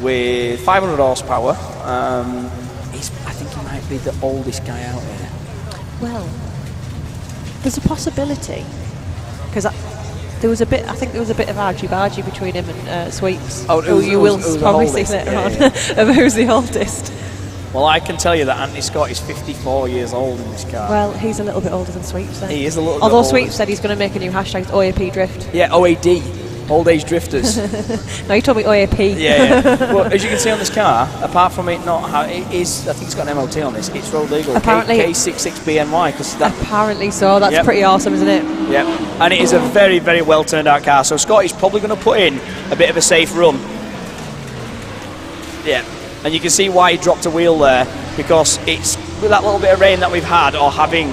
with 500 horsepower. I think he might be the oldest guy out here. Well, there's a possibility, because there was a bit. I think there was a bit of argy-bargy between him and Sweeps. Oh, who you will probably see later on of who's the oldest. Well, I can tell you that Anthony Scott is 54 years old in this car. Well, he's a little bit older than Sweeps then. He is a little bit older. older. Although Sweeps said he's going to make a new hashtag, OAP Drift. Yeah, OAD, Old Age Drifters. No, he told me OAP. Yeah. Well, as you can see on this car, apart from it not it is, I think it's got an MOT on this, it's road legal. Apparently. K66BNY. Because that. Apparently so. That's pretty awesome, isn't it? Yep. And it is a very, very well turned out car. So Scott is probably going to put in a bit of a safe run. Yeah. And you can see why he dropped a wheel there, because it's with that little bit of rain that we've had or having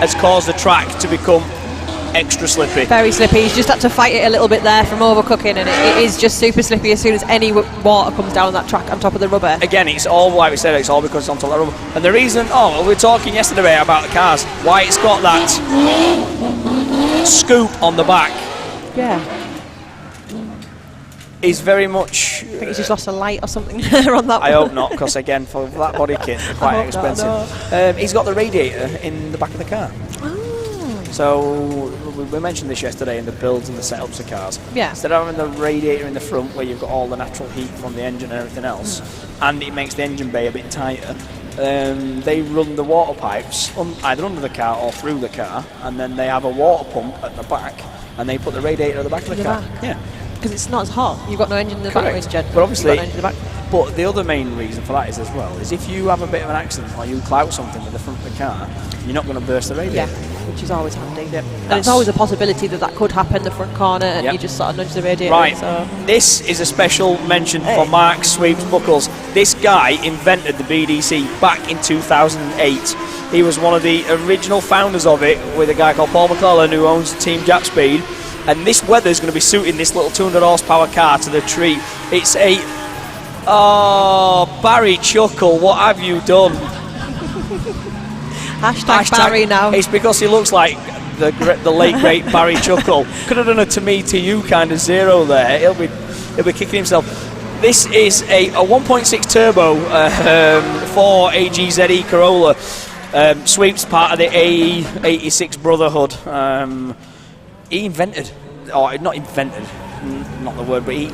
has caused the track to become extra slippy. Very slippy. He's just had to fight it a little bit there from overcooking, and it is just super slippy as soon as any water comes down that track on top of the rubber. Again, it's all, like we said, it's all because it's on top of the rubber. And the reason, we were talking yesterday about the cars, why it's got that scoop on the back. Yeah. Is very much... I think he's just lost a light or something there on that I one. hope not, because again, for that body kit, they're quite expensive. He's got the radiator in the back of the car. Oh. So we mentioned this yesterday in the builds and the setups of cars. Yeah. Instead of having the radiator in the front where you've got all the natural heat from the engine and everything else, and it makes the engine bay a bit tighter, they run the water pipes either under the car or through the car, and then they have a water pump at the back, and they put the radiator at the back of the car. Yeah. Because it's not as hot. You've got no engine in the back of the engine. But obviously, you've got no engine in the back. But the other main reason for that is as well, is if you have a bit of an accident or you clout something with the front of the car, you're not going to burst the radiator. Yeah, which is always handy. Yep. And it's always a possibility that could happen, the front corner, and Yep. you just sort of nudge the radiator. Right, So. this is a special mention for Mark Sweeps Buckles. This guy invented the BDC back in 2008. He was one of the original founders of it with a guy called Paul McClellan, who owns Team Jap Speed. And this weather is going to be suiting this little 200 horsepower car to the treat. It's a... Oh, Barry Chuckle, what have you done? Hashtag Barry now. It's because he looks like the late great Barry Chuckle. Could have done a to me to you kind of zero there. He'll be kicking himself. This is a 1.6 turbo for AGZE Corolla. Sweeps part of the AE86 Brotherhood. He invented, or not invented, not the word, but he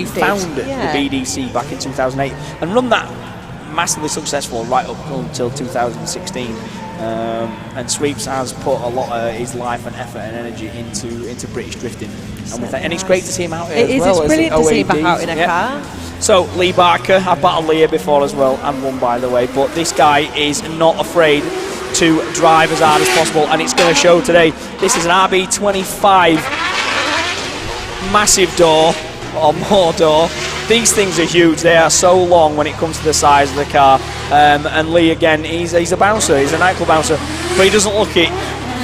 founded the BDC back in 2008 and run that massively successful right up until 2016. And Sweeps has put a lot of his life and effort and energy into British drifting. And it's great to see him out here as well. It's brilliant to see him back out in a car. So Lee Barker, I've battled Lee here before as well, and won by the way, but this guy is not afraid to drive as hard as possible, and it's going to show today. This is an RB25 massive door, or more door. These things are huge. They are so long when it comes to the size of the car. And Lee, again, he's a bouncer. He's a nightclub bouncer, but he doesn't look it.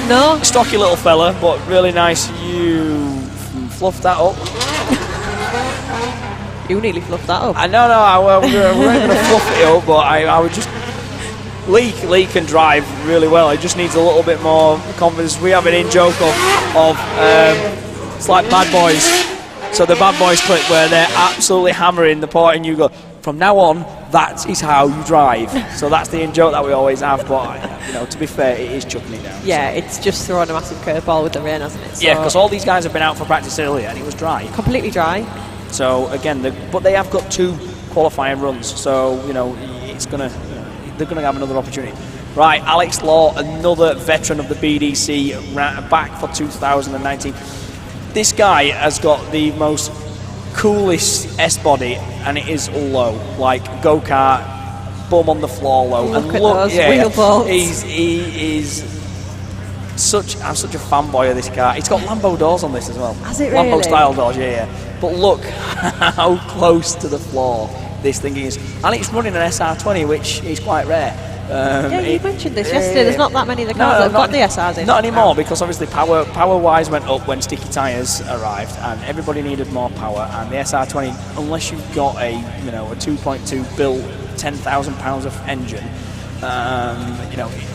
No. Stocky little fella, but really nice. You fluffed that up. You nearly fluffed that up. I know, we weren't going to fluff it up, but I would just... Lee can drive really well. He just needs a little bit more confidence. We have an in-joke of it's like Bad Boys. So the Bad Boys clip where they're absolutely hammering the part, and you go, from now on, that is how you drive. So that's the in-joke that we always have. But to be fair, it is chucking it down. Yeah, it's just throwing a massive curveball with the rain, hasn't it? So yeah, because all these guys have been out for practice earlier, and it was dry. Completely dry. So again, but they have got 2 qualifying runs. So it's gonna. They're going to have another opportunity. Right, Alex Law, another veteran of the BDC, back for 2019. This guy has got the most coolest S-body, and it is low, like go-kart, bum on the floor low. Look at those wheel bolts. He is I'm such a fanboy of this car. It's got Lambo doors on this as well. Has it really? Lambo style doors, yeah. But look how close to the floor this thing is, and it's running an SR20, which is quite rare. You mentioned this yesterday. There's not that many of the cars that have got the SRs in. Not anymore, because obviously power-wise went up when sticky tyres arrived, and everybody needed more power. And the SR20, unless you've got a 2.2 built, £10,000 of engine,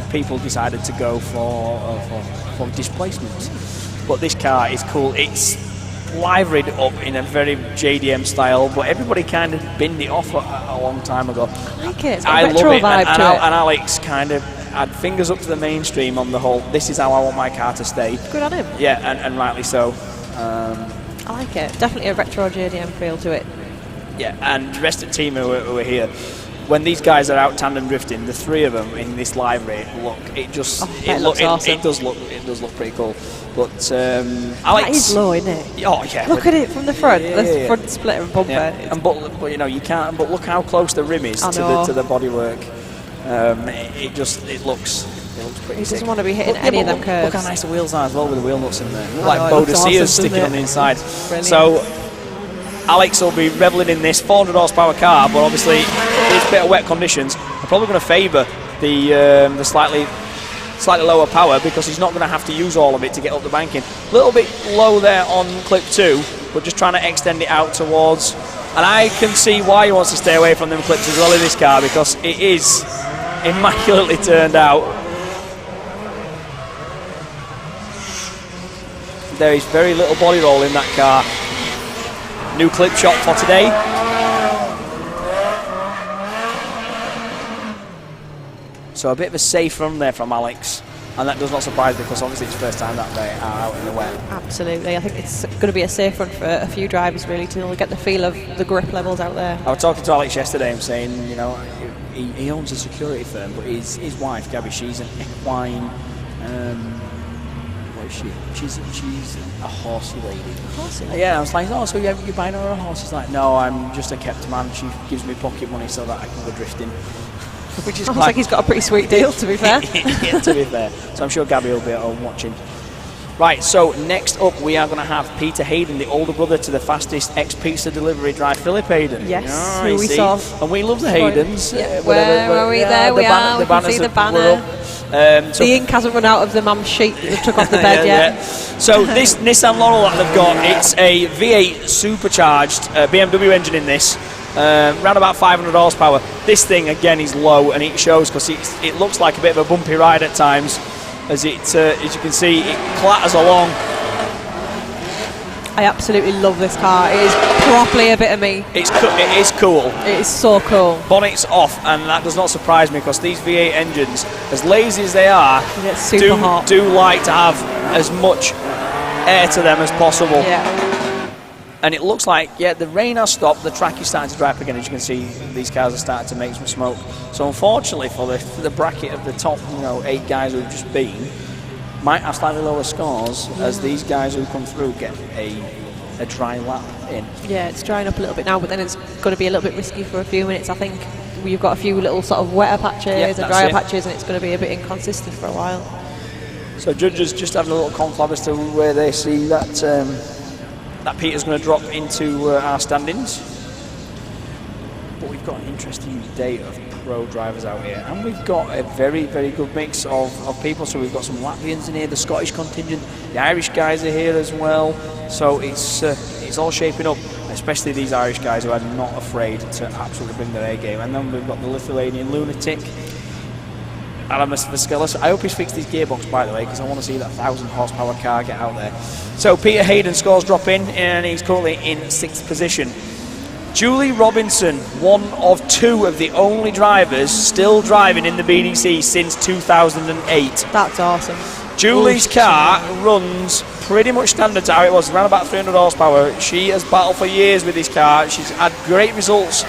people decided to go for displacements. But this car is cool. It's liveried up in a very JDM style, but everybody kind of binned it off a long time ago. I like it. It's got I a retro love it, vibe and to it. Alex kind of had fingers up to the mainstream on the whole. This is how I want my car to stay. Good on him. Yeah, and rightly so. I like it. Definitely a retro JDM feel to it. Yeah, and the rest of the team who are here, when these guys are out tandem drifting, the three of them in this livery, look, it just looks awesome. it does look pretty cool. But Alex, that is low, isn't it? Oh yeah. Look at it from the front, Yeah. front splitter and bumper. Yeah. And but you know you can't. But look how close the rim is to the bodywork. It looks pretty. He sick. doesn't want to be hitting any of them curves. Look how nice the wheels are as well with the wheel nuts in there. Look I like know, it looks Boadicea awesome, sticking doesn't on the it? inside. Brilliant. So Alex will be revelling in this 400 horsepower car, but obviously it's a bit of wet conditions. I'm probably going to favour the slightly lower power because he's not going to have to use all of it to get up the banking. A little bit low there on clip 2, but just trying to extend it out towards. And I can see why he wants to stay away from them clips as well in this car because it is immaculately turned out. There is very little body roll in that car. New clip shot for today. So a bit of a safe run there from Alex, and that does not surprise me because obviously it's the first time that they are out in the wet. Absolutely, I think it's going to be a safe run for a few drivers really to get the feel of the grip levels out there. I was talking to Alex yesterday and saying, you know, he owns a security firm, but his wife Gabby, she's an equine. What is she? She's a horsey lady. Horsey? Yeah, I was like, oh, so you're buying her a horse? He's like, no, I'm just a kept man. She gives me pocket money so that I can go drifting. Which is Sounds like he's got a pretty sweet deal, to be fair. Yeah, to be fair. So I'm sure Gabby will be at home watching. Right, so next up we are going to have Peter Hayden, the older brother to the fastest ex-pizza delivery drive, Philip Hayden. Yes, who we saw. And we love the Haydens. Yeah. Where are we? There we are. We can see the banner. So the ink hasn't run out of the mum's sheet that took off the bed yet. So this Nissan Laurel that they've got, it's a V8 supercharged BMW engine in this. Around about 500 horsepower. This thing again is low, and it shows because it looks like a bit of a bumpy ride at times. As you can see, it clatters along. I absolutely love this car. It is properly a bit of me. It is cool. It is so cool. Bonnet's off, and that does not surprise me because these V8 engines, as lazy as they are, do like to have as much air to them as possible. Yeah. And it looks like, yeah, the rain has stopped, the track is starting to dry up again. As you can see, these cars are starting to make some smoke. So unfortunately for the bracket of the top 8 guys who've just been, might have slightly lower scores as these guys who come through get a dry lap in. Yeah, it's drying up a little bit now, but then it's going to be a little bit risky for a few minutes. I think you've got a few little sort of wetter patches and drier patches, and it's going to be a bit inconsistent for a while. So judges just having a little confab as to where they see that that Peter's going to drop into our standings. But we've got an interesting day of pro drivers out here, and we've got a very, very good mix of people. So we've got some Latvians in here, the Scottish contingent, the Irish guys are here as well. So it's all shaping up, especially these Irish guys who are not afraid to absolutely bring their A game. And then we've got the Lithuanian lunatic, Adamas Vaskelis. I hope he's fixed his gearbox, by the way, because I want to see that 1,000 horsepower car get out there. So Peter Hayden scores drop in, and he's currently in 6th position. Julie Robinson, one of 2 of the only drivers still driving in the BDC since 2008. That's awesome. Julie's car runs pretty much standard to how it was, around about 300 horsepower. She has battled for years with this car. She's had great results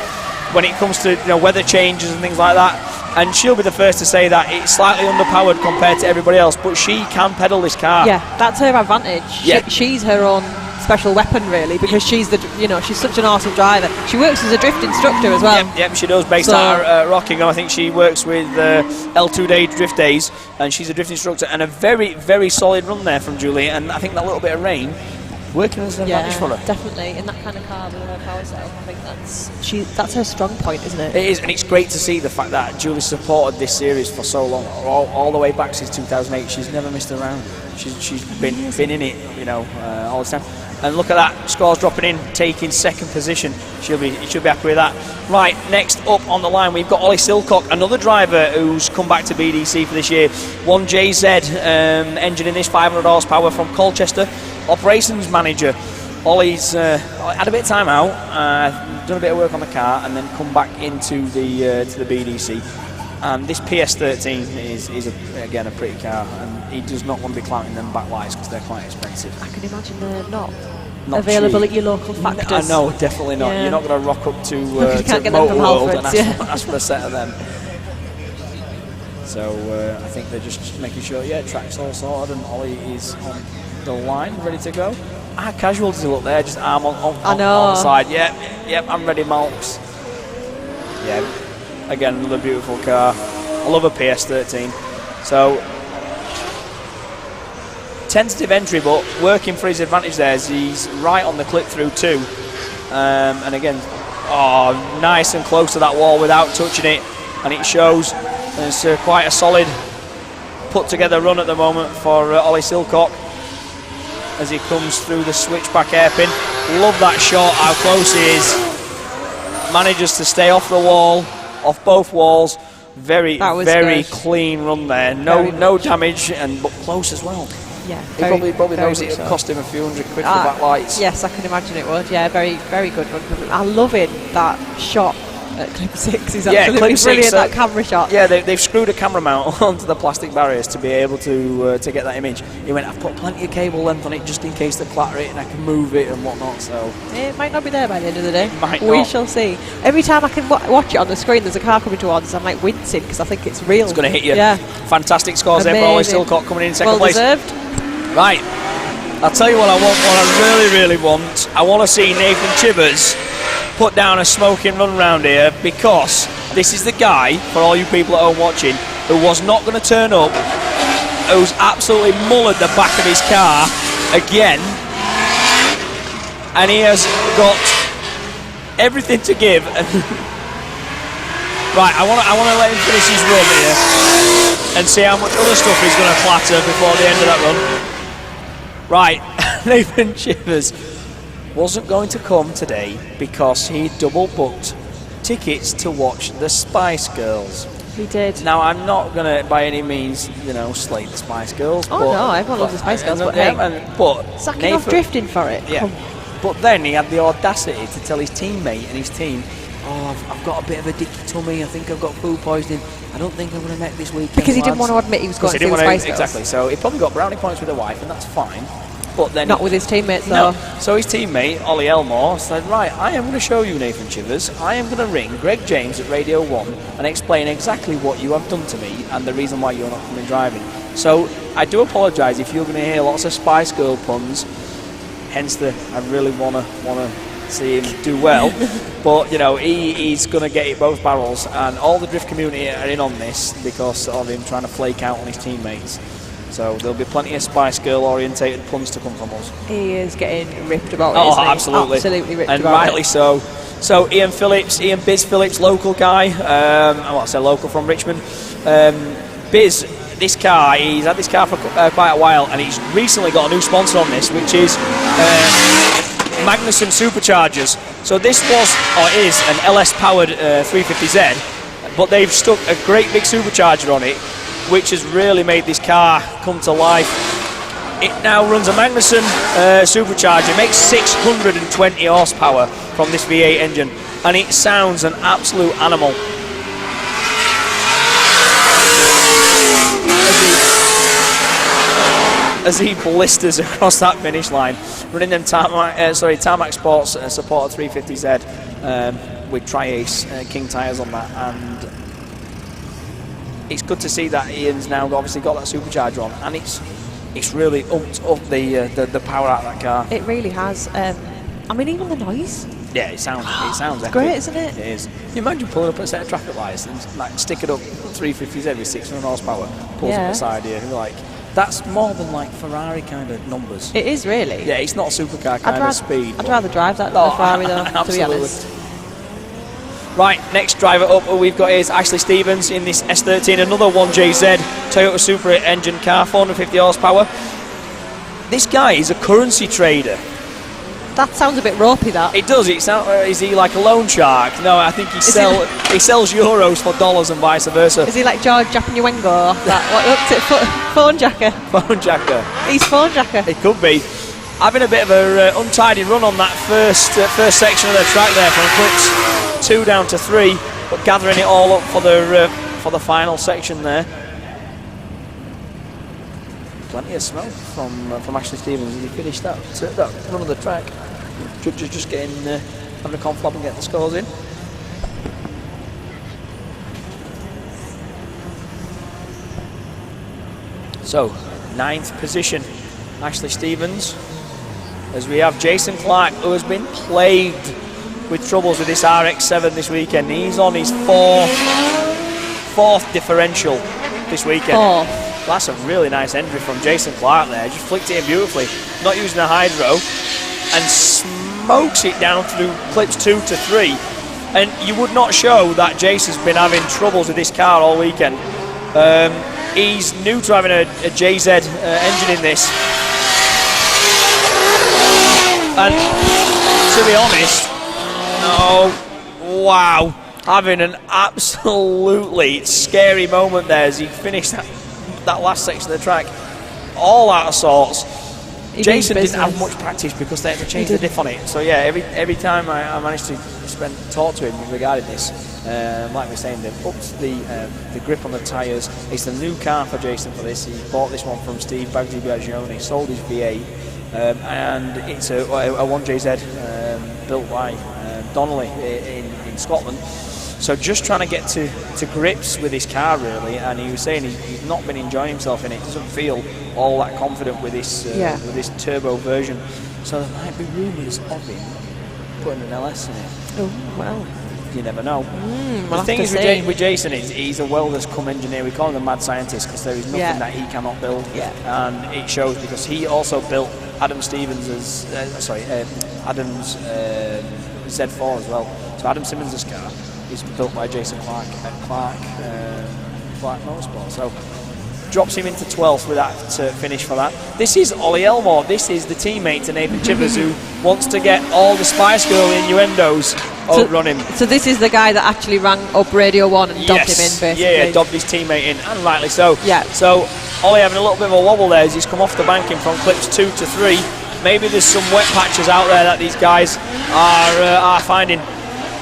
when it comes to weather changes and things like that. And she'll be the first to say that it's slightly underpowered compared to everybody else, but she can pedal this car. Yeah, that's her advantage. Yeah. She's her own special weapon, really, because she's she's such an awesome driver. She works as a drift instructor as well. Yep, she does, based out of Rockingham. I think she works with L2 Day Drift Days, and she's a drift instructor. And a very, very solid run there from Julie. And I think that little bit of rain working as an advantage for her. Definitely. In that kind of car with her power setup, I think that's her strong point, isn't it? It is, and it's great to see the fact that Julie supported this series for so long, all the way back since 2008. She's never missed a round. She's been in it, all the time. And look at that, scores dropping in, taking 2nd position. She'll be happy with that. Right, next up on the line, we've got Ollie Silcock, another driver who's come back to BDC for this year. 1JZ engine in this, 500 horsepower from Colchester. Operations manager. Ollie's had a bit of time out, done a bit of work on the car, and then come back into the to the BDC. And this PS13 is again a pretty car, and he does not want to be clouting them backlights because they're quite expensive. I can imagine they're not cheap. available at your local factors. No, definitely not. Yeah. You're not going to rock up to get Motor them from World and Halfords, ask for a set of them. So I think they're just making sure, track's all sorted and Ollie is on the line, ready to go. How casual does he look there? Just arm on the side. Yep, I'm ready, Malks. Yeah, again, another beautiful car. I love a PS13. So, tentative entry, but working for his advantage there as he's right on the clip-through too. And again, nice and close to that wall without touching it. And it shows. It's quite a solid put-together run at the moment for Ollie Silcock as he comes through the switchback hairpin. Love that shot, how close he is. Manages to stay off the wall, off both walls. Very good. clean run there. No damage, but close as well. Yeah, he probably knows it would cost him a few £100 for backlights. Yes, I can imagine it would. Yeah, very good run. I'm loving that shot at clip 6. He's absolutely brilliant, that camera shot. Yeah, they've screwed a camera mount onto the plastic barriers to be able to get that image. He went, I've put plenty of cable length on it just in case they clatter it and I can move it and whatnot. So it might not be there by the end of the day. We shall see. Every time I can watch it on the screen, there's a car coming towards us. I'm like wincing because I think it's real. It's going to hit you. Yeah. Fantastic scores there for Ollie Silcock coming in second place. Well deserved. Right. I'll tell you what I want. What I really want. I want to see Nathan Chivers put down a smoking run round here, because this is the guy, for all you people at home watching, who was not going to turn up, who's absolutely mullered the back of his car again, and he has got everything to give. Right, I want to let him finish his run here and see how much other stuff he's going to clatter before the end of that run. Right, Nathan Chivers wasn't going to come today because he double booked tickets to watch the Spice Girls. He did. Now, I'm not going to by any means, slate the Spice Girls. Oh no, everyone loves the Spice Girls, but sacking off drifting for it. Yeah. But then he had the audacity to tell his teammate and his team, I've got a bit of a dicky tummy, I think I've got food poisoning, I don't think I'm going to make this weekend. Because he didn't want to admit he was going to see the Spice Girls. Exactly, so he probably got brownie points with the wife, and that's fine. But then not with his teammates, though. No. So his teammate, Ollie Elmore, said, right, I am going to show you, Nathan Chivers. I am going to ring Greg James at Radio 1 and explain exactly what you have done to me and the reason why you're not coming driving. So I do apologise if you're going to hear lots of Spice Girl puns, hence I really want to see him do well. But, he's going to get it both barrels, and all the drift community are in on this because of him trying to flake out on his teammates. So there'll be plenty of Spice Girl orientated puns to come from us. He is getting ripped about it. Oh, absolutely. Absolutely ripped and about rightly it. so. So Ian Biz Phillips, local guy. I want to say local from Richmond. Biz, this car, he's had this car for quite a while, and he's recently got a new sponsor on this, which is Magnuson Superchargers. So this is an LS powered 350Z, but they've stuck a great big supercharger on it, which has really made this car come to life. It now runs a Magnuson supercharger, makes 620 horsepower from this V8 engine, and it sounds an absolute animal. As he blisters across that finish line, running them Tarmac Sports supported 350Z with Tri-Ace King tyres on that, and it's good to see that Ian's now obviously got that supercharger on, and it's really upped up the power out of that car. It really has. Even the noise. Yeah, it sounds epic. Great, isn't it? It is. Can you imagine pulling up a set of traffic lights and stick it up 350Z with 600 horsepower, pulls up the side here, and you're like, that's more than Ferrari kind of numbers. It is really. Yeah, it's not a supercar kind of speed. I'd rather drive that than a Ferrari though, to be honest. Right, next driver up we've got is Ashley Stevens in this S13, another 1JZ Toyota Supra engine car, 450 horsepower. This guy is a currency trader. That sounds a bit ropey, that. It does. Is he like a loan shark? No, I think he sells euros for dollars and vice versa. Is he like George Japanuengo? Phone jacker? Phone jacker. He's phone jacker. It could be. having a bit of a untidy run on that first section of the track there, from clips 2 down to 3, but gathering it all up for the final section there. Plenty of smoke from Ashley Stevens as he finished that run of the track. Judges just having a conflab and getting the scores in. So, 9th position, Ashley Stevens, as we have Jason Clark, who has been plagued with troubles with this RX-7 this weekend. He's on his fourth differential this weekend. That's a really nice entry from Jason Clark there. Just flicked it in beautifully, not using a hydro, and smokes it down through clips 2 to 3. And you would not show that Jason's been having troubles with this car all weekend. He's new to having a JZ engine in this. And to be honest, wow, having an absolutely scary moment there as he finished that last section of the track, all out of sorts. Jason didn't have much practice because they had to change the diff on it. So yeah, every time I managed to talk to him regarding this, like we were saying, they've upped the grip on the tyres. It's the new car for Jason for this. He bought this one from Steve Baggy Biagioni, sold his V8, and it's a 1JZ built by Donnelly in Scotland. So just trying to get to grips with his car really, and he was saying he's not been enjoying himself in it. Doesn't feel all that confident with this turbo version. So there might be rumours of him putting an LS in it. Oh well, you never know. We'll the thing is with Jason is he's a welders come engineer. We call him the mad scientist because there is nothing that he cannot build, and it shows because he also built Adam Stevens' Adam's Z4 as well. So Adam Simmons' car is built by Jason Clark at Clark Motorsport. So drops him into 12th with that finish for that. This is Ollie Elmore. This is the teammate to Nathan Chivers who wants to get all the Spice Girl innuendos running. So this is the guy that actually rang up Radio 1 and dobbed him in, basically. Yeah, dobbed his teammate in, and rightly so. Yeah. So Ollie having a little bit of a wobble there as he's come off the banking from clips 2 to 3. Maybe there's some wet patches out there that these guys are finding.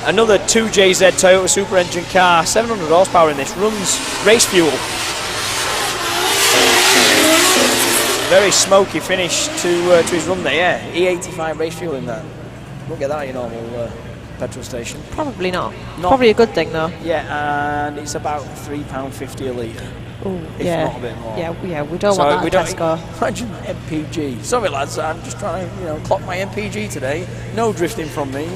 Another 2JZ Toyota Super Engine car, 700 horsepower in this, runs race fuel. Very smoky finish to his run there, yeah. E85 race fuel in that. Won't get that at your normal petrol station. Probably not. Probably a good thing though. Yeah, and it's about £3.50 a litre. If not a bit more. Yeah, we don't want that test score. Imagine MPG. Sorry lads, I'm just trying to clock my MPG today. No drifting from me.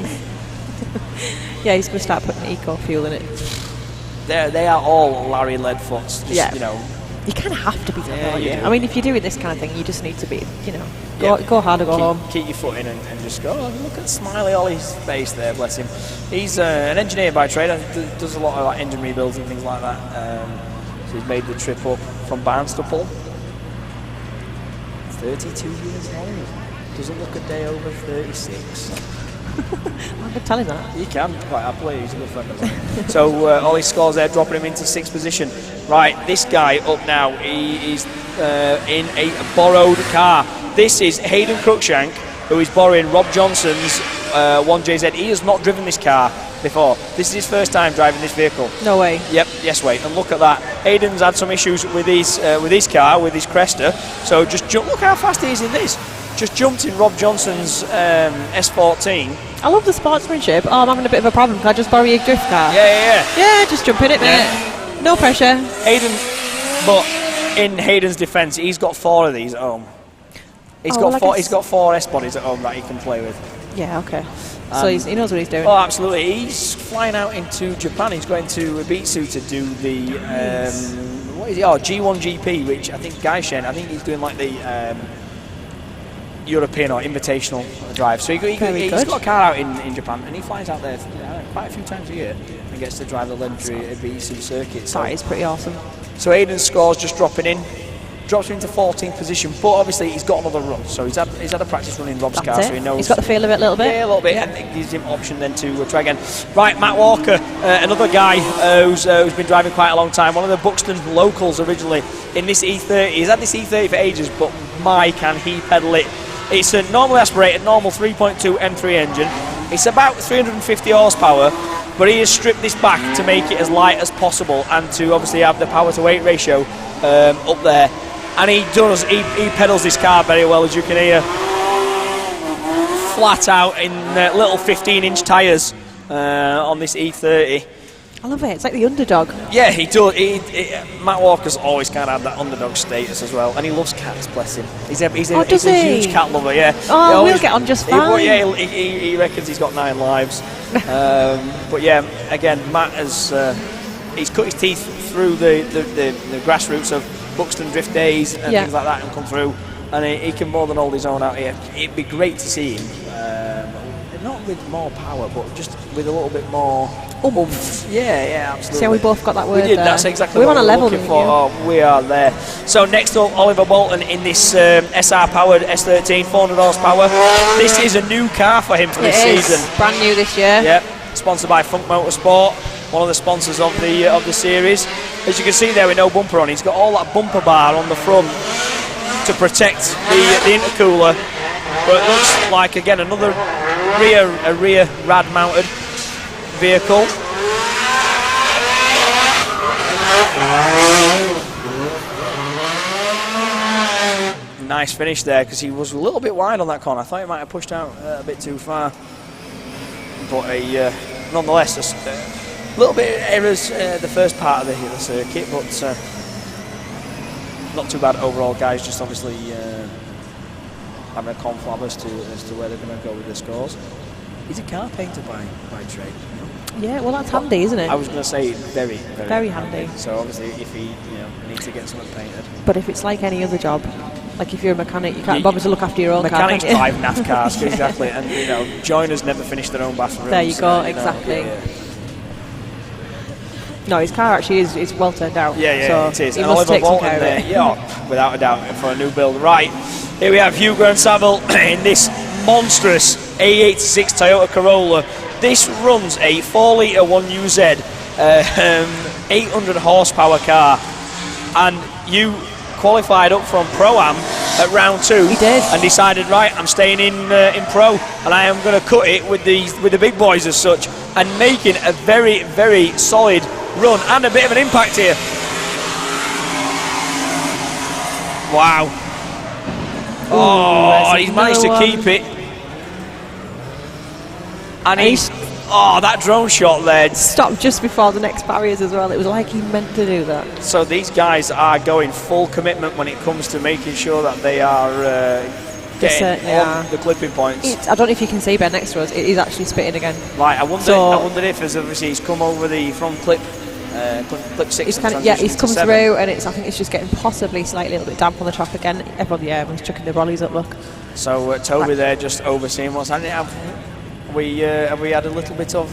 Yeah, he's going to start putting eco fuel in it. They are all Larry Leadfoots. You kind of have to be that. I mean, if you're doing this kind of thing, you just need to be, go hard or go home. Keep your foot in and just go. Oh, look at Smiley Ollie's face there, bless him. He's an engineer by trade. Does a lot of engine rebuilds and things like that. So he's made the trip up from Barnstaple. 32 years old. Doesn't look a day over 36. I can tell him that. You can, quite happily, he's a good friend of mine. So Ollie scores there, dropping him into 6th position. Right, this guy up now, he is in a borrowed car. This is Hayden Cruikshank, who is borrowing Rob Johnson's 1JZ. He has not driven this car before. This is his first time driving this vehicle. No way. Yep, yes way. And look at that. Hayden's had some issues with his car, with his Cresta. So just look how fast he is in this. Just jumped in Rob Johnson's S14. I love the sportsmanship. Oh, I'm having a bit of a problem. Can I just borrow your drift car? Yeah. Yeah, just jump in it, mate. No pressure. But in Hayden's defence, he's got 4 of these at home. He's got 4 S bodies at home that he can play with. Yeah, okay. So he knows what he's doing. Oh, absolutely. He's flying out into Japan. He's going to Ibiza to do the what is it? Oh, G1 GP, which I think he's doing like the European or invitational drive. So he's got a car out in Japan, and he flies out there quite a few times a year and gets to drive the legendary Ibiza circuit. So that is pretty awesome. So Aiden's scores just dropping in. Drops him into 14th position, but obviously he's got another run. So he's had a practice run in Rob's car, so he knows. He's got the feel of it a little bit. Yeah, a little bit, and it gives him option then to try again. Right, Matt Walker, another guy who's been driving quite a long time. One of the Buxton locals originally in this E30. He's had this E30 for ages, but my can he pedal it It's a normally aspirated, normal 3.2 M3 engine. It's about 350 horsepower, but he has stripped this back to make it as light as possible and to obviously have the power to weight ratio up there. And he pedals this car very well, as you can hear. Flat out in little 15-inch tyres on this E30. I love it. It's like the underdog. Yeah, he does. Matt Walker's always kind of had that underdog status as well, and he loves cats. Bless him. He's a huge cat lover. Yeah. Oh, we'll get on just fine. He reckons he's got 9 lives. But yeah, again, Matt has he's cut his teeth through the grassroots of Buxton Drift Days and things like that, and come through, and he can more than hold his own out here. It'd be great to see him. Not with more power, but just with a little bit more oomph. Yeah, absolutely. See how we both got that word. We did. There. That's exactly we're what on a we're level looking for. Oh, we are there. So next up, Oliver Bolton in this SR-powered S13, 400 horsepower. This is a new car for him for this season. Brand new this year. Yep. Sponsored by Funk Motorsport, one of the sponsors of the series. As you can see there, with no bumper on, he's got all that bumper bar on the front to protect the intercooler. But it looks like, again, another rear rad mounted vehicle. Nice finish there, because he was a little bit wide on that corner. I thought he might have pushed out a bit too far, but nonetheless, just a little bit of errors the first part of the circuit, but not too bad overall, guys. Just obviously having a conflab as to where they're going to go with the scores. Is a car painted by trade? Yeah, well, that's handy, isn't it? I was going to say very handy. So obviously, if he needs to get something painted. But if it's like any other job, like if you're a mechanic, you can't bother to look after your own car. Mechanics drive NAF cars, exactly, and joiners never finish their own bathrooms. There you go, exactly. No, his car actually is well turned out. Yeah, so it is. He and must Oliver take some Bolton care of it. Yeah, without a doubt, for a new build. Right, here we have Hugo and Saville in this monstrous A86 Toyota Corolla. This runs a 4-litre 1UZ 800 horsepower car, and you qualified up from Pro-Am at round 2. He did. And decided, right, I'm staying in Pro, and I am going to cut it with the big boys as such, and making a very, very solid run and a bit of an impact here. Wow. Oh, he's managed to keep it. And that drone shot there. Stopped just before the next barriers as well. It was like he meant to do that. So these guys are going full commitment when it comes to making sure that they are getting on the clipping points. I don't know if you can see Ben next to us. It is actually spitting again. Right, I wonder if, as obviously he's come over the front clip 6. He's come through, and I think it's just getting possibly slightly a little bit damp on the track again. Everyone's chucking their brollies up. Look. So Toby there just overseeing what's happening. Have we had a little bit of?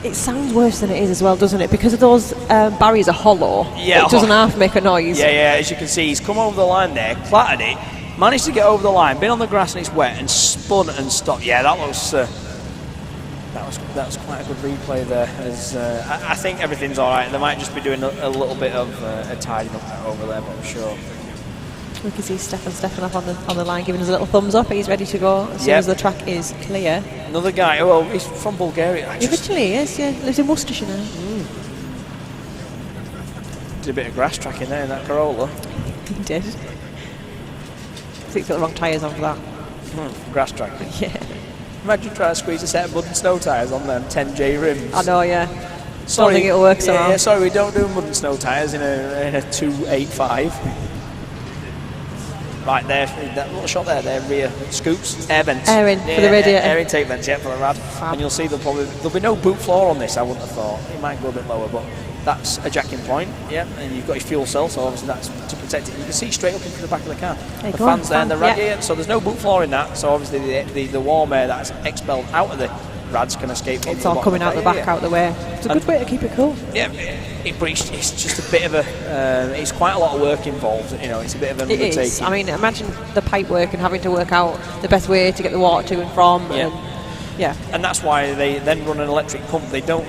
It sounds worse than it is as well, doesn't it? Because of those barriers are hollow. Yeah, it doesn't half make a noise. Yeah. As you can see, he's come over the line there, clattered it, managed to get over the line, been on the grass and it's wet, and spun and stopped. Yeah, that was quite a good replay there. I think everything's all right. They might just be doing a little bit of a tidying up over there, but I'm sure. We can see Stefan up on the line, giving us a little thumbs up. He's ready to go as soon as the track is clear. Another guy. Well, he's from Bulgaria. Originally, yes, yeah. Lives in Worcestershire now. Did a bit of grass tracking there in that Corolla. He did. I think he's got the wrong tyres on for that. Grass tracking. Yeah. Imagine trying to squeeze a set of mud and snow tyres on them 10J rims. I know, yeah. Sorry, don't think it'll work somehow. Yeah, sorry, we don't do mud and snow tyres in a 285. Right there, that little shot there, their rear scoops, air vents. Air in for the radiator. Air intake vents, yeah, for the rad. Fab. And you'll see there'll be no boot floor on this, I wouldn't have thought. It might go a bit lower, but that's a jacking point, yeah, and you've got your fuel cell, so obviously that's to protect it. You can see straight up into the back of the car. The fans there and the radiator, so there's no boot floor in that, so obviously the warm air that's expelled out of the rads can escape. It's all coming out the back, out the way. It's a good way to keep it cool. Yeah, it's just a bit of it's quite a lot of work involved, it's a bit of an undertaking. It is. I mean, imagine the pipe work and having to work out the best way to get the water to and from. And that's why they then run an electric pump. They don't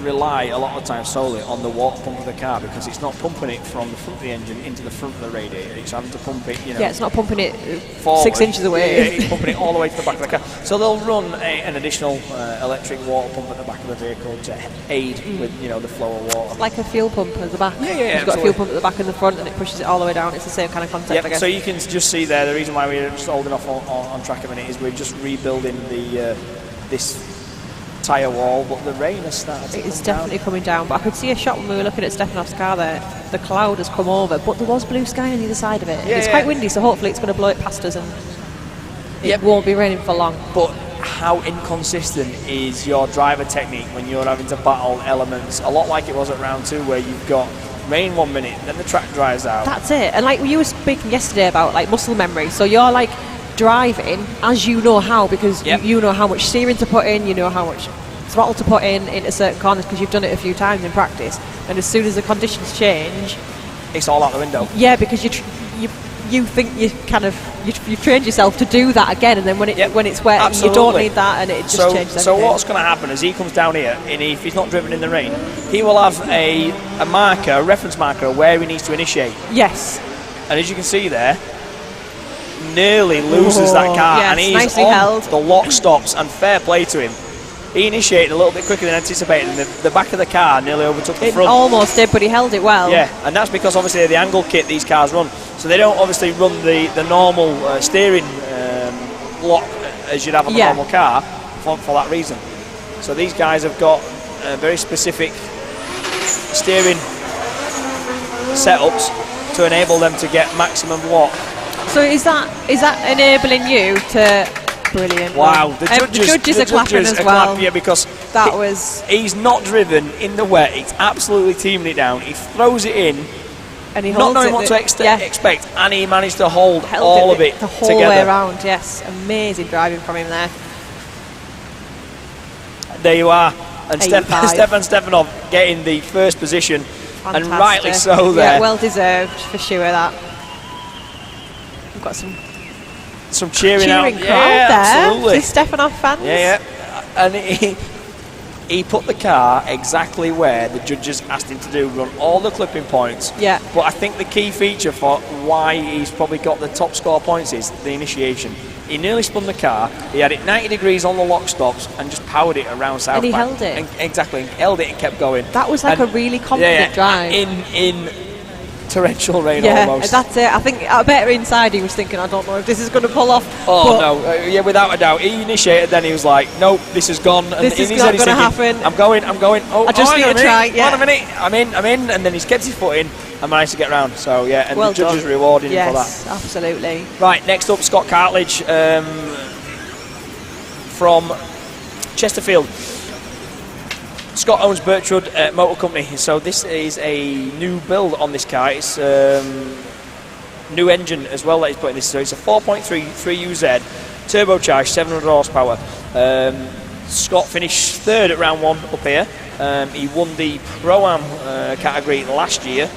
rely a lot of times solely on the water pump of the car, because it's not pumping it from the front of the engine into the front of the radiator. It's having to pump it, Yeah, it's not pumping it forward. 6 inches away. Yeah, it's pumping it all the way to the back of the car. So they'll run an additional electric water pump at the back of the vehicle to aid with, the flow of water. Like a fuel pump at the back. Yeah, You've got a fuel pump at the back and the front, and it pushes it all the way down. It's the same kind of concept, I guess. So you can just see there, the reason why we're just holding off on track a minute is we're just rebuilding this tyre wall, but the rain has started to It's come definitely down. coming down, but I could see a shot when we were looking at Stefanov's car there. The cloud has come over, but there was blue sky on the other side of it. Yeah, It's quite windy, so hopefully it's going to blow it past us and it won't be raining for long. But how inconsistent is your driver technique when you're having to battle elements, a lot like it was at round 2, where you've got rain 1 minute, then the track dries out. That's it. And like you were speaking yesterday about like muscle memory, so you're like driving as you know how, because you know how much steering to put in, you know how much throttle to put in into certain corners because you've done it a few times in practice, and as soon as the conditions change, it's all out the window. Yeah, because you think you've trained yourself to do that again, and then when it's wet, absolutely. you don't need that, and it just changes everything. So what's going to happen is he comes down here, and if he's not driven in the rain, he will have a marker, a reference marker, where he needs to initiate. Yes. And as you can see there, nearly loses that car, and he's nicely on held. the lock stops, and fair play to him. He initiated a little bit quicker than anticipated, and the back of the car nearly overtook the front. It almost did, but he held it well. Yeah, and that's because obviously of the angle kit these cars run. So they don't obviously run the normal steering lock as you'd have on a normal car for that reason. So these guys have got very specific steering setups to enable them to get maximum lock. So is that enabling you to... Brilliant. Wow, the judges are clapping as well. Because he's not driven in the wet. He's absolutely teaming it down. He throws it in, and he not knowing what to expect, and he managed to hold all of it the whole together. way around. Yes, amazing driving from him there. There you are, and Stefan Stefanov getting the first position, Fantastic. And rightly so there. Yeah, well deserved for sure. That we've got some cheering out. Crowd yeah, there. Absolutely. The Stefanov fans. Yeah, and he put the car exactly where the judges asked him to do, run all the clipping points. Yeah. But I think the key feature for why he's probably got the top score points is the initiation. He nearly spun the car. He had it 90 degrees on the lock stops and just powered it around South And he Bank. held it. Exactly, held it and kept going. That was like a really confident drive. In torrential rain almost. That's it. I think I bet inside he was thinking, I don't know if this is going to pull off. Oh no, without a doubt. He initiated, then he was like, nope, this is gone. And this is not going to happen. I'm going. Oh, I just need to try. Yeah. Wait a minute. I'm in. And then he's kept his foot in and managed to get round. So yeah, and well the judges done. rewarding him for that. Yes, absolutely. Right, next up, Scott Cartledge from Chesterfield. Scott owns Birchwood Motor Company, so this is a new build on this car. It's new engine as well that he's putting this. So it's a 4.3 3UZ turbocharged, 700 horsepower. Scott finished third at round 1 up here. He won the Pro-Am category last year,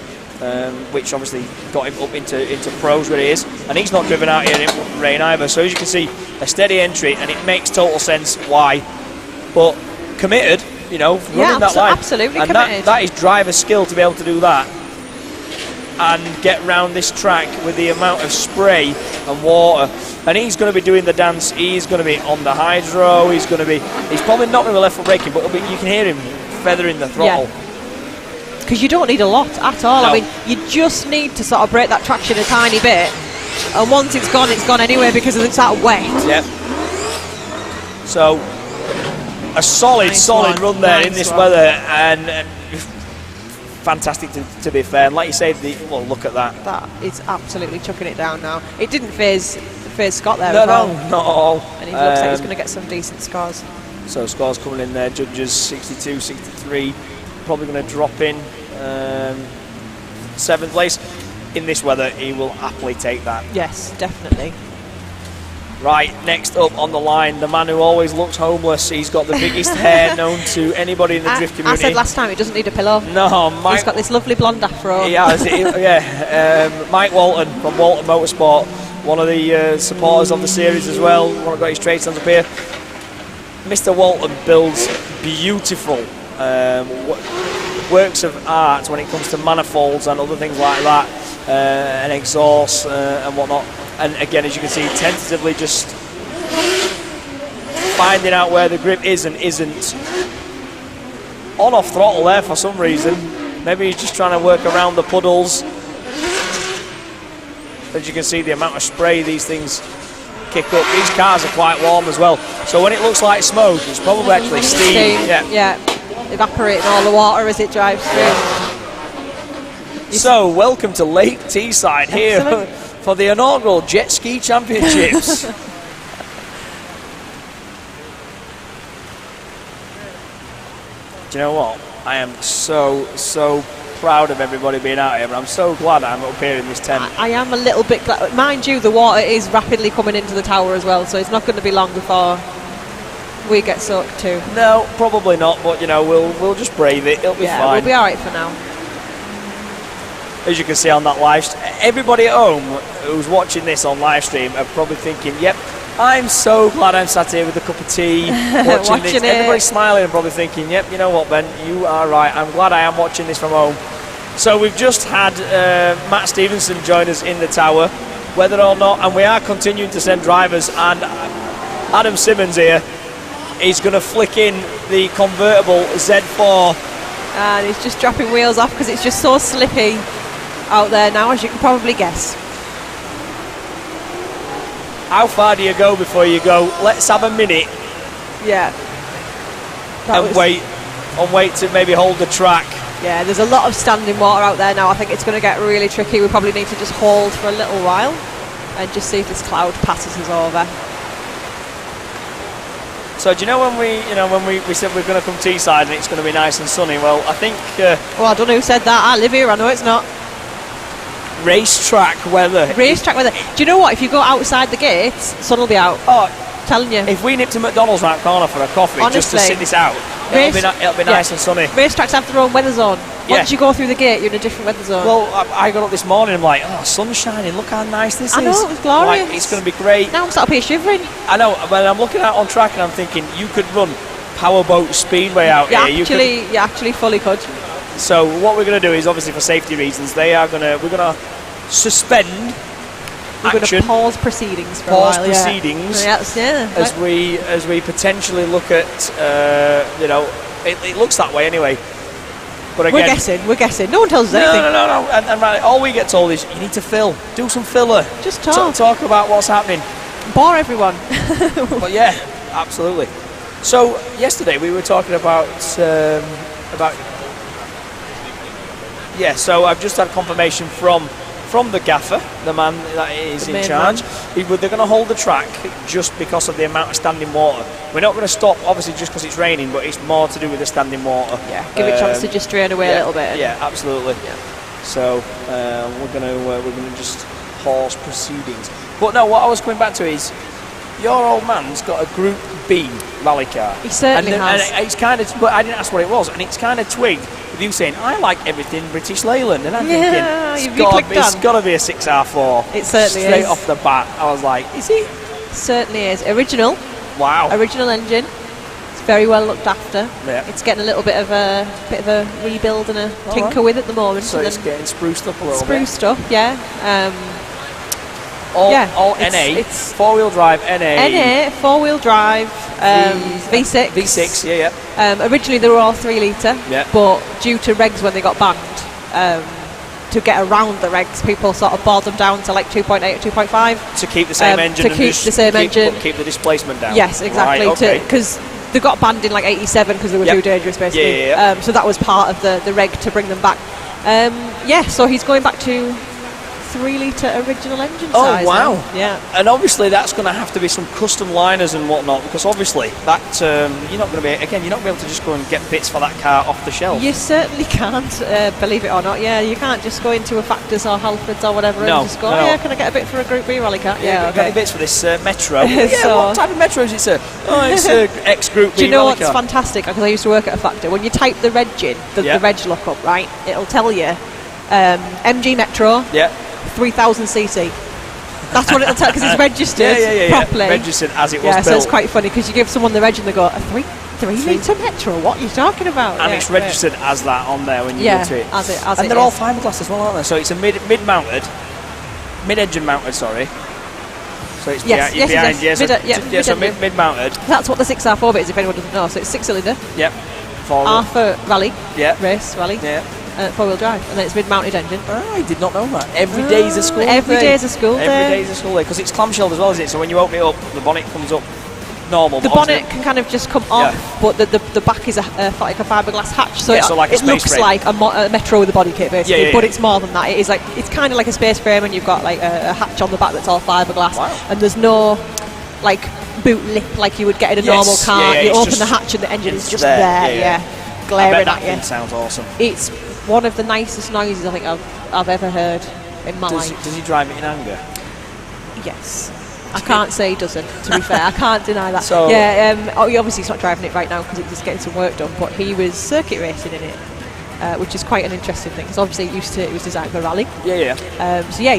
which obviously got him up into pros where he is. And he's not driven out here in rain either. So as you can see, a steady entry, and it makes total sense why. But committed. Running that line. Absolutely and committed. That is driver skill to be able to do that and get round this track with the amount of spray and water. And he's going to be doing the dance. He's going to be on the hydro. He's probably not going to be left foot braking, but you can hear him feathering the throttle. Because you don't need a lot at all. No. I mean, you just need to sort of break that traction a tiny bit, and once it's gone anyway because it's that wet. Yep. So a solid run there in this weather, and fantastic to be fair. And like you say, look at that. That is absolutely chucking it down now. It didn't phase Scott there no, at all. No, not at all. And he looks like he's going to get some decent scores. So scores coming in there, judges 62, 63, probably going to drop in 7th place. In this weather, he will happily take that. Yes, definitely. Right, next up on the line, the man who always looks homeless. He's got the biggest hair known to anybody in the drift community. I said last time, he doesn't need a pillow. No, Mike. He's got this lovely blonde afro. He has, Mike Walton from Walton Motorsport, one of the supporters of the series as well. One of got his trade stands up here. Mr. Walton builds beautiful works of art when it comes to manifolds and other things like that, and exhausts and whatnot. And again, as you can see, tentatively just finding out where the grip is and isn't. On-off throttle there for some reason. Maybe he's just trying to work around the puddles. As you can see, the amount of spray these things kick up. These cars are quite warm as well. So when it looks like smoke, it's probably actually steam. Yeah. Evaporating all the water as it drives through. So, welcome to Lake Teesside here for the inaugural Jet Ski Championships. Do you know what? I am so proud of everybody being out here, but I'm so glad I'm up here in this tent. I am a little bit glad. Mind you, the water is rapidly coming into the tower as well, so it's not going to be long before we get soaked too. No, probably not, but you know, we'll just brave it. It'll be fine. We'll be alright for now. As you can see on that live stream, everybody at home who's watching this on live stream are probably thinking, yep, I'm so glad I'm sat here with a cup of tea watching this. Everybody's smiling and probably thinking, yep, you know what, Ben, you are right. I'm glad I am watching this from home. So we've just had Matt Stevenson join us in the tower, whether or not, and we are continuing to send drivers, and Adam Simmons here is going to flick in the convertible Z4. And he's just dropping wheels off because it's just so slippy out there now, as you can probably guess. How far do you go before you go, let's have a minute? Yeah. And wait to maybe hold the track. Yeah, there's a lot of standing water out there now. I think it's going to get really tricky. We probably need to just hold for a little while and just see if this cloud passes us over. So do you know when we said we're going to come Teesside and it's going to be nice and sunny? Well, I think... well, I don't know who said that. I live here, I know it's not. Racetrack weather. Racetrack weather. Do you know what? If you go outside the gates, sun will be out. Oh, telling you. If we nip to McDonald's right corner for a coffee, honestly, just to sit this out, it'll be nice and sunny. Racetracks have their own weather zone. Once you go through the gate, you're in a different weather zone. Well, I got up this morning, I'm like, oh, sun's shining, look how nice this is. I know, it was glorious. Like, it's going to be great. Now I'm sat up here shivering. I know, but I'm looking out on track and I'm thinking, you could run Powerboat Speedway out here. You actually fully could. So what we're going to do is, obviously for safety reasons, we're going to suspend We're going to pause proceedings for a while. As we potentially look at, it looks that way anyway. But again, we're guessing. No one tells us anything. No. And right, all we get told is you need to do some filler. Just talk. Talk about what's happening. Bore everyone. But yeah, absolutely. So yesterday we were talking about. So I've just had confirmation from the gaffer, the man that is in charge. They're going to hold the track just because of the amount of standing water. We're not going to stop, obviously, just because it's raining, but it's more to do with the standing water. Yeah, give it a chance to just drain away a little bit. Yeah, absolutely. Yeah. So we're going to just pause proceedings. But no, what I was coming back to is your old man's got a Group B rally car. He certainly has. And it's kind of, but I didn't ask what it was, and it's kind of twigged with you saying, I like everything British Leyland, and I'm thinking, it's got to be a 6R4. It certainly straight is. off the bat. I was like, is he? Certainly is. Original. Wow. Original engine. It's very well looked after. Yeah. It's getting a little bit of a rebuild and a tinker with at the moment. So it's getting spruced up a little bit. Spruced up, yeah. All NA. It's four-wheel drive NA. NA, four-wheel drive, V6. V6, yeah. Originally they were all 3 litre, but due to regs when they got banned, to get around the regs, people sort of bored them down to like 2.8 or 2.5. To keep the same engine. Keep the displacement down. Yes, exactly. Right, because they got banned in like 87 because they were too dangerous, basically. Yeah. So that was part of the reg to bring them back. So he's going back to 3 litre original engine size. Oh wow! Now. Yeah, and obviously that's going to have to be some custom liners and whatnot, because obviously that you're not going to be able to just go and get bits for that car off the shelf. You certainly can't, believe it or not. Yeah, you can't just go into a Factors or Halfords or whatever and just go, can I get a bit for a Group B rally car? Got any bits for this Metro? What type of Metro is it, sir? Oh, it's a ex-Group B. Do you know what's fantastic? Because I used to work at a Factor. When you type the reg in, the reg lookup, right, it'll tell you MG Metro. Yeah. 3000cc. That's what it'll tell, because it's registered properly. Registered as it was built. So it's quite funny because you give someone the reg and they go, a 3-litre Metro, what are you talking about? And it's registered as that on there when you go to it. And they're all fiberglass as well, aren't they? So it's a mid-engine mounted, sorry. So it's behind, mid-mounted. That's what the 6R4 bit is, if anyone doesn't know. So it's 6-cylinder. Yep. R for rally. Yep. Race, rally. Yeah. 4-wheel drive, and then it's mid-mounted engine. Oh, I did not know that. Every day is a school day. Every day is a school day. Every day is a school day, because it's clamshelled as well, is it? So when you open it up, the bonnet comes up normal. The bonnet can kind of just come off, but the back is like a fiberglass hatch, so it looks like a Metro with a body kit, basically. But it's more than that. It is like, it's kind of like a space frame, and you've got like a hatch on the back that's all fiberglass, and there's no like boot lip like you would get in a normal car. You open the hatch and the engine is just there, glaring at you. It sounds awesome. It's one of the nicest noises I think I've ever heard in my life. Does he drive it in anger? Yes. I can't say he doesn't, to be fair. I can't deny that. So obviously he's not driving it right now because he's getting some work done, but he was circuit racing in it, which is quite an interesting thing, because obviously it was designed for rally. He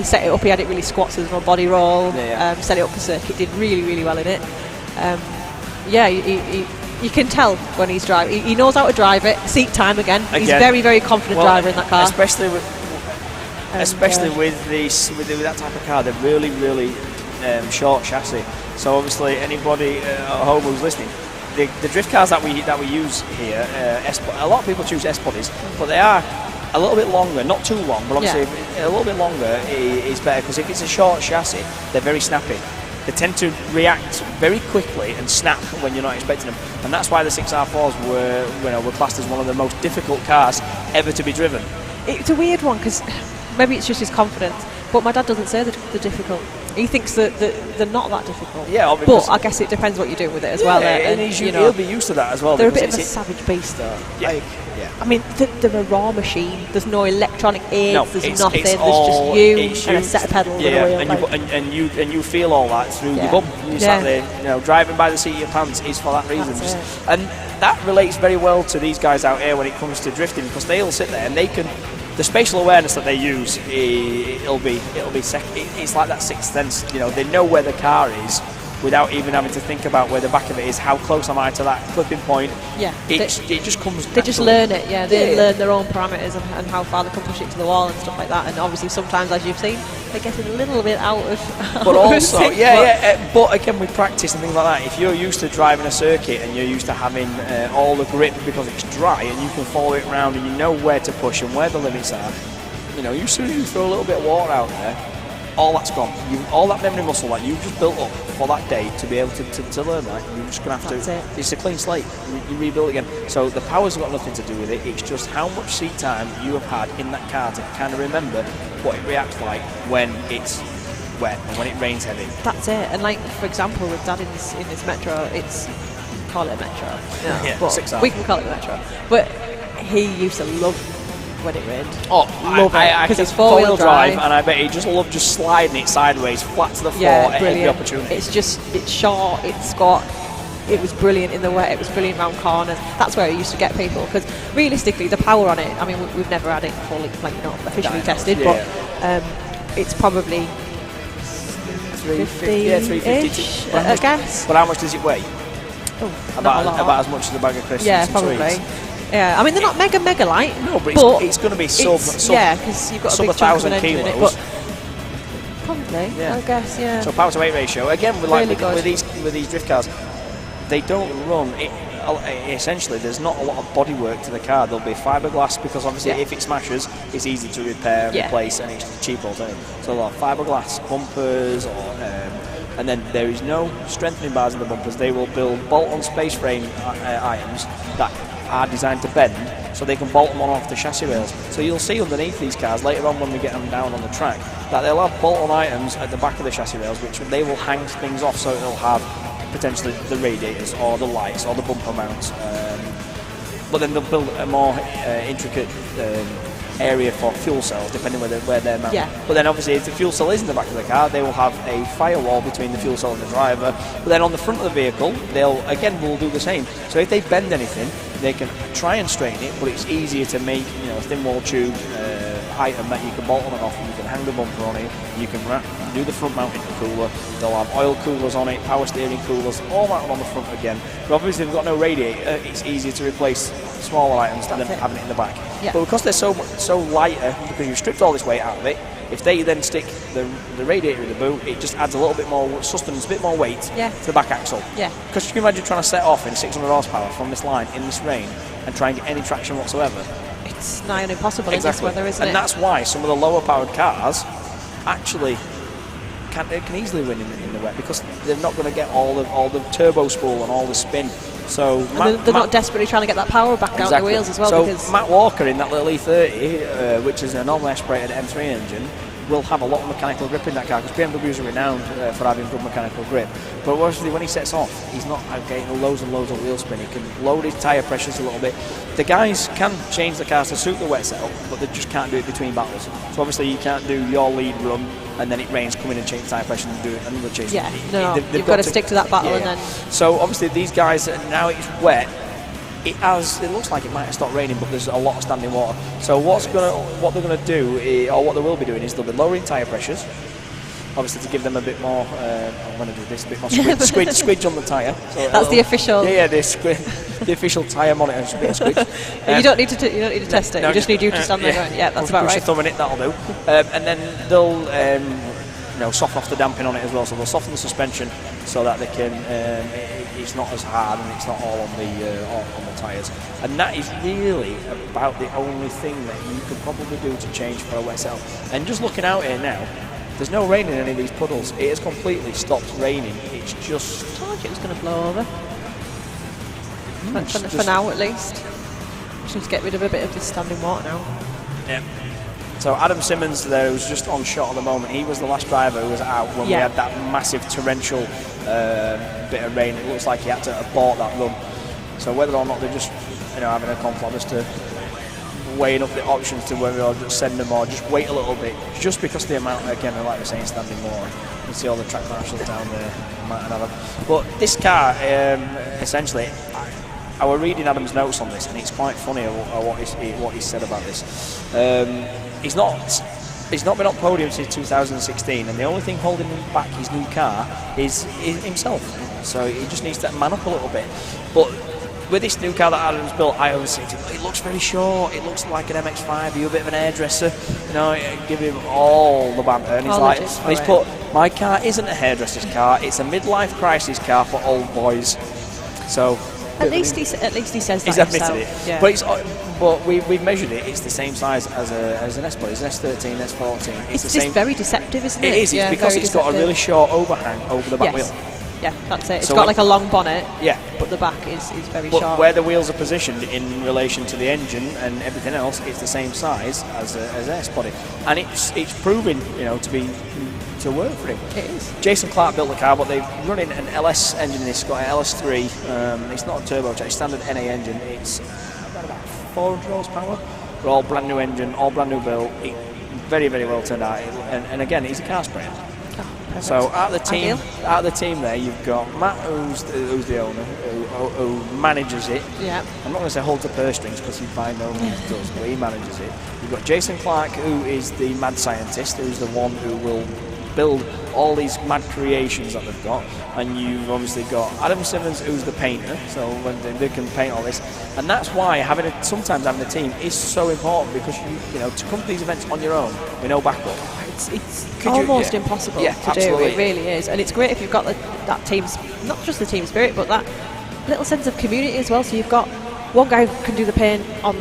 set it up, he had it really squat, so there's no body roll, set it up for circuit, did really, really well in it. You can tell when he's driving. He knows how to drive it. Seat time again. He's very, very confident driver in that car. Especially with that type of car, they're really, really short chassis. So obviously, anybody at home who's listening, the drift cars that we use here, a lot of people choose S bodies, but they are a little bit longer, not too long, but obviously a little bit longer is better, because if it's a short chassis, they're very snappy. They tend to react very quickly and snap when you're not expecting them, and that's why the 6R4s were classed as one of the most difficult cars ever to be driven. It's a weird one, because maybe it's just his confidence, but my dad doesn't say they're difficult. He thinks that they're not that difficult. Yeah, but I guess it depends what you do with it as well. And he'll be used to that as well. They're a bit of a savage beast, though. I mean, they're a raw machine. There's no electronic aids. There's nothing. There's just you and a set of pedals and a wheel. And you feel all that through your bum. You sat there, driving by the seat of your pants is for that reason. And that relates very well to these guys out here when it comes to drifting, because they'll sit there and they can. The spatial awareness that they use, it's like that sixth sense. They know where the car is without even having to think about where the back of it is. How close am I to that clipping point? It just comes. They just learn it. They learn their own parameters and how far they can push it to the wall and stuff like that. And obviously, sometimes, as you've seen, they're getting a little bit out of. But also, but again, with practice and things like that, if you're used to driving a circuit and you're used to having all the grip because it's dry and you can follow it around and you know where to push and where the limits are, as soon as you throw a little bit of water out there, all that's gone. All that memory muscle that you've just built up for that day to be able to learn that, you're just going to have to. It's a clean slate. You rebuild it again. So the power's got nothing to do with it. It's just how much seat time you have had in that car to kind of remember what it reacts like when it's wet and when it rains heavy. That's it. And like, for example, with Dad in this Metro, call it a Metro. But 6R. We can call it a Metro. But he used to love when it rained. Because it's four-wheel drive, and I bet he just loved just sliding it sideways, flat to the floor at every opportunity. It's short, it's squat. It was brilliant in the wet. It was brilliant round corners. That's where it used to get people, because realistically, the power on it. I mean, we've never had it fully, officially tested, but it's probably 350-ish, I guess. But how much does it weigh? About as much as a bag of crisps. Yeah, probably. Sweets. Yeah, I mean, they're not mega light. No, but it's going to be sub because you've got a big 1,000 kilos. In it, but probably, I guess, So power to weight ratio again with these drift cars, they don't run. Essentially, there's not a lot of bodywork to the car. There'll be fiberglass, because obviously if it smashes, it's easy to repair, replace, and it's cheap alternative. So they'll have fiberglass bumpers, and then there is no strengthening bars in the bumpers. They will build bolt-on space frame items that are designed to bend, so they can bolt them on off the chassis rails. So you'll see underneath these cars later on when we get them down on the track that they'll have bolt-on items at the back of the chassis rails, which they will hang things off, so it'll have potentially the radiators or the lights or the bumper mounts. But then they'll build a more intricate area for fuel cells, depending where they're mounted. But then obviously, if the fuel cell is in the back of the car, they will have a firewall between the fuel cell and the driver. But then on the front of the vehicle, will do the same. So if they bend anything, they can try and straighten it, but it's easier to make a thin wall tube item that you can bolt on and off, and you can hang the bumper on it, you can do the front mount intercooler, they'll have oil coolers on it, power steering coolers, all mounted on the front again. But obviously they've got no radiator, it's easier to replace smaller items than having it in the back. Yeah. But because they're so lighter, because you've stripped all this weight out of it, if they then stick the radiator in the boot, it just adds a little bit more sustenance, a bit more weight to the back axle. Yeah. Because you can imagine trying to set off in 600 horsepower from this line in this rain and try and get any traction whatsoever. It's nigh on impossible in this weather, isn't it? And that's why some of the lower powered cars actually can easily win in the wet, because they're not going to get all the turbo spool and all the spin. So they're not desperately trying to get that power back out the wheels as well. So because Matt Walker in that little E30, which is a normal aspirated M3 engine, will have a lot of mechanical grip in that car, because BMWs are renowned for having good mechanical grip. But obviously when he sets off, he's not getting loads and loads of wheel spin. He can load his tyre pressures a little bit. The guys can change the cars to suit the wet setup, but they just can't do it between battles. So obviously you can't do your lead run and then it rains, come in and change tyre pressure and do another chase. Yeah, you've got to stick to that battle and then... So obviously these guys, now it's wet, it looks like it might have stopped raining, but there's a lot of standing water. So what they're going to do, or what they will be doing, is they'll be lowering tyre pressures, obviously to give them a bit more. I'm going to do this a bit more squidge on the tyre. So that's the official. Yeah, the official tyre monitor is a bit of squidge. You don't need to test it. No, you just need you to stand there going, yeah, that's about right. Push your thumb in it, that'll do. And then they'll soften off the damping on it as well. So they'll soften the suspension so that they can. It's not as hard and it's not all on the tyres. And that is really about the only thing that you could probably do to change for a wet setup. And just looking out here now, there's no rain in any of these puddles. It has completely stopped raining. It's just... I thought it was going to blow over. For now, at least. Just need to get rid of a bit of this standing water now. Yeah. So Adam Simmons there, who's just on shot at the moment, he was the last driver who was out when we had that massive torrential bit of rain. It looks like he had to abort that run. So whether or not they're just having a conflict as to weighing up the options to whether or just send them or just wait a little bit, just because the amount, again, like we're saying, standing more. You can see all the track marshals down there. But this car, essentially, I was reading Adam's notes on this, and it's quite funny what he said about this. He's not been on podium since 2016, and the only thing holding him back his new car is himself. So he just needs to man up a little bit. But with this new car that Adam's built, I always think it looks very short. It looks like an MX-5. You're a bit of an hairdresser, give him all the banter. And he's put, my car isn't a hairdresser's car. It's a midlife crisis car for old boys. So. At least he says that. He's admitted himself. it. Yeah. But we've measured it. It's the same size as an S-Body. It's an S13, S14. It's the same. It's very deceptive, isn't it? It is. It's because it's got a really short overhang over the back wheel. Yeah, that's it. It's got like a long bonnet. Yeah. But the back is very short. But where the wheels are positioned in relation to the engine and everything else, it's the same size as an S-Body, and it's proving to work for him. It is. Jason Clark built the car, but they're running an LS engine in this. It's got an LS3. It's not a turbocharged, it's standard NA engine. It's about 400 horsepower. They're all brand new engine, all brand new build. Very, very well turned out. And again, he's a car sprayer. So out of the team there, you've got Matt, who's the owner, who manages it. Yeah. I'm not going to say holds the purse strings because he by no means does, but he manages it. You've got Jason Clark, who is the mad scientist, who's the one who will build all these mad creations that they've got, and you've obviously got Adam Simmons, who's the painter, so when they can paint all this, and that's why sometimes having a team is so important, because to come to these events on your own with no backup, it's almost impossible to do. It really is, and it's great if you've got that team, not just the team spirit, but that little sense of community as well. So you've got one guy who can do the paint on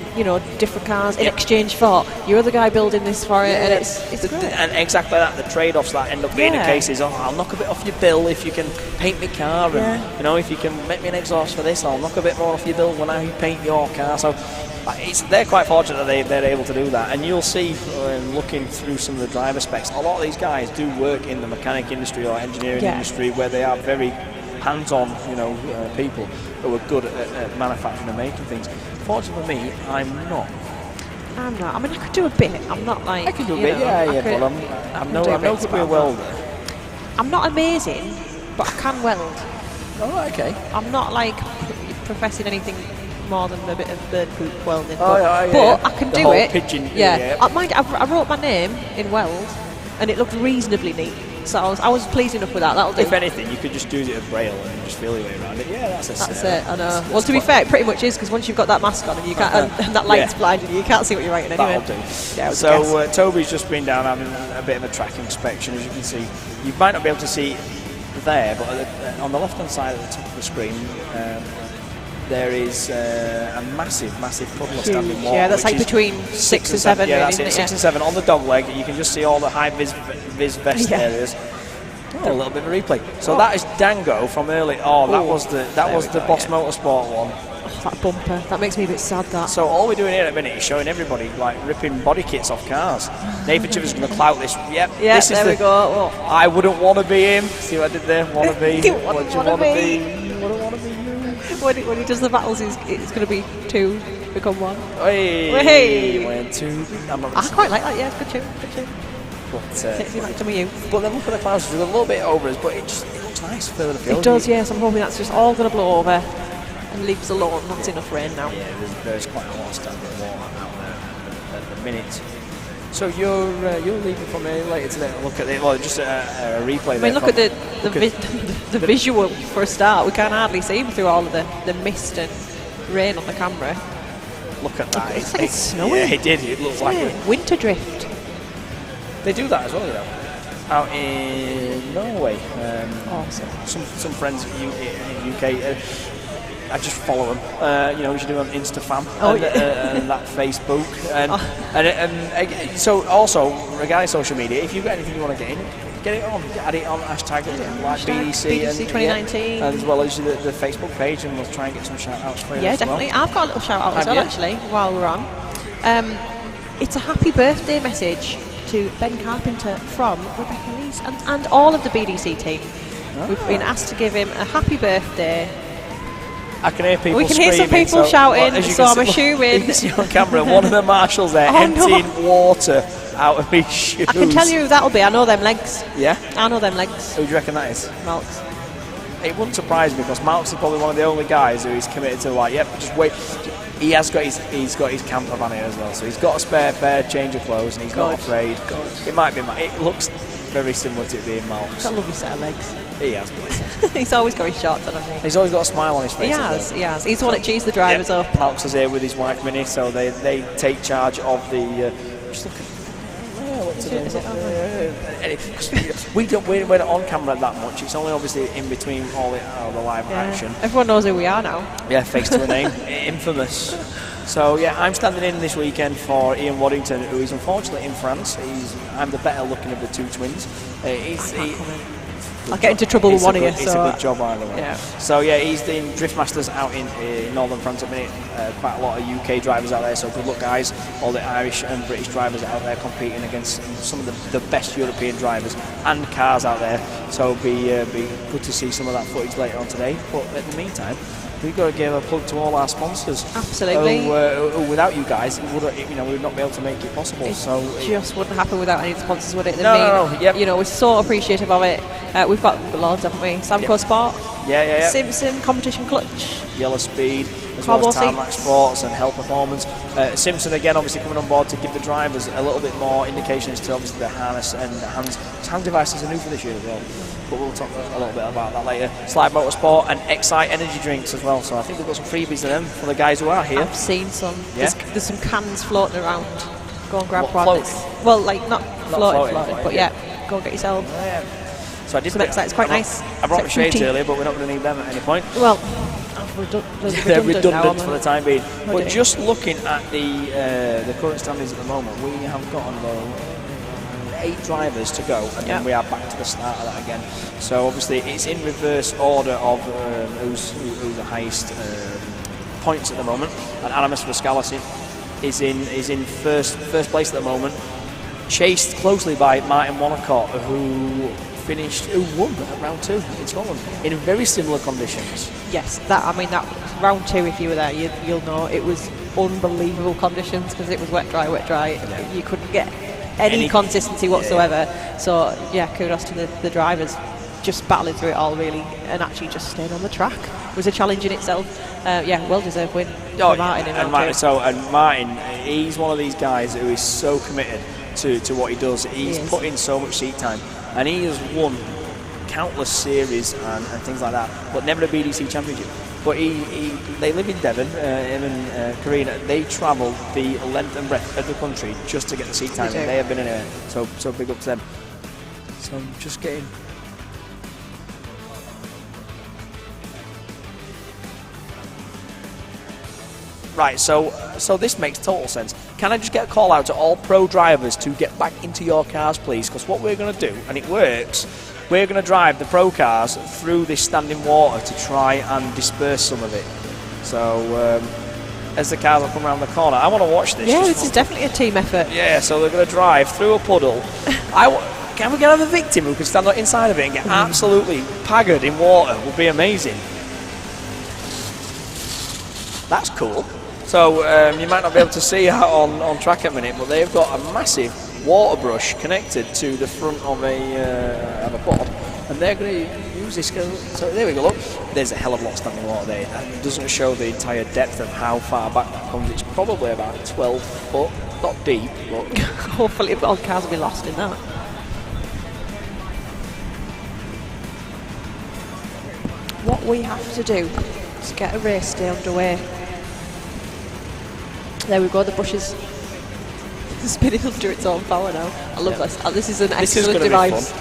different cars in exchange for your other guy building this for it, and it's great. And exactly that, the trade-offs that end up being the case is, I'll knock a bit off your bill if you can paint my car, and if you can make me an exhaust for this, I'll knock a bit more off your bill when I paint your car. So they're quite fortunate that they're able to do that, and you'll see looking through some of the driver specs, a lot of these guys do work in the mechanic industry or engineering industry, where they are very hands-on, people who are good at manufacturing and making things. Fortunately for me, I'm not. I mean, I could do a bit. I'm not like... I can do a bit, but I'm no good with a welder. I'm not amazing, but I can weld. Oh, okay. I'm not like professing anything more than a bit of bird poop welding. But I can the do whole it. pigeon. I wrote my name in weld, and it looked reasonably neat. So I was pleased enough with that. That'll do. If anything, you could just do it at braille and just feel your way around it. Yeah, that's it. I know. Well, to be fair, it pretty much is, because once you've got that mask on and you can't, and that light's blinding you can't see what you're writing anyway. That'll do. Yeah, so Toby's just been down having a bit of a track inspection, as you can see. You might not be able to see there, but on the left-hand side at the top of the screen, there is a massive puddle of standing water. Yeah, that's like between 6 and 7. Yeah, really, that's it. 6 and 7 on the dog leg. You can just see all the high vis vest areas. A little bit of a replay. So that is Dango from early. That was the Boss Motorsport one. Oh, that bumper. That makes me a bit sad. That. So all we're doing here at a minute is showing everybody like ripping body kits off cars. Nathan Chivers going to clout this. Yep. This is we go. Oh. I wouldn't want to be him. See what I did there? Want to be? What do you want to be? Wouldn't want to be you. When he does the battles, it's going to be 2 become 1. Hey. 1, 2. I quite like that. Yeah, good tune. But then look at the clouds, it's a little bit over us, but it looks nice further afield. It does, yes. I'm hoping that's just all going to blow over and leave us alone. That's enough rain now. Yeah, there's quite a lot of standing water out there at the minute. So you're leaving from here later today. Look at it. Well, just a replay. I mean, look at the visual for a start. We can't hardly see through all of the mist and rain on the camera. Look at that. It's like it's snowing. Yeah, it did. It looks like winter drift. They do that as well, you know. Out in Norway, awesome. Some friends in UK. I just follow them. You know, we should do on Instafam and that Facebook. And so also regarding social media, if you've got anything you want to get it on. Add it on hashtag like BDC 2019, as well as the Facebook page, and we'll try and get some shout outs for you. Yeah, definitely. Well. I've got a little shout out as well, actually, while we're on. It's a happy birthday message to Ben Carpenter from Rebecca Lees and all of the BDC team. We've been asked to give him a happy birthday. I can hear people. We can hear some people shouting, so I'm assuming. You can see on camera one of the marshals there emptying water out of his shoes. I can tell you who that'll be. I know them legs. Yeah? I know them legs. Who do you reckon that is? Malks. It wouldn't surprise me, because Malks is probably one of the only guys who is committed to just wait. He has got his camper van here as well, so he's got a spare pair change of clothes and he's not afraid. It might be. It looks very similar to it being Malks. He's got a lovely set of legs. He has. He's always got his shorts on, hasn't he? He's always got a smile on his face. He has. He's the one that cheese the drivers up. Malks is here with his wife Minnie, so they take charge of the. Just look at. We're not on camera that much. It's only obviously in between all the live action. Everyone knows who we are now. Yeah, face to a name, infamous. So yeah, I'm standing in this weekend for Ian Waddington, who is unfortunately in France. I'm the better looking of the two twins. I'll get into trouble with one of you. It's a good job either way. Yeah. So yeah, he's doing Drift Masters out in northern France at the minute. Quite a lot of UK drivers out there, so good luck guys. All the Irish and British drivers out there competing against some of the best European drivers and cars out there. So it'll be good to see some of that footage later on today. But in the meantime, we've got to give a plug to all our sponsors. Absolutely. Who without you guys, we would not be able to make it possible. It just wouldn't happen without any sponsors, would it? No. Yep. You know, we're so appreciative of it. We've got loads, haven't we? Samco Sport. Yeah. Simpson Competition Clutch. Yellow Speed, as well as Tarmac Sports and Hell Performance. Simpson again, obviously coming on board to give the drivers a little bit more indication as to obviously the harness and the hand devices are new for this year as well. But we'll talk a little bit about that later. Slide Motorsport and Excite energy drinks as well. So I think we've got some freebies to them for the guys who are here. I've seen some. Yeah? There's some cans floating around. Go and grab one. Well, like not floating, but yeah, go and get yourself. So I did some Excite. It's quite nice. I brought the shades earlier, but we're not going to need them at any point. Well, they're redundant for the time being. But just looking at the current standings at the moment, we have got on 8 drivers to go, and then we are back to the start of that again. So obviously it's in reverse order of who's the highest points at the moment. And Aramis Rascalis is in first place at the moment, chased closely by Martin Wonnacott, who won at round 2 in Scotland in very similar conditions. Yes, that round 2, if you were there, you'll know it was unbelievable conditions, because it was wet dry. Yeah. You couldn't get any consistency whatsoever. Yeah. So yeah, kudos to the drivers, just battling through it all really, and actually just staying on the track was a challenge in itself. well-deserved win Oh, for Martin in and round two. Martin, he's one of these guys who is so committed to what he does. He's put in so much seat time, and he has won countless series and things like that, but never a BDC championship. But they live in Devon, him and Karina. They travel the length and breadth of the country just to get the seat time, and they have been in it. So big up to them. So I'm just getting. Right, so this makes total sense. Can I just get a call out to all pro drivers to get back into your cars, please? Because what we're going to do, and it works, we're going to drive the pro cars through this standing water to try and disperse some of it. So as the cars will come around the corner, I want to watch this. Yeah, this is definitely a team effort. Yeah, so they're going to drive through a puddle. Can we get a victim who can stand inside of it and get absolutely paggered in water? Would be amazing. That's cool. So you might not be able to see out on track at a minute, but they've got a massive water brush connected to the front of a pod, and they're going to use this. So there we go. Look, there's a hell of a lot of standing water there. That doesn't show the entire depth of how far back that comes. It's probably about 12 foot, not deep, but hopefully all cars will be lost in that. What we have to do is get a race day underway. There we go, the brush is spinning under its own power now. I love this. This is an excellent device.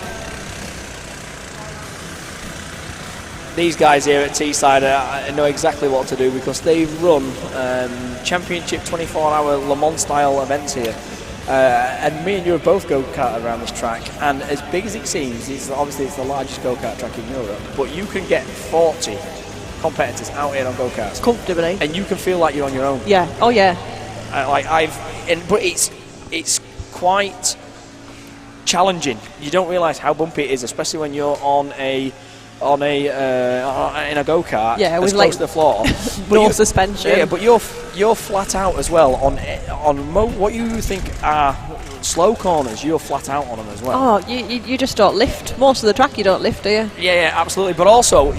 These guys here at Teesside know exactly what to do because they've run championship 24-hour Le Mans style events here. And me and you have both go-karted around this track, and as big as it seems, it's the largest go-kart track in Europe, but you can get 40 competitors out here on go-karts comfortably, and you can feel like you're on your own. Yeah. Oh yeah. But it's quite challenging. You don't realise how bumpy it is, especially when you're in a go-kart. Yeah, with close to the floor. No suspension. Yeah, but you're flat out as well on what you think are slow corners. You're flat out on them as well. Oh, you just don't lift. Most of the track you don't lift, do you? Yeah, absolutely. But also,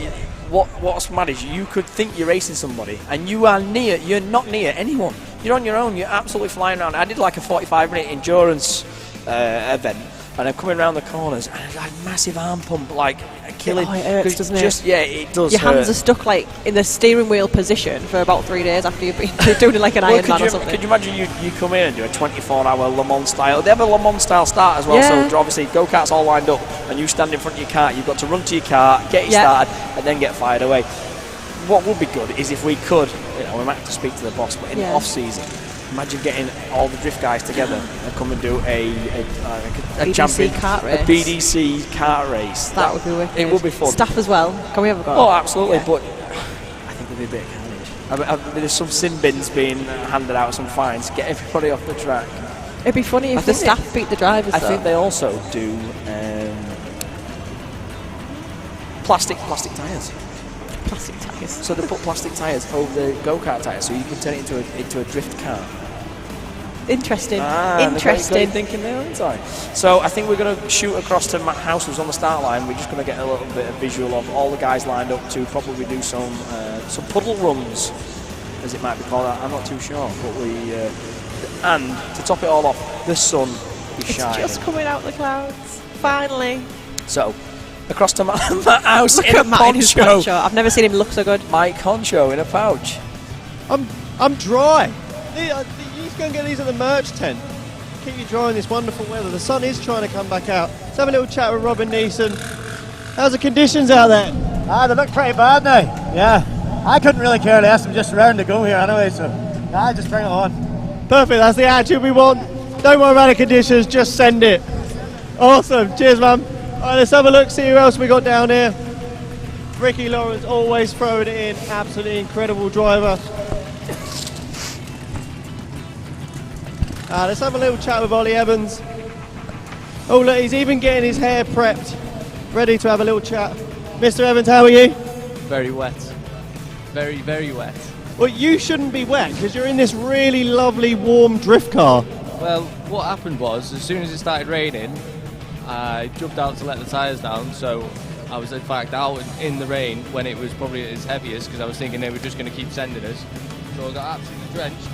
what's mad is you could think you're racing somebody, and you're not near anyone. You're on your own. You're absolutely flying around. I did like a 45-minute endurance event, and I'm coming around the corners, and it's like massive arm pump, like killing. Oh, it hurts, doesn't it? Yeah, it does. Your hands are stuck like in the steering wheel position for about 3 days after you've been doing like an Ironman or something. Could you imagine you come in and do a 24-hour Le Mans style? They have a Le Mans style start as well, yeah. So obviously go-karts all lined up, and you stand in front of your car. You've got to run to your car, get it started, and then get fired away. What would be good is if we could, we might have to speak to the boss, but in the off-season, imagine getting all the drift guys together and come and do a BDC kart race. A BDC kart race. That would be wicked. It would be fun. Staff as well. Can we have a go? Oh, absolutely. Yeah. But I think there'd be a bit of carnage. There's some sin bins being handed out, some fines. Get everybody off the track. It'd be funny if the staff beat the drivers. I think they also do plastic tyres. Plastic tyres. So they put plastic tyres over the go-kart tyres, so you can turn it into a drift car. Interesting. Interesting. Thinking there, aren't I? So I think we're going to shoot across to Matt House, who's on the start line. We're just going to get a little bit of visual of all the guys lined up to probably do some puddle runs, as it might be called. I'm not too sure, but and to top it all off, the sun is shining. It's just coming out the clouds. Finally. So. Across to Matt House Look in at a poncho. I've never seen him look so good. Mike Honcho in a pouch. I'm dry. You just go and get these at the merch tent. Keep you dry in this wonderful weather. The sun is trying to come back out. Let's have a little chat with Robin Neeson. How's the conditions out there? They look pretty bad now. Yeah. I couldn't really care less. I'm just raring to go here anyway, so just bring it on. Perfect. That's the attitude we want. Don't worry about the conditions. Just send it. Awesome. Cheers, man. All right, let's have a look, see who else we got down here. Ricky Lawrence always throwing it in, absolutely incredible driver. Let's have a little chat with Ollie Evans. Oh look, he's even getting his hair prepped, ready to have a little chat. Mr. Evans, how are you? Very wet. Very, very wet. Well, you shouldn't be wet because you're in this really lovely warm drift car. Well, what happened was, as soon as it started raining, I jumped out to let the tyres down, so I was in fact out in the rain when it was probably at its heaviest because I was thinking they were just going to keep sending us. So I got absolutely drenched.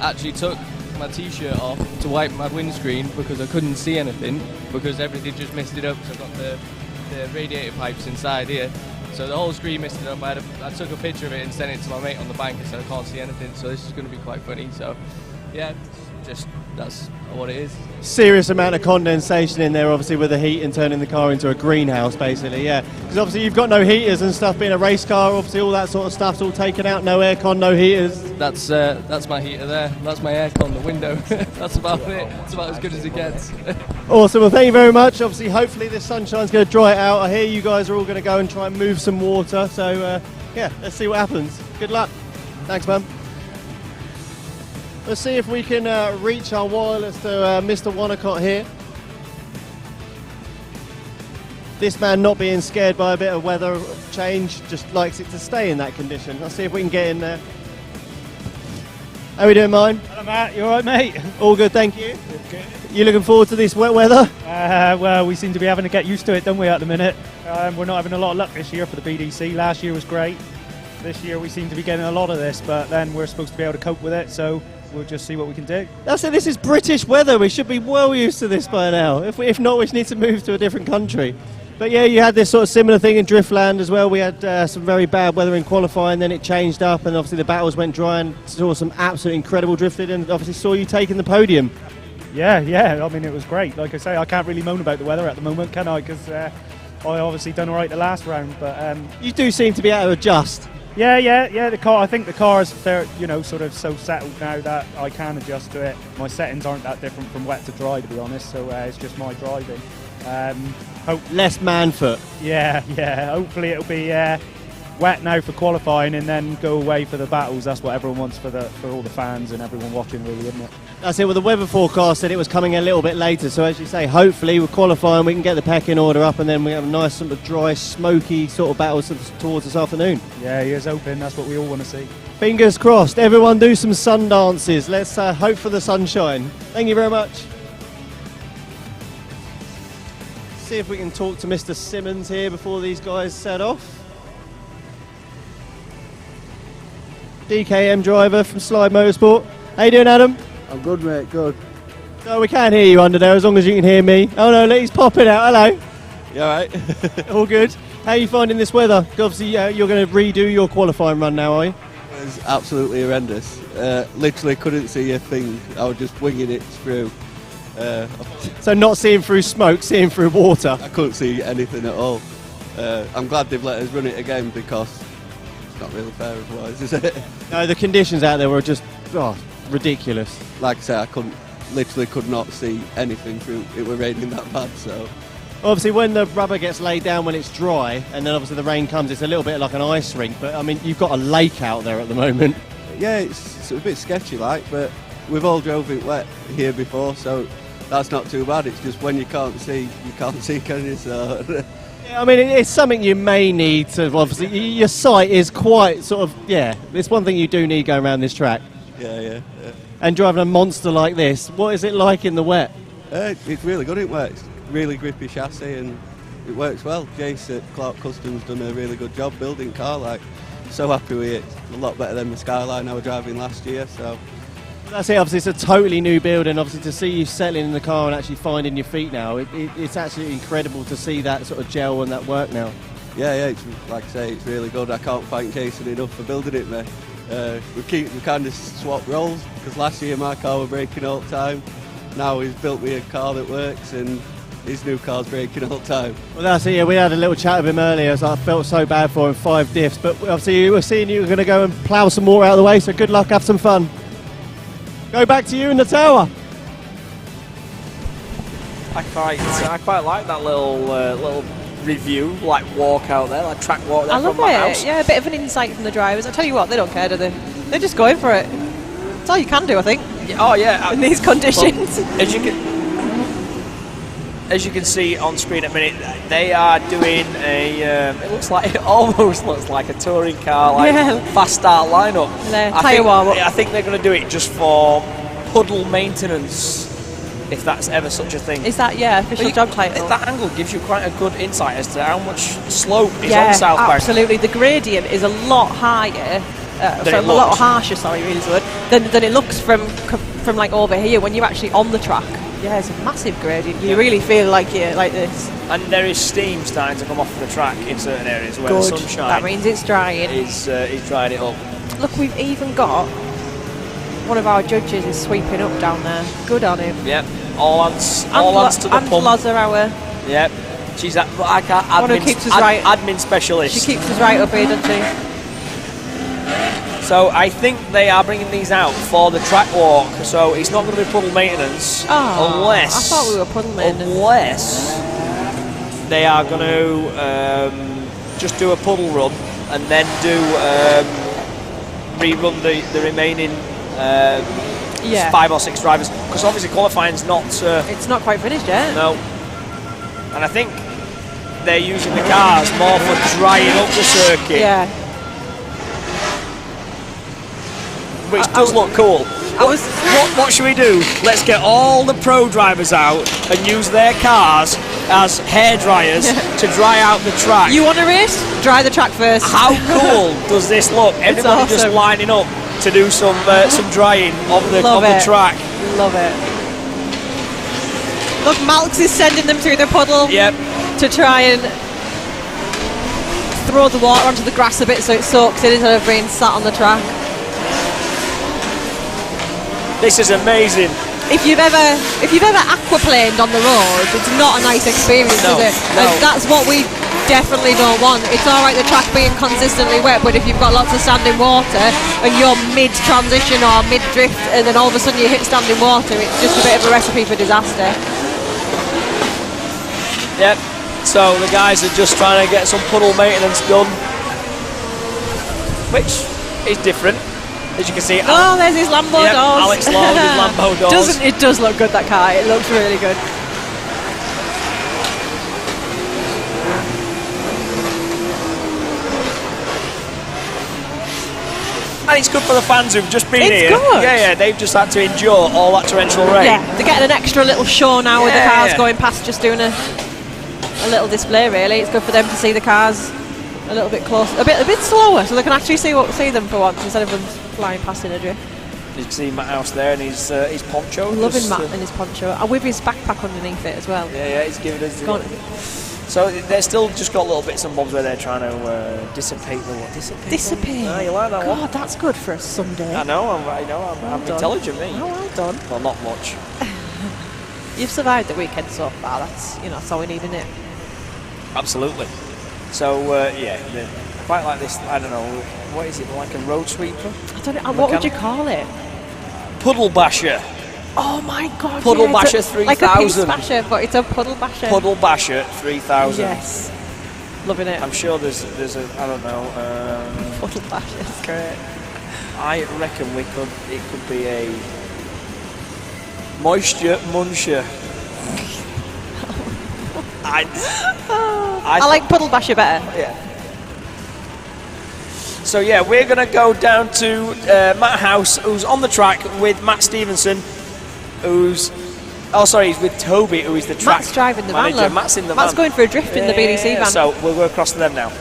Actually took my t-shirt off to wipe my windscreen because I couldn't see anything because everything just misted up. So I've got the radiator pipes inside here. So the whole screen misted up. I took a picture of it and sent it to my mate on the bank and said I can't see anything. So this is going to be quite funny. So yeah, just that's what it is. Serious amount of condensation in there, obviously, with the heat and turning the car into a greenhouse, basically, yeah. Because obviously you've got no heaters and stuff, being a race car, obviously all that sort of stuff's all taken out, no aircon, no heaters. That's my heater there. That's my aircon, the window. That's about it. That's about as good as it gets. Awesome, well thank you very much. Obviously, hopefully this sunshine's going to dry it out. I hear you guys are all going to go and try and move some water, so yeah, let's see what happens. Good luck. Thanks, man. Let's see if we can reach our wireless to Mr. Wonnacott here. This man, not being scared by a bit of weather change, just likes it to stay in that condition. Let's see if we can get in there. How are we doing, mine? Hello, Matt. You all right, mate? All good, thank you. Good. You looking forward to this wet weather? Well, we seem to be having to get used to it, don't we, at the minute? We're not having a lot of luck this year for the BDC. Last year was great. This year we seem to be getting a lot of this, but then we're supposed to be able to cope with it, so we'll just see what we can do. That's it, this is British weather. We should be well used to this by now. If not, we need to move to a different country. But yeah, you had this sort of similar thing in Driftland as well. We had some very bad weather in qualifying, then it changed up, and obviously the battles went dry and saw some absolutely incredible drifting, and obviously saw you taking the podium. Yeah, I mean, it was great. Like I say, I can't really moan about the weather at the moment, can I? Because I obviously done all right the last round, but... You do seem to be able to adjust. Yeah. The car. I think the car is fair, sort of so settled now that I can adjust to it. My settings aren't that different from wet to dry, to be honest. So it's just my driving. Less man foot. Yeah. Hopefully it'll be wet now for qualifying and then go away for the battles. That's what everyone wants for all the fans and everyone watching, really, isn't it? That's it. Well, the weather forecast said it was coming a little bit later. So as you say, hopefully we're qualifying, we can get the pecking order up, and then we have a nice sort of dry, smoky sort of battles towards this afternoon. Yeah, here's hoping. That's what we all want to see. Fingers crossed. Everyone do some sun dances. Let's hope for the sunshine. Thank you very much. See if we can talk to Mr. Simmons here before these guys set off. DKM driver from Slide Motorsport. How you doing, Adam? I'm good, mate, good. No, we can't hear you under there as long as you can hear me. Oh no, he's popping out. Hello. You alright? All good. How are you finding this weather? Obviously, you're going to redo your qualifying run now, are you? It was absolutely horrendous. Literally couldn't see a thing. I was just winging it through. So not seeing through smoke, seeing through water. I couldn't see anything at all. I'm glad they've let us run it again because it's not really fair otherwise, is it? No, the conditions out there were just ridiculous. Like I say, I literally could not see anything through. It was raining that bad, so. Obviously, when the rubber gets laid down when it's dry, and then obviously the rain comes, it's a little bit like an ice rink. But I mean, you've got a lake out there at the moment. Yeah, it's a bit sketchy, like, but we've all drove it wet here before, so that's not too bad. It's just when you can't see, can you? So. Yeah, I mean, it's something you may need to. Obviously, your sight is quite sort of. Yeah, it's one thing you do need going around this track. Yeah. And driving a monster like this, what is it like in the wet? It's really good in wet. It's really grippy chassis and it works well. Jace at Clark Customs done a really good job building car. Like, so happy with it. It's a lot better than the Skyline I was driving last year. So that's it. Obviously, it's a totally new build, and obviously to see you settling in the car and actually finding your feet now, it's absolutely incredible to see that sort of gel and that work now. Yeah. It's like I say, it's really good. I can't thank Jason enough for building it, mate. We kind of swap roles because last year my car was breaking all the time. Now he's built me a car that works and his new car's breaking all the time. Well, that's it. Yeah, we had a little chat with him earlier, so I felt so bad for him. 5 diffs, but obviously we were seeing you were going to go and plough some more out of the way. So good luck, have some fun. Go back to you in the tower. I quite like that little review, like walk out there, like track walk there. I love from my it. house. Yeah, a bit of an insight from the drivers. I tell you what, they don't care, do they? They're just going for it. That's all you can do, I think. Oh yeah, in these conditions. As you can see on screen at the minute, they are doing it almost looks like a touring car, fast start lineup. Tyre warm up. I think they're going to do it just for puddle maintenance. if that's ever such a thing. Is that official job title? That angle gives you quite a good insight as to how much slope is on South Bank. Absolutely. The gradient is a lot higher. A lot harsher. Sorry, really good than it looks from like over here when you're actually on the track. Yeah, it's a massive gradient. You really feel like you're like this. And there is steam starting to come off the track in certain areas where the sunshine. That means it's drying. Is drying it up. Look, we've even got one of our judges is sweeping up down there. Good on him. Yep. All hands to the pump. And Loz are our. Yep. She's admin specialist. She keeps us right up here, doesn't she? So I think they are bringing these out for the track walk. So it's not going to be puddle maintenance unless. I thought we were puddle maintenance. Unless they are going to just do a puddle run and then rerun the remaining 5 or 6 drivers, because obviously qualifying's not. It's not quite finished yet. No. And I think they're using the cars more for drying up the circuit. Yeah. Which does look cool. What should we do? Let's get all the pro drivers out and use their cars as hair dryers to dry out the track. You want to race? Dry the track first. How cool does this look? Everybody just lining up to do some drying of the track. Love it. Look, Malx is sending them through the puddle. Yep. To try and throw the water onto the grass a bit so it soaks in instead of being sat on the track. This is amazing. If you've ever aquaplaned on the road, it's not a nice experience, is it? No. And that's what we definitely don't want. It's all right the track being consistently wet, but if you've got lots of standing water and you're mid-transition or mid-drift and then all of a sudden you hit standing water, it's just a bit of a recipe for disaster. Yep. So the guys are just trying to get some puddle maintenance done, which is different. As you can see, there's his Lambo doors. Alex Law with his Lambo doors. It does look good, that car. It looks really good. And it's good for the fans who've just been here. Good. Yeah, they've just had to endure all that torrential rain. Yeah, they're getting an extra little show now with the cars going past, just doing a little display. Really, it's good for them to see the cars a little bit closer, a bit slower, so they can actually see them for once instead of them flying past in a drift. You can see Matt House there and his poncho. Loving Matt and his poncho, and with his backpack underneath it as well. Yeah, he's giving us. So they're still just got little bits and bobs where they're trying to dissipate the what? Dissipate. Ah, you like that one? God, that's good for a Sunday. I know. I'm intelligent, me. Oh, well done. Well, not much. You've survived the weekend so far. That's all we need, isn't it? Absolutely. So quite like this. I don't know. What is it? Like a road sweeper? I don't know. What would you call it? Puddle basher. Oh my God! Puddle basher 3000. Like a piece basher, but it's a puddle basher. Puddle basher 3000. Yes. Loving it. I'm sure there's a I don't know. Puddle basher. That's great. I reckon it could be a moisture muncher. I like puddle basher better. Yeah. So we're going to go down to Matt House, who's on the track with Matt Stevenson, he's with Toby, who is the track Matt's driving the manager. van. Matt's in the Matt's van. going for a drift in the BDC van. So we'll go across to them now.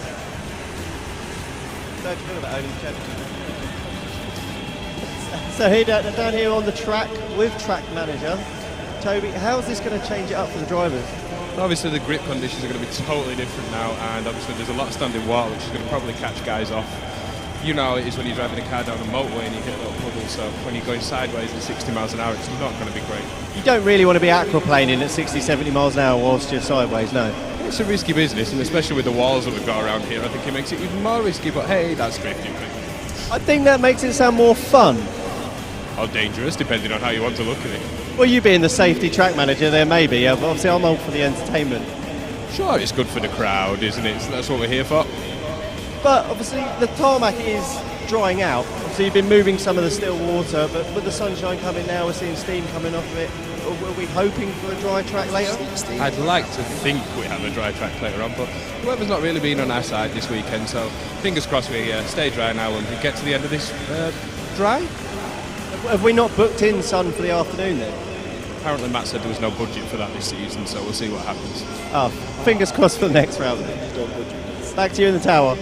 So here down here on the track with track manager Toby, how's this going to change it up for the drivers? Obviously the grip conditions are going to be totally different now, and obviously there's a lot of standing water which is going to probably catch guys off. You know how it is when you're driving a car down a motorway and you hit a little puddle, so when you're going sideways at 60 miles an hour it's not going to be great. You don't really want to be aquaplaning at 60, 70 miles an hour whilst you're sideways, no? It's a risky business, and especially with the walls that we've got around here, I think it makes it even more risky, but hey, that's drifting. I think that makes it sound more fun. Or dangerous, depending on how you want to look at it. Well, you being the safety track manager, there may be. Obviously, I'm all for the entertainment. Sure, it's good for the crowd, isn't it? So that's what we're here for. But obviously, the tarmac is drying out. Obviously, you've been moving some of the still water, but with the sunshine coming now, we're seeing steam coming off of it. Are we hoping for a dry track later? I'd like to think we have a dry track later on, but the weather's not really been on our side this weekend, so fingers crossed we stay dry now and we get to the end of this dry. Have we not booked in sun for the afternoon then? apparently Matt said there was no budget for that this season, so we'll see what happens. Oh, fingers crossed for the next round. Back to you in the tower.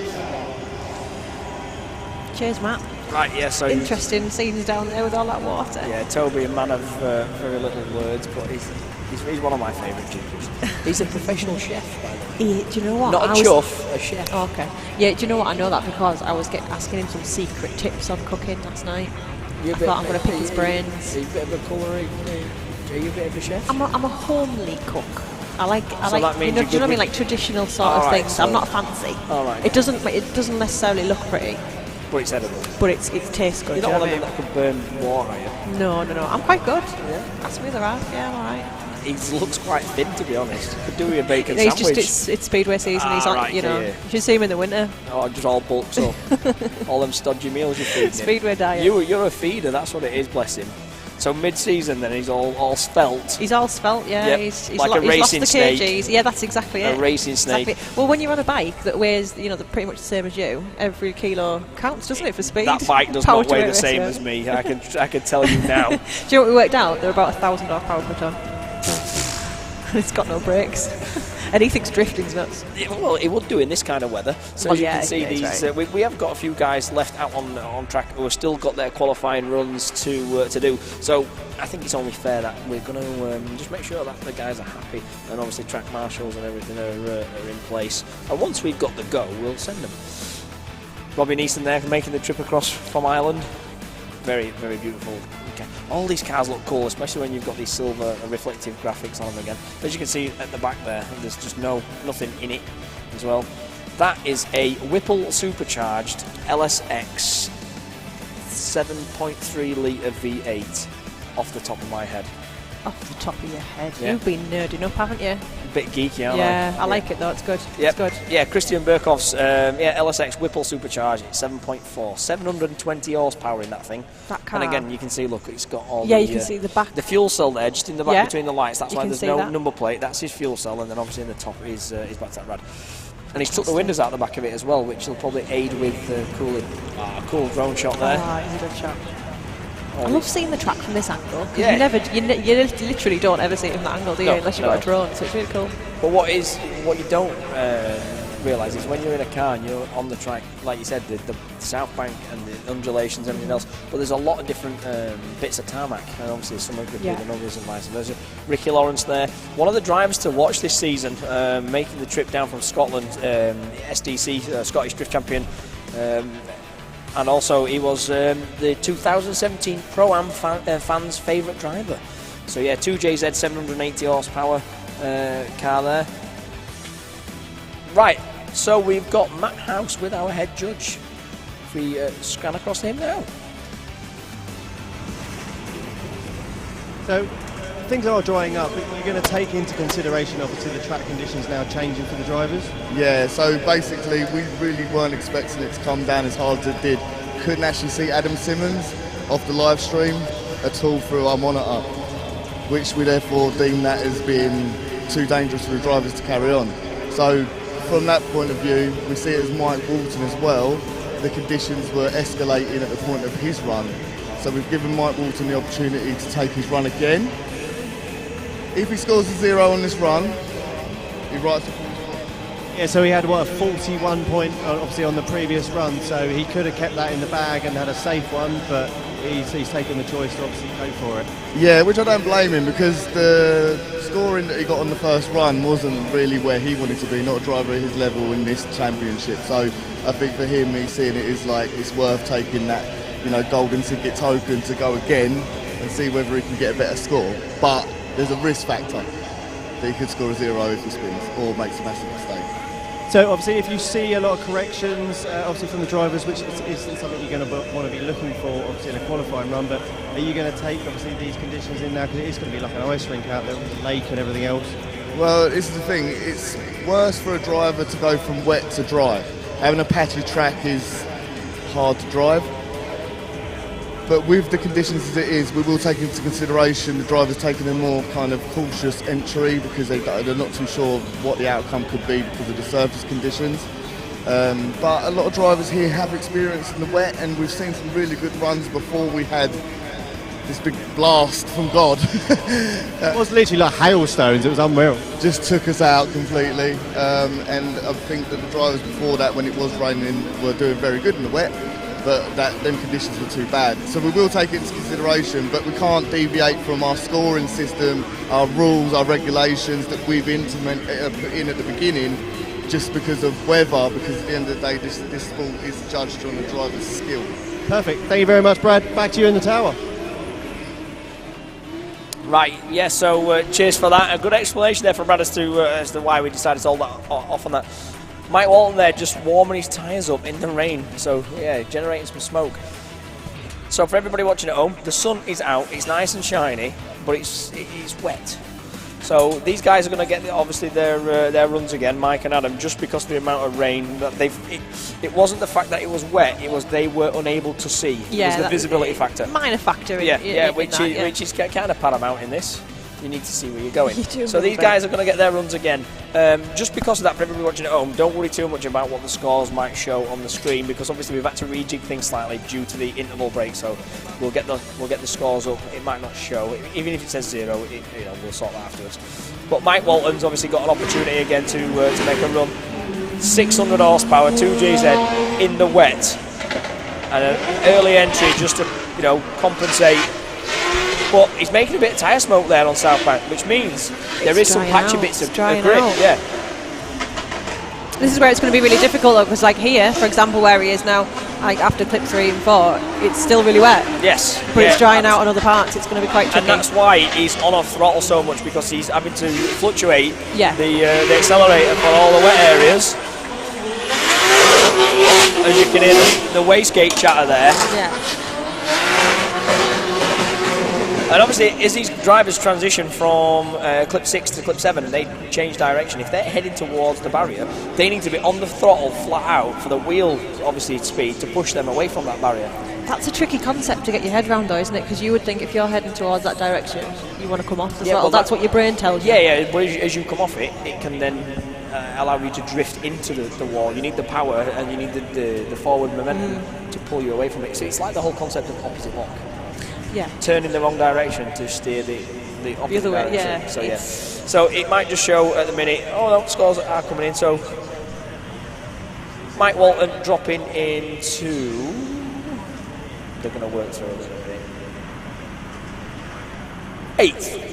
Cheers, Matt. Right, yeah, so Interesting scenes down there with all that water. yeah, Toby, a man of very little words, but he's one of my favourite judges. He's a professional chef, by the way. Do you know what? Not a chuff, a chef. Oh, okay. Yeah, do you know what? I know that because I was asking him some secret tips on cooking last night. I thought I'm going to pick his brains. Are you a bit of a culinary? Are you a bit of a chef? I'm a homely cook. I like that means do you know what I mean, like traditional sort of things. So I'm not fancy. All right. It doesn't necessarily look pretty, But it's edible. but it tastes good. You're not one do you of know them what that could burn water, are you? I mean? No. I'm quite good. Yeah. Ask me the right. Yeah, I'm alright. He looks quite thin, to be honest. Could do with a bacon He's sandwich. just it's Speedway season. He's on, right, you know. yeah. You should see him in the winter. Oh, just all bulks up. All them stodgy meals you're feeding him. Speedway diet. You're a feeder, that's what it is, bless him. So mid-season then he's all svelte. He's all svelte, yeah. Yep. He's Like a he's racing lost the snake. kgs. Yeah, that's exactly it. A racing snake. Exactly. Well, when you're on a bike that weighs, pretty much the same as you, every kilo counts, doesn't it, for speed? That bike does Power not to weigh weight the same ratio. as me. I can tell you now. Do you know what we worked out? They're about 1,000 horsepower per tonne. It's got no brakes. And he thinks drifting's nuts. Well, it would do in this kind of weather. So Well, as you yeah, can see, yeah, these right. we have got a few guys left out on track who have still got their qualifying runs to do. So I think it's only fair that we're going to just make sure that the guys are happy, and obviously track marshals and everything are in place. And once we've got the go, we'll send them. Robin Easton there making the trip across from Ireland. Very, very beautiful. Okay. All these cars look cool, especially when you've got these silver reflective graphics on them again. As you can see at the back there, there's just nothing in it as well. That is a Whipple supercharged LSX 7.3 litre V8 off the top of my head. Off the top of your head. Yeah. You've been nerding up, haven't you? A bit geeky, aren't I? Yeah, I like it though. It's good. Yep. It's good. Yeah, Christian Burkhoff's LSX Whipple supercharged. It's 7.4, 720 horsepower in that thing. That car. And again, you can see, look, it's got all Yeah, the, you can see the back. the fuel cell there, just in the back Yeah. between the lights. That's You why can there's see no that. number plate. That's his fuel cell, and then obviously in the top is back to that rad. And he's took the windows out the back of it as well, which will probably aid with cooling. Cool drone shot there. It's a good shot. I love seeing the track from this angle. 'Cause Yeah. you literally don't ever see it from that angle, do you? No, Unless you've no. got a drone, so it's really cool. But what you don't realise is when you're in a car and you're on the track, like you said, the South Bank and the undulations and everything else, but there's a lot of different bits of tarmac, and obviously some are good Yeah. than others and vice versa. Ricky Lawrence there, one of the drivers to watch this season, making the trip down from Scotland, SDC, Scottish Drift Champion, and also he was the 2017 Pro-Am fans' favourite driver. So yeah, 2JZ 780 horsepower car there. Right, so we've got Matt House with our head judge. If we scan across to him now. So things are drying up. You're going to take into consideration, obviously, the track conditions now changing for the drivers. Yeah, so basically we really weren't expecting it to come down as hard as it did. Couldn't actually see Adam Simmons off the live stream at all through our monitor, which we therefore deemed that as being too dangerous for the drivers to carry on. So from that point of view, we see it as Mike Walton as well. The conditions were escalating at the point of his run. So we've given Mike Walton the opportunity to take his run again. If he scores a 0 on this run, he writes a full score. Yeah, so he had, a 41 point, obviously, on the previous run, so he could have kept that in the bag and had a safe one, but he's taken the choice to obviously go for it. Yeah, which I don't blame him, because the scoring that he got on the first run wasn't really where he wanted to be, not a driver at his level in this championship. So I think for him, he's seeing it as like it's worth taking that, golden ticket token to go again and see whether he can get a better score. But there's a risk factor that he could score a 0 if he spins or makes a massive mistake. So obviously, if you see a lot of corrections, obviously from the drivers, which is something you're going to want to be looking for, obviously in a qualifying run, but are you going to take obviously these conditions in now, because it is going to be like an ice rink out there with a lake and everything else? Well, this is the thing, it's worse for a driver to go from wet to dry. Having a patchy track is hard to drive, but with the conditions as it is, we will take into consideration the drivers taking a more kind of cautious entry, because they're not too sure what the outcome could be because of the surface conditions. But a lot of drivers here have experience in the wet, and we've seen some really good runs before we had this big blast from God. It was literally like hailstones. It was unreal. Just took us out completely. And I think that the drivers before that, when it was raining, were doing very good in the wet. But them conditions were too bad. So we will take it into consideration, but we can't deviate from our scoring system, our rules, our regulations that we've put in at the beginning, just because of weather, because at the end of the day, this sport is judged on the driver's skill. Perfect. Thank you very much, Brad. Back to you in the tower. Right, yeah, so cheers for that. A good explanation there from Brad as to why we decided to hold that off on that. Mike Walton there just warming his tyres up in the rain, so yeah, generating some smoke. So for everybody watching at home, the sun is out, it's nice and shiny, but it's wet. So these guys are going to get obviously their runs again, Mike and Adam, just because of the amount of rain that it wasn't the fact that it was wet, it was they were unable to see. Yeah, it was the visibility factor. Minor factor. Which is kind of paramount in this. You need to see where you're going. So these bit. guys are going to get their runs again. Just because of that, for everybody watching at home, don't worry too much about what the scores might show on the screen, because obviously we've had to rejig things slightly due to the interval break. So we'll get the scores up. It might not show, even if it says 0. We'll sort that afterwards. But Mike Walton's obviously got an opportunity again to make a run. 600 horsepower, 2GZ in the wet, and an early entry just to compensate. But he's making a bit of tyre smoke there on South Bank, which means there is some patchy bits of grip. Yeah. This is where it's going to be really difficult though, because like here, for example, where he is now, like after clip 3 and 4, it's still really wet. Yes. But it's drying out on other parts. It's going to be quite tricky. And that's why he's on off throttle so much, because he's having to fluctuate the accelerator for all the wet areas. As you can hear the wastegate chatter there. Yeah. And obviously, as these drivers transition from clip 6 to clip 7, they change direction. If they're heading towards the barrier, they need to be on the throttle flat out for the wheel, obviously, speed to push them away from that barrier. That's a tricky concept to get your head around, though, isn't it? Because you would think if you're heading towards that direction, you want to come off the throttle. That's what your brain tells you. Yeah. But as you come off it, it can then allow you to drift into the wall. You need the power and you need the forward momentum to pull you away from it. So it's like the whole concept of opposite lock. Yeah. Turn in the wrong direction to steer the opposite other way, direction. Yeah. So it might just show at the minute, no, scores are coming in. So Mike Walton dropping into, they're going to work through a little bit, 8th.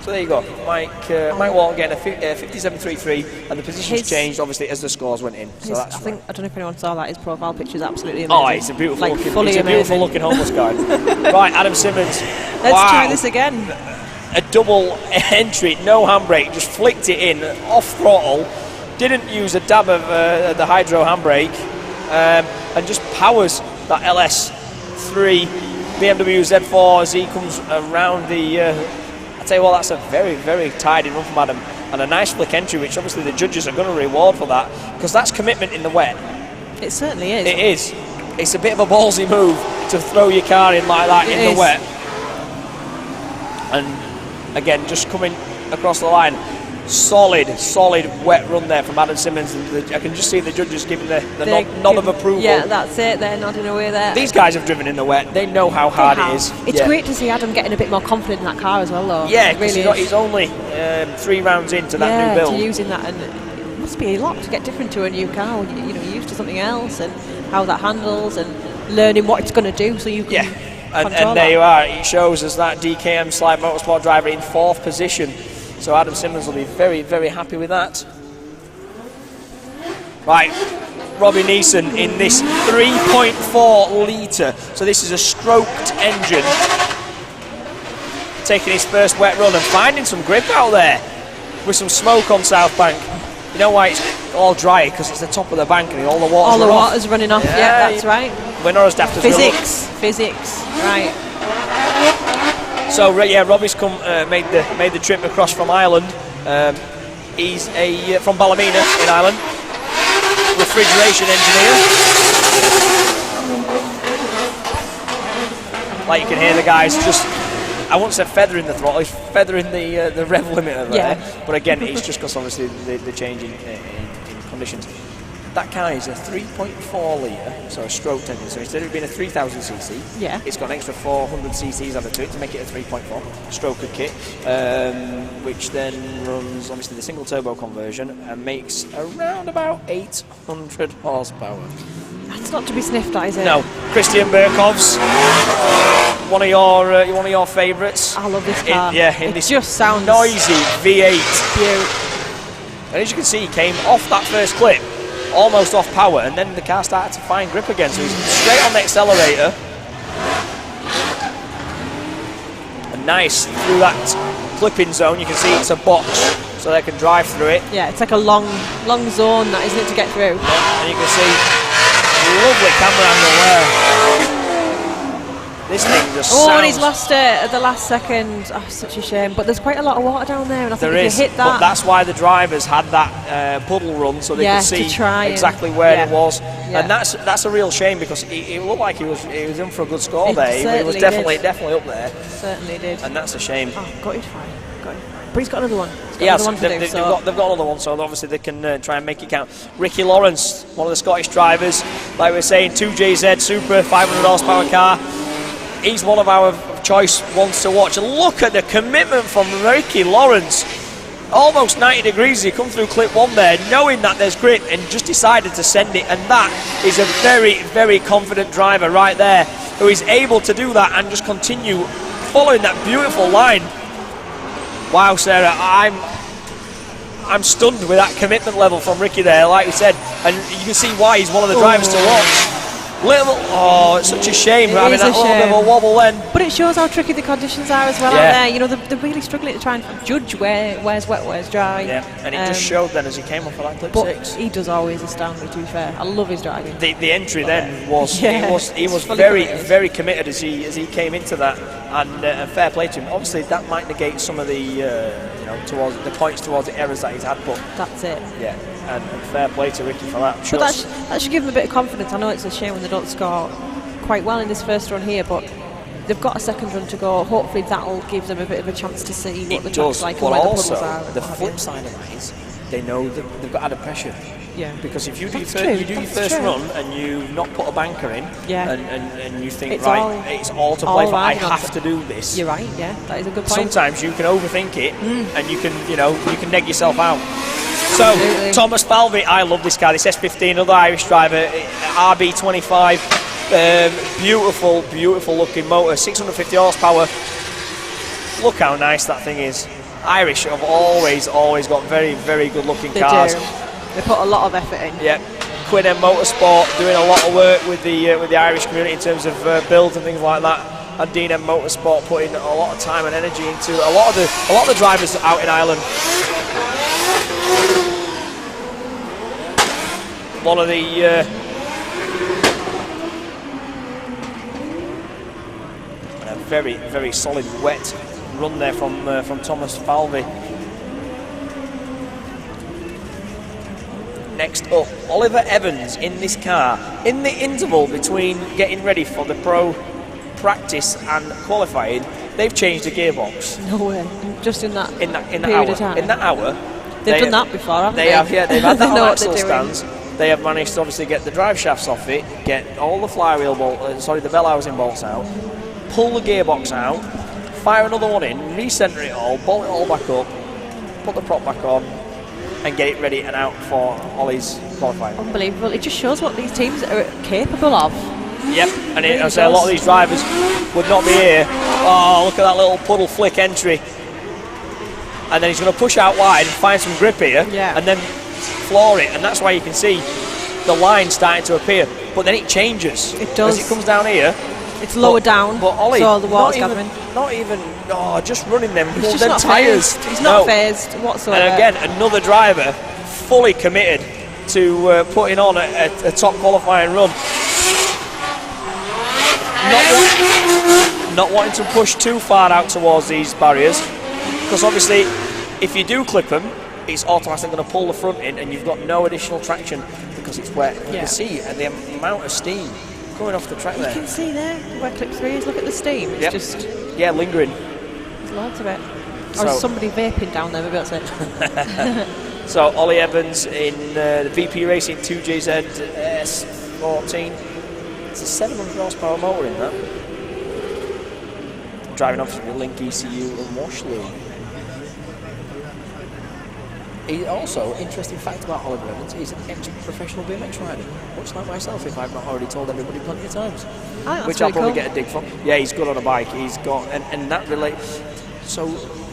So there you go, Mike Walton getting a 57.33, and the position's changed obviously as the scores went in. So that's I don't know if anyone saw that. His profile picture is absolutely amazing. Oh, it's a beautiful looking homeless guy. Right, Adam Simmons. Let's try this again. A double entry, no handbrake, just flicked it in off throttle. Didn't use a dab of the hydro handbrake, and just powers that LS3 BMW Z4 as he comes around the. Tell you what, that's a very, very tidy run from Adam, and a nice flick entry, which obviously the judges are going to reward for that, because that's commitment in the wet. It certainly is. It is. It's a bit of a ballsy move to throw your car in like that in the wet. And again, just coming across the line, solid wet run there from Adam Simmons. I can just see the judges giving the nod of approval. Yeah, that's it. They're nodding away there. These guys have driven in the wet. They know how hard it is. It's great to see Adam getting a bit more confident in that car as well, though. Yeah, because he's only 3 rounds into that new build. To using that, and it must be a lot to get different to a new car. You're used to something else, and how that handles, and learning what it's going to do, so you can. Yeah, and there you are. It shows us that DKM Slide Motorsport driver in 4th position. So Adam Simmons will be very, very happy with that. Right, Robbie Neeson in this 3.4 litre. So this is a stroked engine. Taking his first wet run and finding some grip out there with some smoke on South Bank. You know why it's all dry? Because it's the top of the bank and all the water's running off. Yeah, that's right. We're not as daft as Physics, right. So Robbie's made the trip across from Ireland. He's from Ballymena in Ireland, refrigeration engineer. Like you can hear the guys just, I won't say feathering the throttle, he's feathering the rev limiter there. But again, it's just because obviously the change in conditions. That car is a 3.4 litre, so a stroked engine. So instead of it being a 3000cc, Yeah. it's got an extra 400 cc's added to it to make it a 3.4 stroker kit, which then runs obviously the single turbo conversion and makes around about 800 horsepower. That's not to be sniffed at, is it? No, Christian Berkov's one of your favourites. I love this car. In it this just sounds noisy V8. cute. And as you can see, he came off that first clip, almost off power, and then the car started to find grip again. So he's straight on the accelerator. And nice through that clipping zone. You can see it's a box, so they can drive through it. Yeah, it's like a long zone, that isn't it, to get through? Yeah, and you can see lovely camera angle there. This thing just sounds... and he's lost it at the last second. Oh, such a shame. But there's quite a lot of water down there, and I think if you hit that... But that's why the drivers had that puddle run, so they could see exactly where it was. Yeah. And that's a real shame, because it looked like he was in for a good score there. He was definitely up there. Certainly did. And that's a shame. Oh, gutted for him. But he's got another one. Yes, they've got another one, so obviously they can try and make it count. Ricky Lawrence, one of the Scottish drivers, like we were saying, 2JZ Super 500 horsepower car. He's one of our choice ones to watch. Look at the commitment from Ricky Lawrence. Almost 90 degrees, he come through clip 1 there, knowing that there's grip, and just decided to send it. And that is a very, very confident driver right there, who is able to do that and just continue following that beautiful line. Wow, Sarah, I'm stunned with that commitment level from Ricky there, like we said, and you can see why he's one of the drivers to watch. It's such a shame for having that little bit of a wobble then. But it shows how tricky the conditions are as well out there. You know, they're really struggling to try and judge where's wet, where's dry. Yeah, and it just showed then as he came off of that clip 6. He does always astound me, to be fair. I love his driving. The entry then was he was very, very committed as he came into that, and fair play to him. Obviously that might negate some of the towards the points towards the errors that he's had, but that's it. Yeah, and fair play to Ricky for that. But that should give him a bit of confidence. I know it's a shame when they don't score quite well in this first run here, but they've got a second run to go. Hopefully that'll give them a bit of a chance to see what the track's like and where the puddles are. The flip side of that is they know that they've got added pressure. Yeah. Because if you do your first run and you've not put a banker in, and you think, it's all to play for, I have to do this. You're right, yeah, that is a good point. Sometimes you can overthink it and you can neg yourself out. So, Thomas Falvey, I love this car, this S15, another Irish driver, RB25, beautiful looking motor, 650 horsepower. Look how nice that thing is. Irish have always got very, very good looking cars. They put a lot of effort in. Yeah, Quinn M Motorsport doing a lot of work with the Irish community in terms of builds and things like that. And Dean M Motorsport putting a lot of time and energy into a lot of the drivers out in Ireland. One of the a very, very solid wet run there from Thomas Falvey. Next up, Oliver Evans in this car. In the interval between getting ready for the pro practice and qualifying, they've changed the gearbox. No way. Just in that hour. Of time. In that hour. They've done that before, haven't they? They have, yeah. They've had that on axle doing. stands. They have managed to obviously get the drive shafts off it, get all the flywheel the bell housing bolts out, pull the gearbox out, fire another one in, recenter it all, bolt it all back up, put the prop back on, and get it ready and out for Ollie's qualifying. Unbelievable. It just shows what these teams are capable of. Yep, and I say a lot of these drivers would not be here. Oh, look at that little puddle flick entry. And then he's going to push out wide and find some grip here, and then floor it. And that's why you can see the line starting to appear. But then it changes. It does. As it comes down here. It's lower down, but Ollie, so the water's gathering. Just running them just tyres. He's not phased whatsoever. And again, another driver fully committed to putting on a top qualifying run. Not wanting to push too far out towards these barriers, because obviously if you do clip them, it's automatically going to pull the front in and you've got no additional traction because it's wet. You can see the amount of steam coming off the track there. You can see there where clip 3 is. Look at the steam. It's just lingering. There's loads of it. Or somebody vaping down there, maybe that's it. So Ollie Evans in the VP Racing 2JZ S14. It's a 700 horsepower motor in that. Driving obviously with Link ECU and Washley. Also, interesting fact about Oliver Evans, he's an ex-professional BMX rider, much like myself, if I've not already told everybody plenty of times. Which I'll probably get a dig from. Yeah, he's good on a bike. He's got, and that relates. So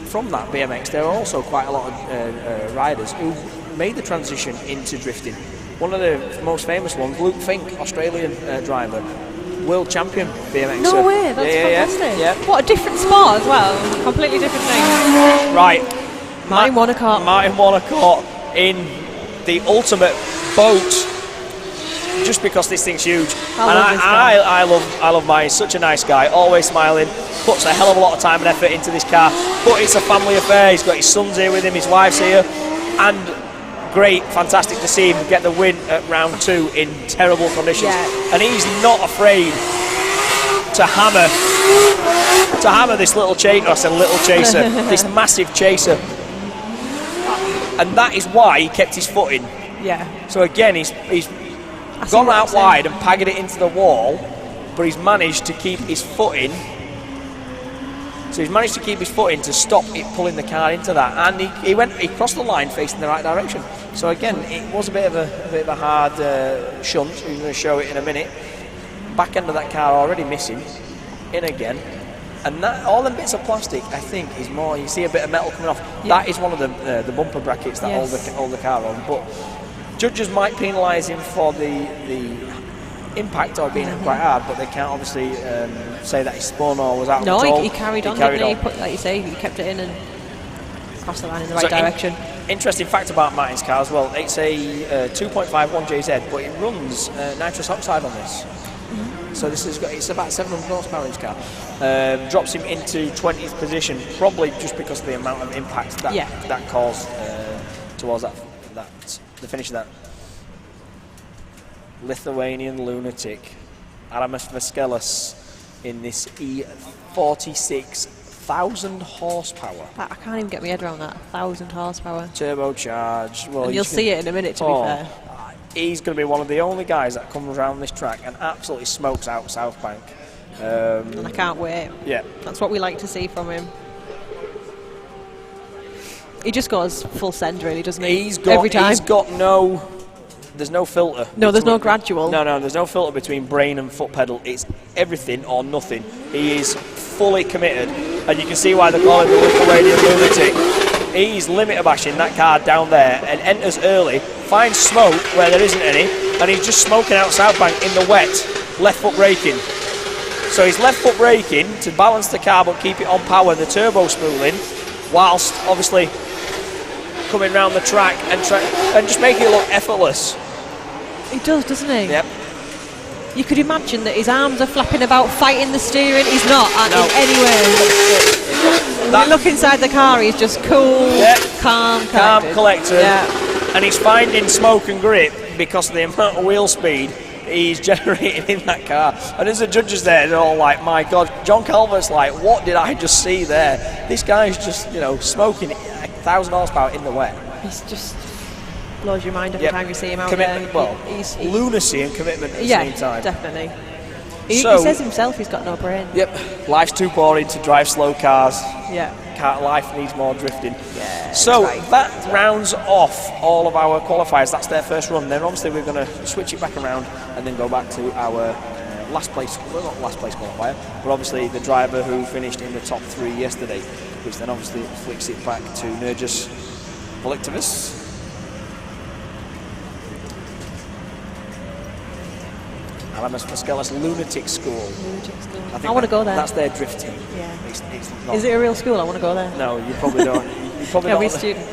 from that BMX, there are also quite a lot of riders who made the transition into drifting. One of the most famous ones, Luke Fink, Australian driver, world champion BMX. No way, that's fantastic. Yeah. What a different sport as well, completely different thing. Right. Martin Wanacott. Martin Wanacott in the ultimate boat, just because this thing's huge. I love Martin. He's such a nice guy, always smiling, puts a hell of a lot of time and effort into this car. But it's a family affair. He's got his sons here with him, his wife's here, and great, fantastic to see him get the win at round 2 in terrible conditions. Yeah. And he's not afraid to hammer this little chaser. I said little chaser, this massive chaser. And that is why he kept his foot in. Yeah. So again, he's gone out wide and pegged it into the wall, but he's managed to keep his foot in. So he's managed to keep his foot in to stop it pulling the car into that, and he crossed the line facing the right direction. So again, it was a bit of a hard shunt. We're going to show it in a minute. Back end of that car already missing. In again. And that, all them bits of plastic, I think, is more. You see a bit of metal coming off. Yeah. That is one of the bumper brackets that hold the car on. But judges might penalise him for the impact or being quite hard, but they can't obviously say that he spun or was out of control. No, he carried on. He put, like you say, he kept it in and crossed the line in the right direction. Interesting fact about Martin's car as well. It's a 2.51 JZ, but it runs nitrous oxide on this. So it's about 700 horsepower in this car. Drops him into 20th position, probably just because of the amount of impact that caused towards the finish of that. Lithuanian lunatic, Adamas Vaskelis, in this E46, 1,000 horsepower. I can't even get my head around that, 1,000 horsepower. Turbocharged. Well, and you'll see it in a minute, to be fair. He's going to be one of the only guys that comes around this track and absolutely smokes out South Bank. And I can't wait. Yeah. That's what we like to see from him. He just goes full send, really, doesn't he? Every time. There's no filter. No, there's no gradual. No, there's no filter between brain and foot pedal. It's everything or nothing. He is fully committed. And you can see why they call him the Lithuanian lunatic. He's limiter bashing that car down there and enters early, finds smoke where there isn't any, and he's just smoking out Southbank in the wet, left foot braking. So he's left foot braking to balance the car but keep it on power, the turbo spooling, whilst obviously coming round the track and just making it look effortless. He does, doesn't he? Yep. You could imagine that his arms are flapping about, fighting the steering. He's not in any way. When you look inside the car, he's just cool, calm, collected. Yeah. And he's finding smoke and grip because of the amount of wheel speed he's generating in that car. And as the judges there, they're all like, my God, John Calvert's like, what did I just see there? This guy's just, smoking 1,000 horsepower in the wet. He's just blows your mind every time you see him out there. Well, lunacy and commitment at the same time. Definitely. He says himself he's got no brain. Yep. Life's too boring to drive slow cars. Yeah. Life needs more drifting. Yeah. So that rounds off all of our qualifiers. That's their first run. Then obviously we're going to switch it back around and then go back to our not last place qualifier, but obviously the driver who finished in the top 3 yesterday, which then obviously flicks it back to Nerjus Volectivus. Adamas Vaskelis Lunatic School. I want to go there. That's their drift team. Yeah. It's not. Is it a real school? I want to go there. No, you probably don't. You probably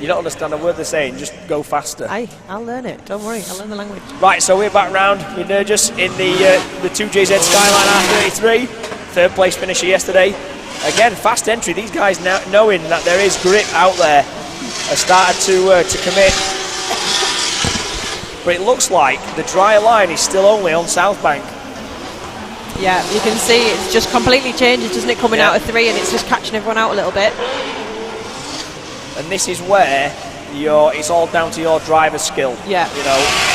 you don't understand a word they're saying. Just go faster. I'll learn it. Don't worry. I'll learn the language. Right, so we're back round with Nerjus in the 2JZ Skyline R33. Third place finisher yesterday. Again, fast entry. These guys now knowing that there is grip out there have started to commit. But it looks like the dry line is still only on South Bank. Yeah, you can see it's just completely changes, doesn't it, coming out of 3, and it's just catching everyone out a little bit. And this is where it's all down to your driver's skill. Yeah. You know.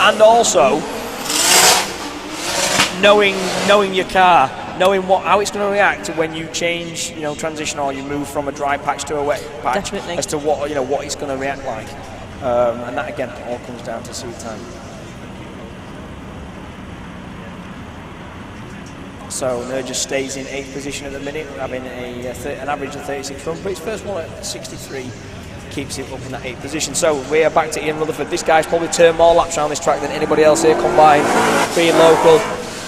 And also knowing your car, knowing how it's going to react when you change, transition, or you move from a dry patch to a wet patch. Definitely. As to what it's going to react like, and that again all comes down to seat time. So Nerd just stays in 8th position at the minute, having an average of 36 runs, but his first one at 63 keeps him up in that 8th position. So we are back to Ian Rutherford. This guy's probably turned more laps around this track than anybody else here combined, being local.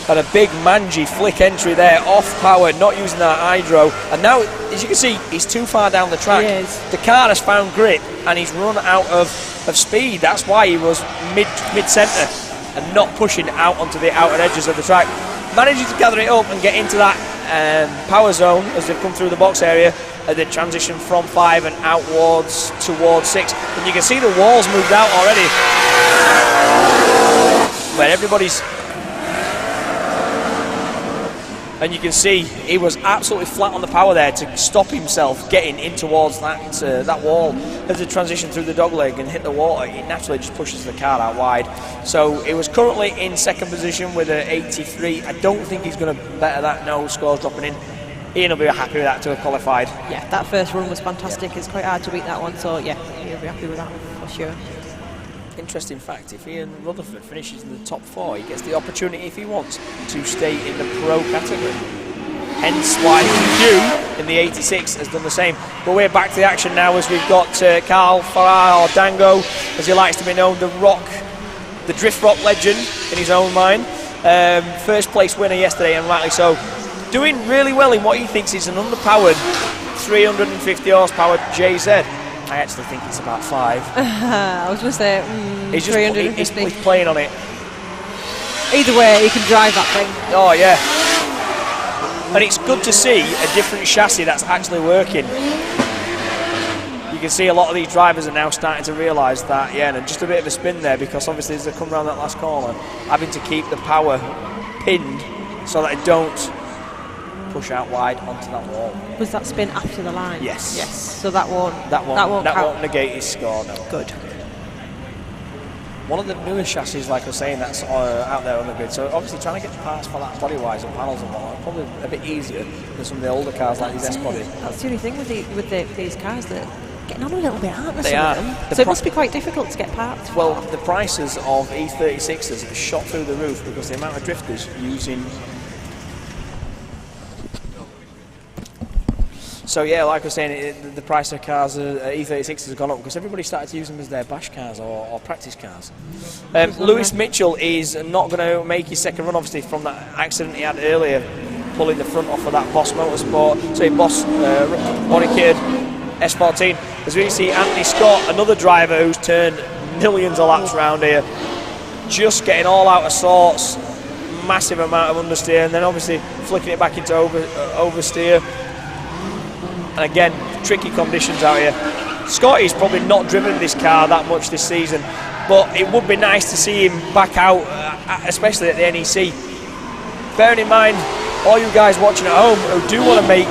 And a big mangy flick entry there, off power, not using that hydro. And now, as you can see, he's too far down the track. The car has found grip and he's run out of speed. That's why he was mid-centre and not pushing out onto the outer edges of the track. Managing to gather it up and get into that power zone as they've come through the box area. And then transition from 5 and outwards towards 6. And you can see the walls moved out already. Where everybody's... And you can see he was absolutely flat on the power there to stop himself getting in towards that wall. As they transition through the dogleg and hit the water, it naturally just pushes the car out wide. So it was currently in 2nd position with an 83. I don't think he's going to better that. No scores dropping in. Ian will be happy with that to have qualified. Yeah, that first run was fantastic. It's quite hard to beat that one, so yeah, he'll be happy with that for sure. Interesting fact, if Ian Rutherford finishes in the top 4, he gets the opportunity, if he wants, to stay in the pro category. Hence why Hugh in the 86 has done the same. But we're back to the action now as we've got Carl Farrar, or Dango, as he likes to be known, the drift rock legend in his own mind. First place winner yesterday, and rightly so. Doing really well in what he thinks is an underpowered 350 horsepower JZ. I actually think it's about 5. I was going to say, he's 350. He's playing on it. Either way, he can drive that thing. Oh, yeah. And it's good to see a different chassis that's actually working. You can see a lot of these drivers are now starting to realise that, and just a bit of a spin there, because obviously as they come around that last corner, having to keep the power pinned so that it don't push out wide onto that wall. Was that spin after the line? Yes. Yes. So that won't negate his score. No. Good. One of the newer chassis, like I was saying, that's out there on the grid. So obviously trying to get parts for that body-wise and panels and whatnot, probably a bit easier than some of the older cars like these S-body. That's the only thing with these cars, that getting on a little bit, aren't they? They are. So it must be quite difficult to get parts. Well, the prices of E36s have shot through the roof because the amount of drifters using. So yeah, like I was saying, the price of cars, E36s has gone up because everybody started to use them as their bash cars or practice cars. Lewis Mitchell is not going to make his second run, obviously, from that accident he had earlier, pulling the front off of that Boss Motorsport, Boss body kitted S14. As we can see, Anthony Scott, another driver who's turned millions of laps around here, just getting all out of sorts, massive amount of understeer, and then obviously flicking it back into oversteer. And again, tricky conditions out here. Scotty's probably not driven this car that much this season, but it would be nice to see him back out, especially at the NEC. Bearing in mind, all you guys watching at home who do want to make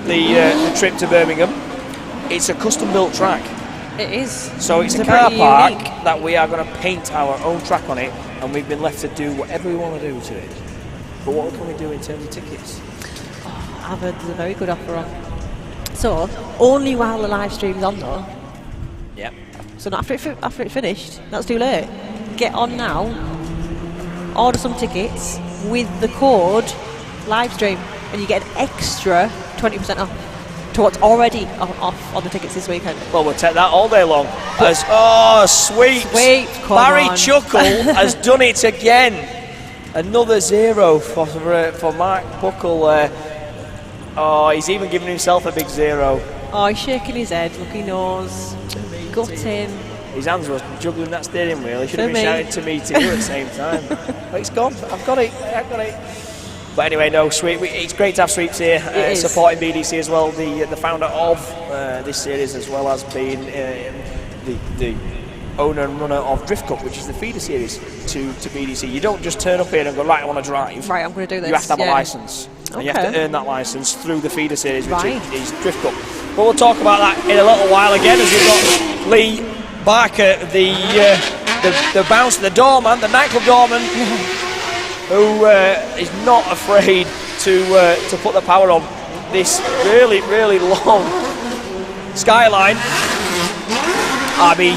the trip to Birmingham, it's a custom-built track. It is. So it's a car park that we are going to paint our own track on it, and we've been left to do whatever we want to do to it. But what can we do in terms of tickets? I've heard there's a very good offer on. So, only while the live stream's on though. Yep. So not after it's finished, that's too late. Get on now, order some tickets with the code livestream, and you get an extra 20% off to what's already off on the tickets this weekend. Well, we'll take that all day long. Sweet. Barry Chuckle has done it again. Another 0 for Mark Buckle. He's even given himself a big 0. Oh, he's shaking his head. Look, he knows. Gutting. His hands were juggling that steering wheel. He should have been shouting to me to you at the same time. But it's gone. I've got it. But anyway, no, Sweep. It's great to have Sweeps here supporting BDC as well. The founder of this series, as well as being the owner and runner of Drift Cup, which is the feeder series to BDC. You don't just turn up here and go, right, I want to drive. Right, I'm going to do this. You have to have a licence. And you have to earn that licence through the feeder series, which is Drift Cup. But we'll talk about that in a little while again, as we've got Lee Barker, the bouncer, the doorman, the nightclub doorman, who is not afraid to put the power on this really, really long Skyline RB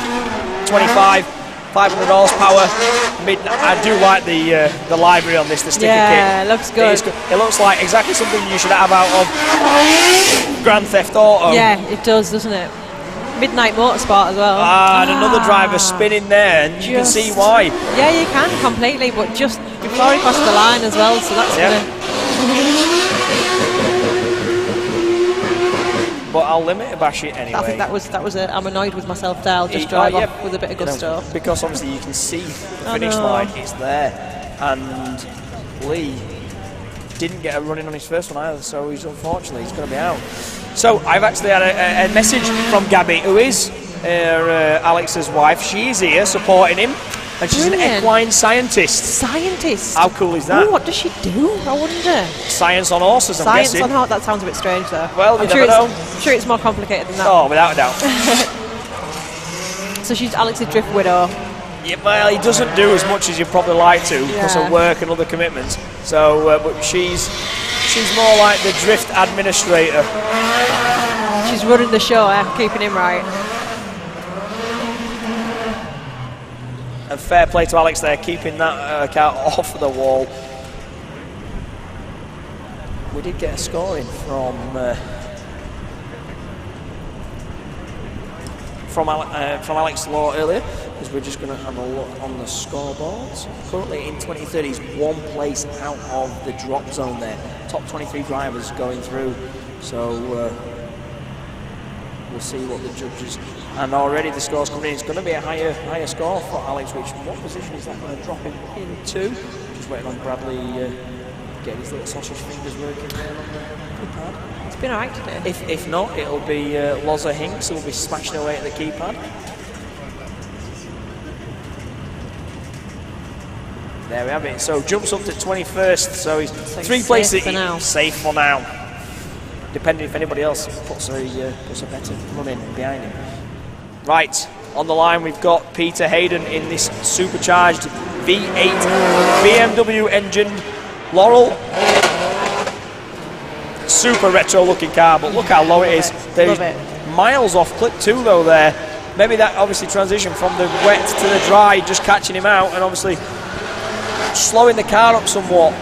25, 500 horsepower. I do like the library on this, the sticker kit. Yeah, it looks good. It looks like exactly something you should have out of Grand Theft Auto. Yeah, it does, doesn't it? Midnight Motorsport as well. And another driver spinning there, and you can see why. Yeah, you can completely, but just before he crossed the line as well, so that's gonna. But I'll limit to bash it anyway. I think that was I'm annoyed with myself there. I'll just drive off with a bit of gusto. Because obviously you can see the finish line, it's there. And Lee didn't get a run-in on his first one either, so he's going to be out. So I've actually had a message from Gabby, who is Alex's wife. She is here supporting him, and she's an equine scientist. How cool is that? Ooh, what does she do? I wonder. Science on horses, I'm guessing. Science on horses, that sounds a bit strange though. Well, I'm sure it's more complicated than that. Oh, without a doubt. So she's Alex's drift widow. Yeah, well, he doesn't do as much as you'd probably like to because of work and other commitments. So, but she's more like the drift administrator. She's running the show, keeping him right. And fair play to Alex there, keeping that car off the wall. We did get a scoring from Alex Law earlier, because we're just going to have a look on the scoreboards. Currently in 2030, he's one place out of the drop zone there. Top 23 drivers going through. So we'll see what the judges. And already the score's coming in. It's going to be a higher score for Alex. What position is that going to drop him into? Just waiting on Bradley getting his little sausage fingers working there on the keypad. It's been alright today. If not, it'll be Loza Hinks who will be smashing away at the keypad. There we have it. So jumps up to 21st. So he's three places safe for now. Depending if anybody else puts a better run in behind him. Right, on the line we've got Peter Hayden in this supercharged V8 BMW engined Laurel. Super retro looking car, but look how low it is. There's miles off clip 2 though there. Maybe that obviously transition from the wet to the dry, just catching him out and obviously slowing the car up somewhat.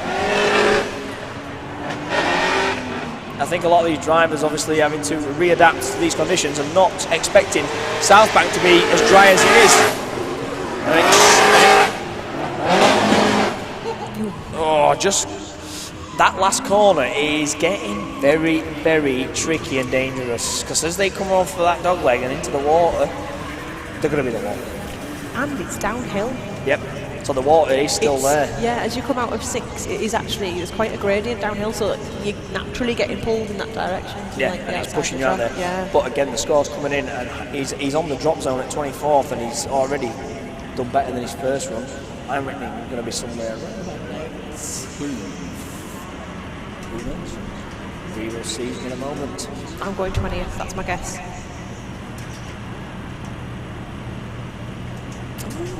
I think a lot of these drivers obviously having to readapt to these conditions and not expecting South Bank to be as dry as it is. Oh, just that last corner is getting very, very tricky and dangerous, because as they come off that dog leg and into the water, they're going to be the water. And it's downhill. Yep. So the water is still there. Yeah, as you come out of 6, it is actually, there's quite a gradient downhill, so you're naturally getting pulled in that direction. Yeah, and he's pushing you out there. Yeah. But again, the score's coming in, and he's on the drop zone at 24th, and he's already done better than his first run. I'm reckoning he's going to be somewhere around about 19th. Who knows? We will see in a moment. I'm going 20th, that's my guess.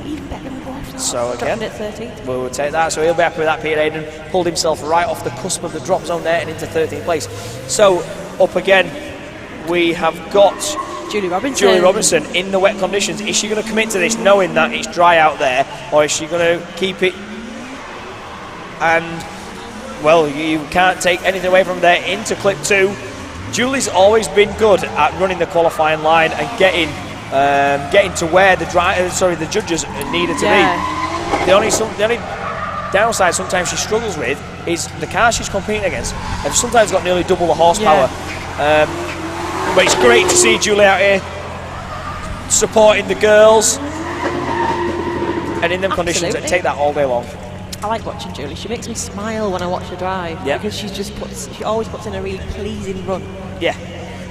Even better than both. So again, we'll take that. So he'll be happy with that. Peter Hayden pulled himself right off the cusp of the drop zone there and into 13th place. So up again, we have got Julie Robinson in the wet conditions. Is she going to commit to this, knowing that it's dry out there, or is she going to keep it? And well, you can't take anything away from there into clip 2. Julie's always been good at running the qualifying line and getting to where the judges need her to be. The only downside sometimes she struggles with is the car she's competing against. They've sometimes got nearly double the horsepower. But it's great to see Julie out here supporting the girls, and in them conditions, take that all day long. I like watching Julie. She makes me smile when I watch her drive because she always puts in a really pleasing run. Yeah.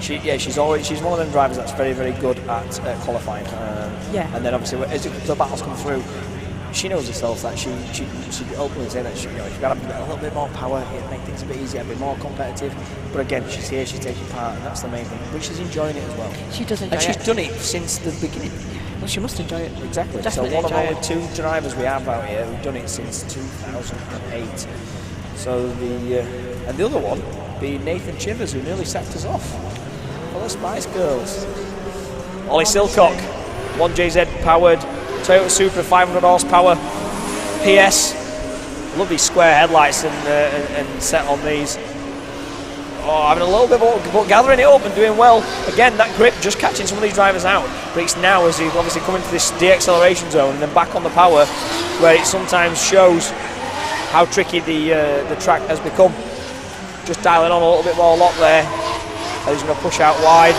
She's one of them drivers that's very, very good at qualifying. And then obviously as the battles come through, she knows herself that she openly say that she's got to have a little bit more power, make things a bit easier, a bit more competitive. But again, she's here, she's taking part, and that's the main thing. But she's enjoying it as well. She does enjoy it. And she's done it since the beginning. Well, she must enjoy it. Exactly. Definitely so one of enjoy only 2 drivers we have out here who've done it since 2008. So and the other one being Nathan Chivers, who nearly sacked us off for the Spice Girls. Ollie Silcock, 1JZ powered Toyota Supra, 500 horsepower PS. Love these square headlights and set on these. Oh, having a little bit of, but gathering it up and doing well. Again, that grip just catching some of these drivers out. But it's now as he's obviously coming to this de-acceleration zone and then back on the power, where it sometimes shows how tricky the track has become. Just dialing on a little bit more lock there. He's going to push out wide.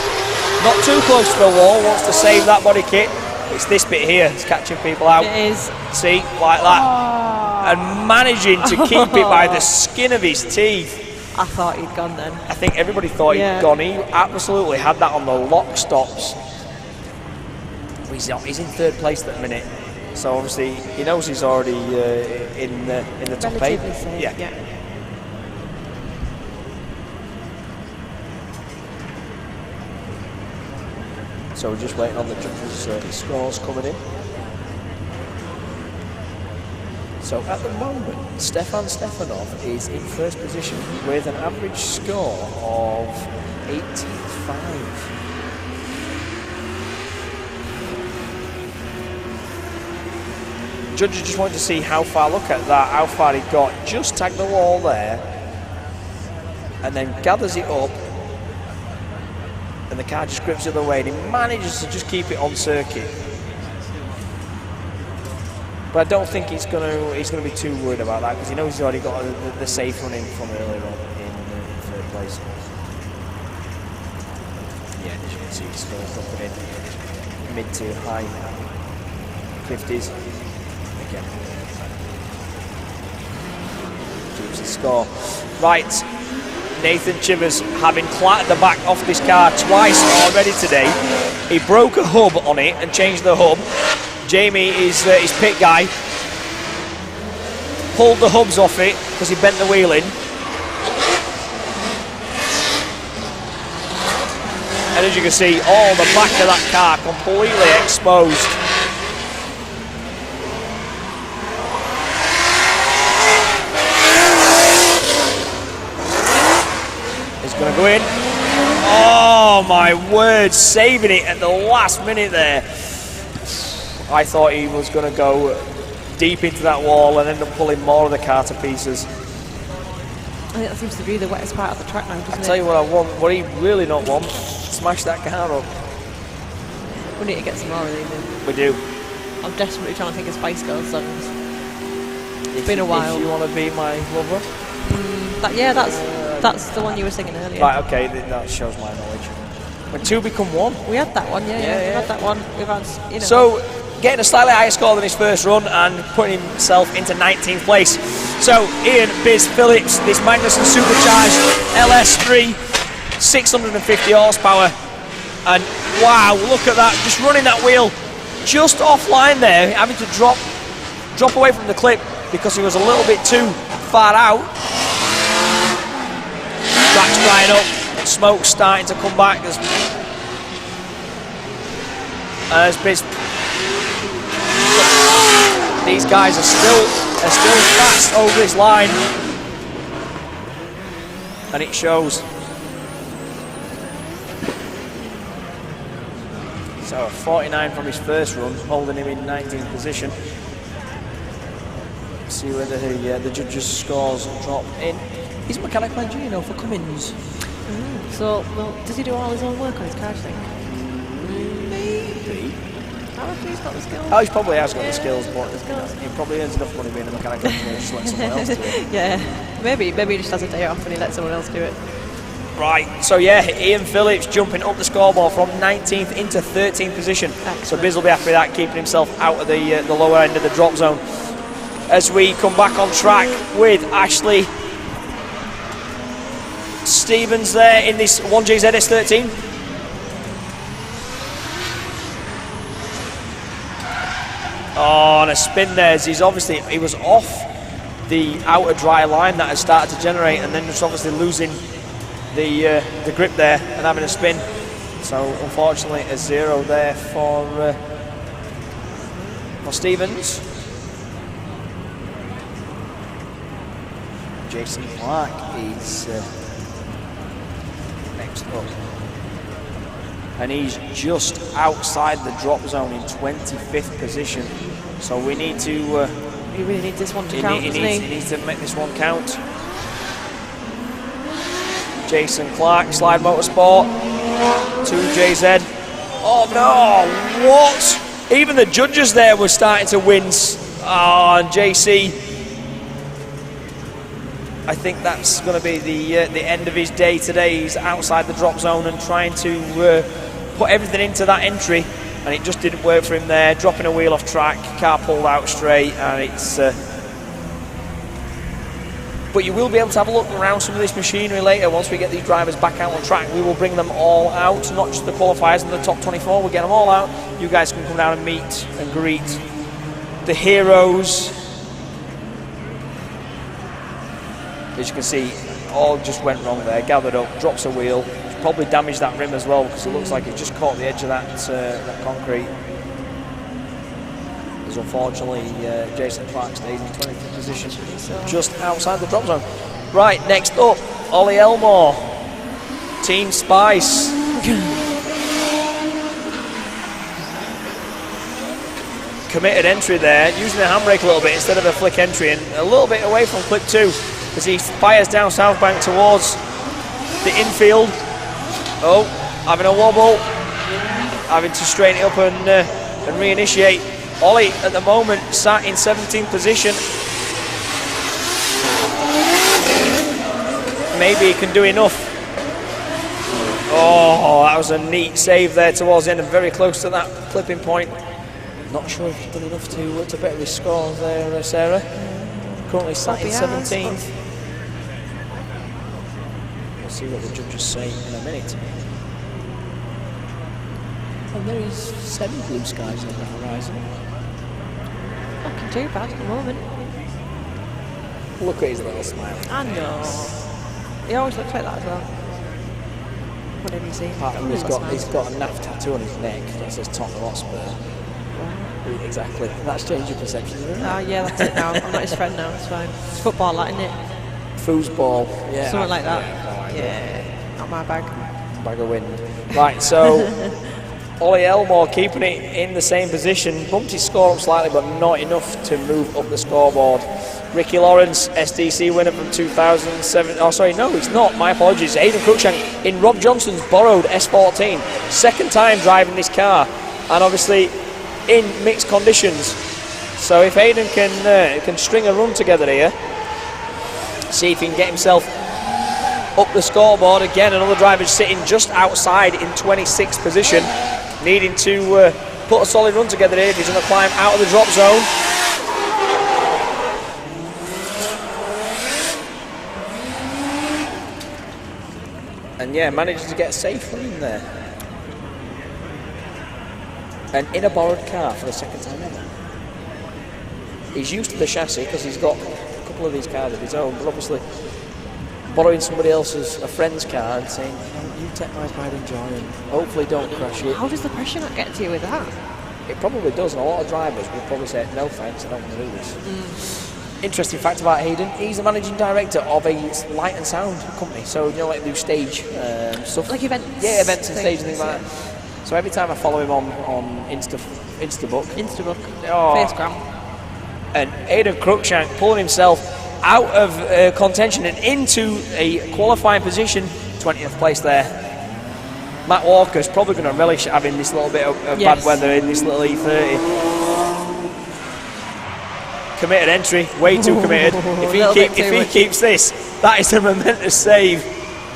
Not too close to the wall, wants to save that body kit. It's this bit here, it's catching people out. It is. See, like that. And managing to keep it by the skin of his teeth. I thought he'd gone then. I think everybody thought he'd gone. He absolutely had that on the lock stops. He's in 3rd place at the minute. So obviously he knows he's already in the top 8. Safe, yeah. So we're just waiting on the judges' scores coming in. So at the moment, Stefan Stefanov is in 1st position with an average score of 85. Judges just wanted to see how far, look at that, how far he got. Just tagged the wall there and then gathers it up. And the car just grips it the other way and he manages to just keep it on circuit. But I don't think he's going to be too worried about that because he knows he's already got the safe run in from earlier on in 3rd place. Yeah, as you can see, he's still dropping in mid to high 50s. Again, keeps the score. Right. Nathan Chivers having clattered the back off this car twice already today. He broke a hub on it and changed the hub. Jamie is his pit guy. Pulled the hubs off it because he bent the wheel in. And as you can see, all the back of that car completely exposed. Going to go in. Oh my word, saving it at the last minute there. I thought he was going to go deep into that wall and end up pulling more of the car to pieces. I think that seems to be the wettest part of the track now, doesn't it? I'll tell you what I want, what he really don't want, smash that car up. We need to get some more of these in. We do. I'm desperately trying to think of Spice Girls songs. It's been a while. If you want to be my lover? That's the one you were singing earlier. Right, okay, that shows my knowledge. When 2 become 1. We had that one, yeah. We had that one. We've had, you know. So, getting a slightly higher score than his first run and putting himself into 19th place. So, Ian Biz Phillips, this Magnussen Supercharged LS3, 650 horsepower. And wow, look at that, just running that wheel just offline there, having to drop away from the clip because he was a little bit too far out. Track's drying up, smoke's starting to come back. These guys are still fast over this line, and it shows. So 49 from his first run, holding him in 19th position. See whether the judges' scores drop in. He's a mechanical engineer now for Cummins. So, well, does he do all his own work on his car, do you think? Maybe. I reckon he's got the skills. Oh, he probably has got the skills, but he probably earns enough money being a mechanical engineer just let someone else do it. Yeah, maybe he just has a day off and he lets someone else do it. Right, so yeah, Ian Phillips jumping up the scoreboard from 19th into 13th position. Excellent. So Biz will be happy with that, keeping himself out of the lower end of the drop zone. As we come back on track with Ashley Stevens there in this 1JZS13. Oh, and a spin there. As he was off the outer dry line that had started to generate, and then just obviously losing the grip there and having a spin. So unfortunately a 0 there for Stevens. Jason Clark is next up, and he's just outside the drop zone in 25th position. So we need to. He really needs this one to count, doesn't he? He needs to make this one count. Jason Clark, Slide Motorsport, 2JZ. Oh no, what? Even the judges there were starting to wince. Oh, and JC, I think that's going to be the end of his day today. He's outside the drop zone and trying to put everything into that entry, and it just didn't work for him there. Dropping a wheel off track, car pulled out straight, and it's... But you will be able to have a look around some of this machinery later once we get these drivers back out on track. We will bring them all out, not just the qualifiers and the top 24. We'll get them all out. You guys can come down and meet and greet the heroes. As you can see, all just went wrong there. Gathered up, drops a wheel. Probably damaged that rim as well, because it looks like it just caught the edge of that concrete. As unfortunately, Jason Clark stays in 20th position, just outside the drop zone. Right, next up, Ollie Elmore, Team Spice. Committed entry there, using the handbrake a little bit instead of a flick entry, and a little bit away from clip 2 as he fires down South Bank towards the infield. Oh, having a wobble, having to straighten it up and reinitiate. Ollie at the moment sat in 17th position. Maybe he can do enough. Oh, that was a neat save there towards the end and very close to that clipping point. Not sure if he's done enough to better his score there, Sarah. Currently sat in 17th. We'll see what the judges say in a minute. And there is 7 blue skies on the horizon. Fucking too bad at the moment. Look at his little smile. I know. He always looks like that as well. Whatever you see. He's got a naff tattoo on his neck that says Tottenham Hotspur. Exactly. That's changed your perception, isn't it? Oh yeah, that's it now. I'm not his friend now, it's fine. It's football, that, isn't it? Foosball, yeah. Something like that. Yeah, not my bag. Bag of wind. Right, so Ollie Elmore keeping it in the same position. Bumped his score up slightly, but not enough to move up the scoreboard. Ricky Lawrence, SDC winner from 2007. Oh, sorry, no, it's not. My apologies. Aidan Cruikshank in Rob Johnson's borrowed S14. Second time driving this car, and obviously in mixed conditions. So if Aidan can string a run together here, see if he can get himself up the scoreboard again. Another driver sitting just outside in 26th position, needing to put a solid run together here if he's going to climb out of the drop zone. And yeah, managed to get a safe run in there. And in a borrowed car for the second time ever. He's used to the chassis because he's got a couple of these cars of his own, but obviously borrowing somebody else's, a friend's car, and saying, you take my pride and joy and hopefully don't crash it. How does the pressure not get to you with that? It probably does, and a lot of drivers will probably say, no thanks, I don't want to do this. Interesting fact about Hayden, he's the managing director of a light and sound company, so you know, like do stage stuff. Like events? Yeah, events and stage and things like that. So every time I follow him on Instabook. Facegram. And Aidan Cruikshank pulling himself out of contention and into a qualifying position, 20th place there. Matt Walker's probably going to relish having this little bit of bad weather in this little E30. Committed entry, way too committed. If he keeps this, that is a momentous save.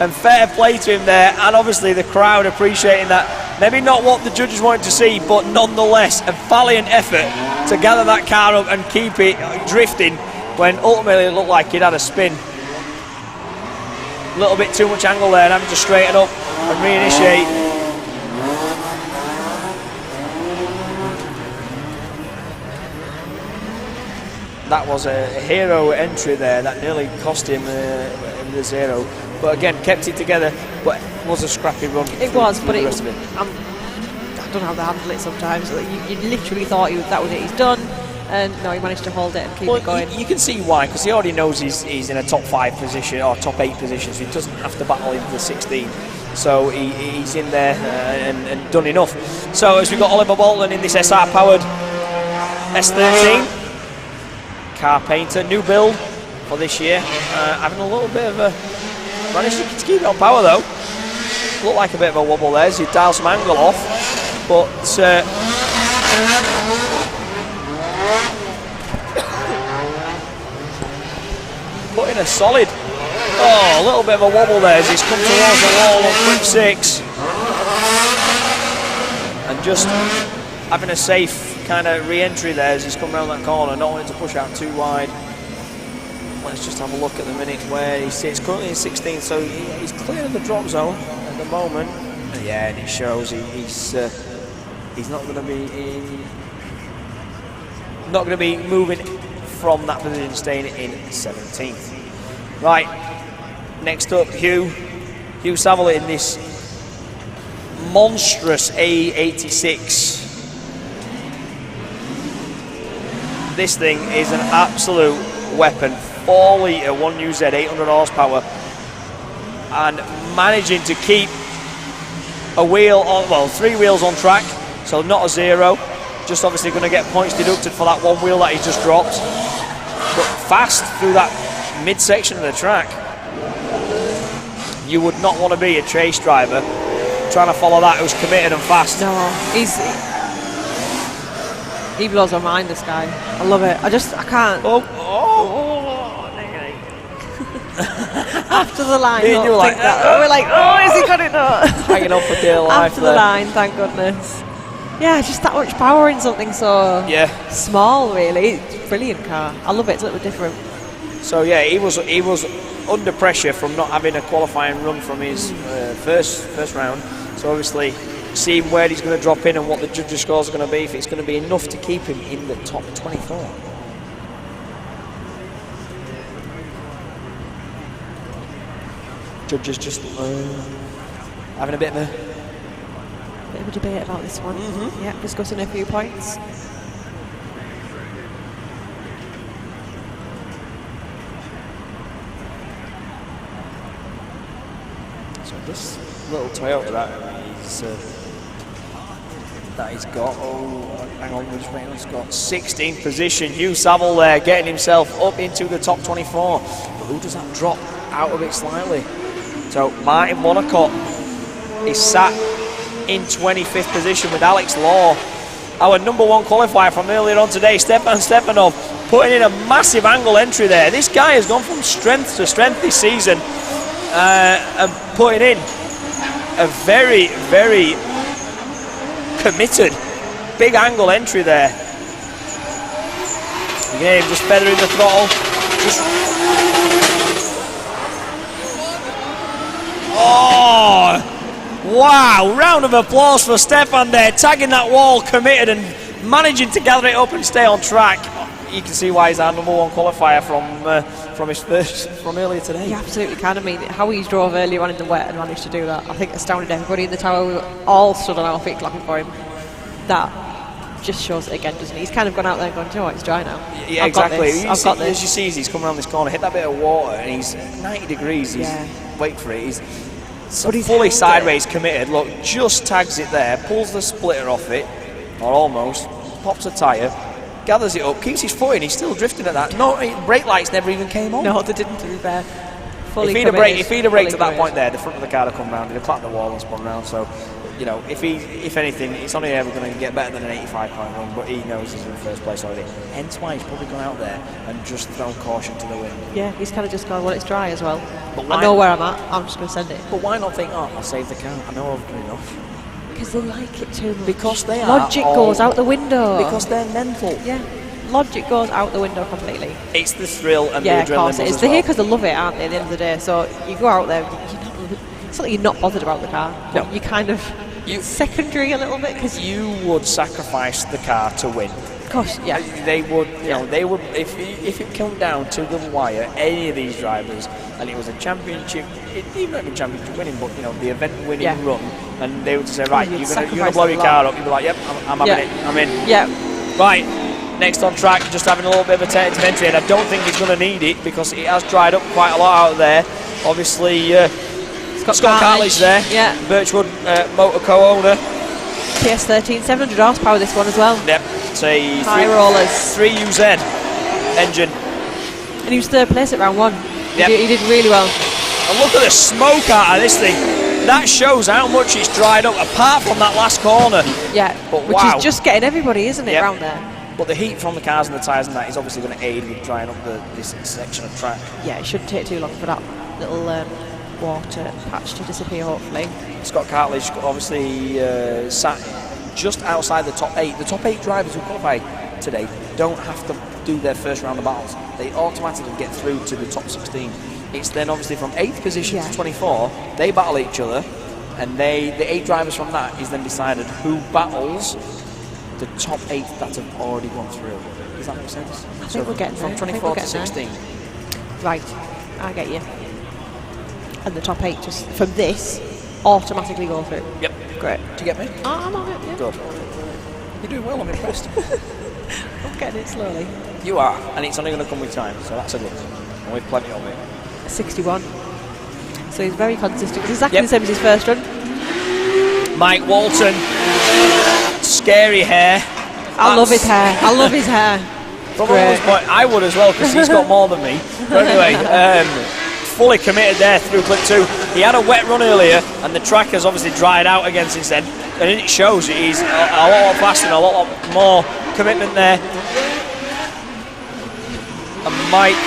And fair play to him there, and obviously the crowd appreciating that. Maybe not what the judges wanted to see, but nonetheless a valiant effort to gather that car up and keep it drifting when ultimately it looked like it had a spin. A little bit too much angle there and having to straighten up and reinitiate. that was a hero entry there that nearly cost him the 0. But again, kept it together. But it was a scrappy run. It was, but the it rest of it. I don't know how to handle it sometimes. You literally thought that was it. He's done. And no, he managed to hold it and keep it going. You can see why, because he already knows he's in a top 5 position or top 8 position, so he doesn't have to battle into the 16. So he's in there and done enough. So as we've got Oliver Bolton in this SR-powered S13, car painter, new build for this year, having a little bit of a managed to keep it on power though. Looked like a bit of a wobble there as he dialed some angle off, but. Put in a solid, a little bit of a wobble there as he's come towards the wall on quick 6. And just having a safe kind of re-entry there as he's come around that corner, not wanting to push out too wide. Let's just have a look at the minutes where he sits. Currently in 16th, so he's clear of the drop zone at the moment. Yeah, and it shows he's not going to be moving from that position, staying in 17th. Right, next up, Hugh Savile in this monstrous A86. This thing is an absolute weapon. 4 litre, 1UZ, 800 horsepower, and managing to keep a wheel on, 3 wheels on track, so not a 0. Just obviously going to get points deducted for that 1 wheel that he just dropped. But fast through that midsection of the track. You would not want to be a chase driver trying to follow that who's committed and fast. No, he blows my mind, this guy. I love it. I can't. After the line, you were like, we're like, is he got it not? Hanging on for dear life. After the line, thank goodness. Yeah, just that much power in something so small, really. It's a brilliant car. I love it. It's a little bit different. So yeah, he was under pressure from not having a qualifying run from his first round. So obviously, seeing where he's going to drop in and what the judges' scores are going to be, if it's going to be enough to keep him in the top 24. Judges just having a bit of a debate about this one. Yeah, discussing a few points. So this little Toyota that he's got, hang on, he's got 16th position. Hugh Savile there getting himself up into the top 24. But who does that drop out of it slightly? So Martin Monacott is sat in 25th position with Alex Law. Our number 1 qualifier from earlier on today, Stefan Stefanov, putting in a massive angle entry there. This guy has gone from strength to strength this season and putting in a very, very committed big angle entry there. Again, just feathering the throttle. Wow, round of applause for Stefan there, tagging that wall, committed and managing to gather it up and stay on track. You can see why he's our number 1 qualifier from earlier today. You absolutely can. I mean, how he drove earlier on in the wet and managed to do that, I think astounded everybody in the tower. We were all stood on our feet clapping for him. That just shows it again, doesn't he? He's kind of gone out there and gone, do you know what, it's dry now. Yeah, exactly. I've got this. As you see, as he's come around this corner, hit that bit of water, and he's 90 degrees. Wait for it. He's fully sideways committed. Look, just tags it there, pulls the splitter off it, or almost, pops a tyre, gathers it up, keeps his foot in. He's still drifting at that. No, brake lights never even came on. No, they didn't, to be fair. If he'd have braked at that point there, the front of the car would have come round, he'd have clapped the wall and spun round. So, you know, if anything, it's only ever going to get better than an 85-point run, but he knows he's in first place already. Hence why he's probably gone out there and just thrown caution to the wind. Yeah, he's kind of just gone, well, it's dry as well. But I know where I'm at, I'm just going to send it. But why not think, I'll save the car, I know I've done enough. Because they like it too much. Because they are. Logic goes out the window. Because they're mental. Yeah. Logic goes out the window completely. It's the thrill and the adrenaline. Yeah, of course it is. They're here because they love it, aren't they, at the end of the day? So you go out there, it's not like you're not bothered about the car. No. You kind of, it's secondary a little bit. Because you would sacrifice the car to win. Of course, yeah. They would, they would. If it came down to the wire, any of these drivers, and it was a championship, even not even championship winning, but the event-winning run, and they would say, right, you're gonna blow your car up. You'd be like, yep, I'm having it. I'm in. Yeah. Right. Next on track, just having a little bit of a tentative entry, and I don't think he's going to need it because it has dried up quite a lot out there. Obviously, Scott Cartledge there, Birchwood Motor co-owner. TS13, 700 horsepower this one as well. Yep, it's a high rollers. 3UZ engine. And he was third place at round 1. Yep. He did really well. And look at the smoke out of this thing. That shows how much it's dried up, apart from that last corner. Yeah, but which is just getting everybody, isn't it, around there? But the heat from the cars and the tyres and that is obviously going to aid with drying up this section of track. Yeah, it shouldn't take too long for that little water patch to disappear, hopefully. Scott Cartledge obviously sat just outside the top 8. The top 8 drivers who qualify today don't have to do their first round of battles. They automatically get through to the top 16. It's then obviously from 8th position to 24, they battle each other, and the 8 drivers from that is then decided who battles the top 8 that have already gone through. Does that make sense? I think we're getting from 24 to 16. Right, I get you. And the top 8 just from this automatically go through. Yep. Great. Do you get me? I'm on it, yeah. Good. You're doing well, I'm impressed. I'm getting it slowly. You are, and it's only going to come with time, so that's a good. And we've plenty of it. 61. So he's very consistent. It's exactly the same as his first run. Mike Walton. Scary hair. I love his hair. I love his hair. From Owen's point, I would as well because he's got more than me. But anyway, fully committed there through clip 2. He had a wet run earlier, and the track has obviously dried out again since then. And it shows he's a lot faster and a lot more commitment there. And Mike,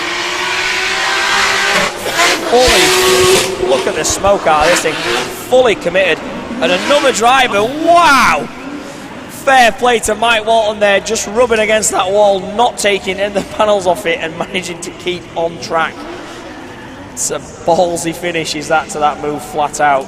fully, look at the smoke out of this thing, fully committed. And another driver, wow! Fair play to Mike Walton there, just rubbing against that wall, not taking any of the panels off it and managing to keep on track. It's a ballsy finish, is that, to that move flat out.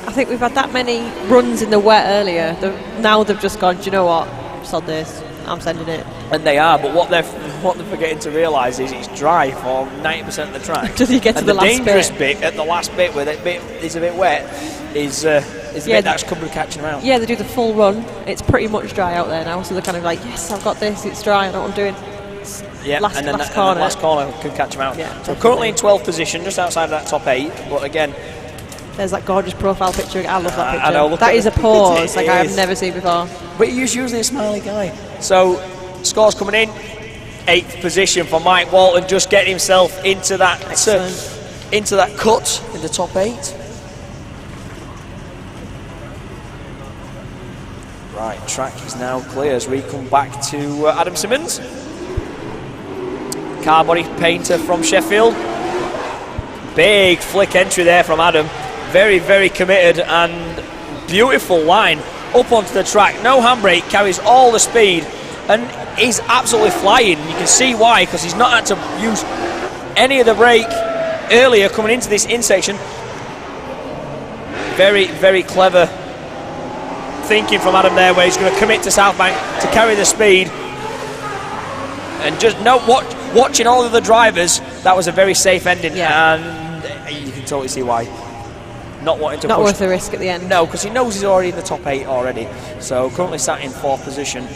I think we've had that many runs in the wet earlier. Now they've just gone, do you know what? Sod this, I'm sending it. And they are, but what they're forgetting to realise is it's dry for 90% of the track. Until you get to the last bit. And the dangerous bit at the last bit, where that bit is a bit wet, is the bit that's coming catching around. Yeah, they do the full run. It's pretty much dry out there now, so they're kind of like, yes, I've got this, it's dry, I know what I'm doing. Yeah, last and then corner. And the last corner can catch them out. Yeah, so currently in 12th position, just outside of that top 8, but again... There's that gorgeous profile picture. I love that picture. I know, that is a pause like I have never seen before. But he's usually a smiley guy. So, scores coming in. 8th position for Mike Walton, just getting himself into that cut in the top 8. Right, track is now clear as we come back to Adam Simmons. Car body painter from Sheffield. Big flick entry there from Adam. Very, very committed and beautiful line up onto the track. No handbrake, carries all the speed and he's absolutely flying. You can see why, because he's not had to use any of the brake earlier coming into this intersection. Very, very clever thinking from Adam there, where he's going to commit to Southbank to carry the speed. And just watching all of the drivers, that was a very safe ending, and you can totally see why. Not wanting to not push. Worth the risk at the end. No, because he knows he's already in the top 8 already. So currently sat in 4th position,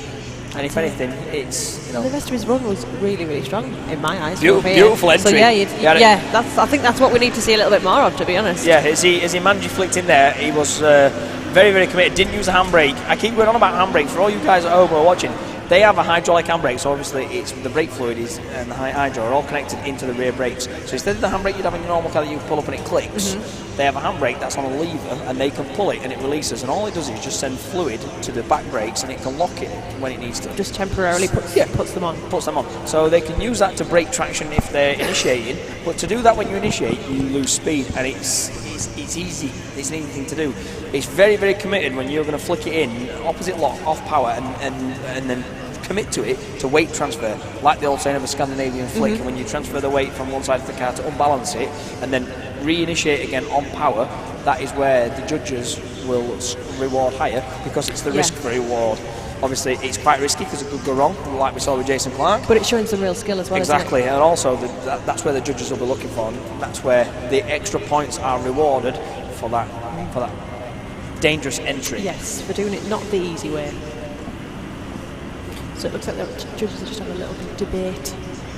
and if anything, it's the rest of his run was really, really strong in my eyes. Beautiful entry. So I think that's what we need to see a little bit more of, to be honest. Yeah, as he managed to flicked in there, he was very, very committed. Didn't use a handbrake. I keep going on about handbrake for all you guys at home who are watching. They have a hydraulic handbrake, so obviously it's the brake fluid and the hydro are all connected into the rear brakes. So instead of the handbrake you'd have in your normal car that you pull up and it clicks, they have a handbrake that's on a lever and they can pull it and it releases. And all it does is just send fluid to the back brakes and it can lock it when it needs to. Just temporarily puts them on. Puts them on. So they can use that to brake traction if they're initiating, but to do that when you initiate, you lose speed, and it's easy. It's an easy thing to do. It's very, very committed when you're going to flick it in, opposite lock, off power, and then commit to it to weight transfer, like the old saying of a Scandinavian flick. And when you transfer the weight from one side of the car to unbalance it and then reinitiate again on power, that is where the judges will reward higher, because it's the risk for reward. Obviously, it's quite risky because it could go wrong, like we saw with Jason Clark. But it's showing some real skill as well. Exactly, isn't it? and also that's where the judges will be looking for. And that's where the extra points are rewarded for that dangerous entry. Yes, for doing it not the easy way. So it looks like the judges are just having a little debate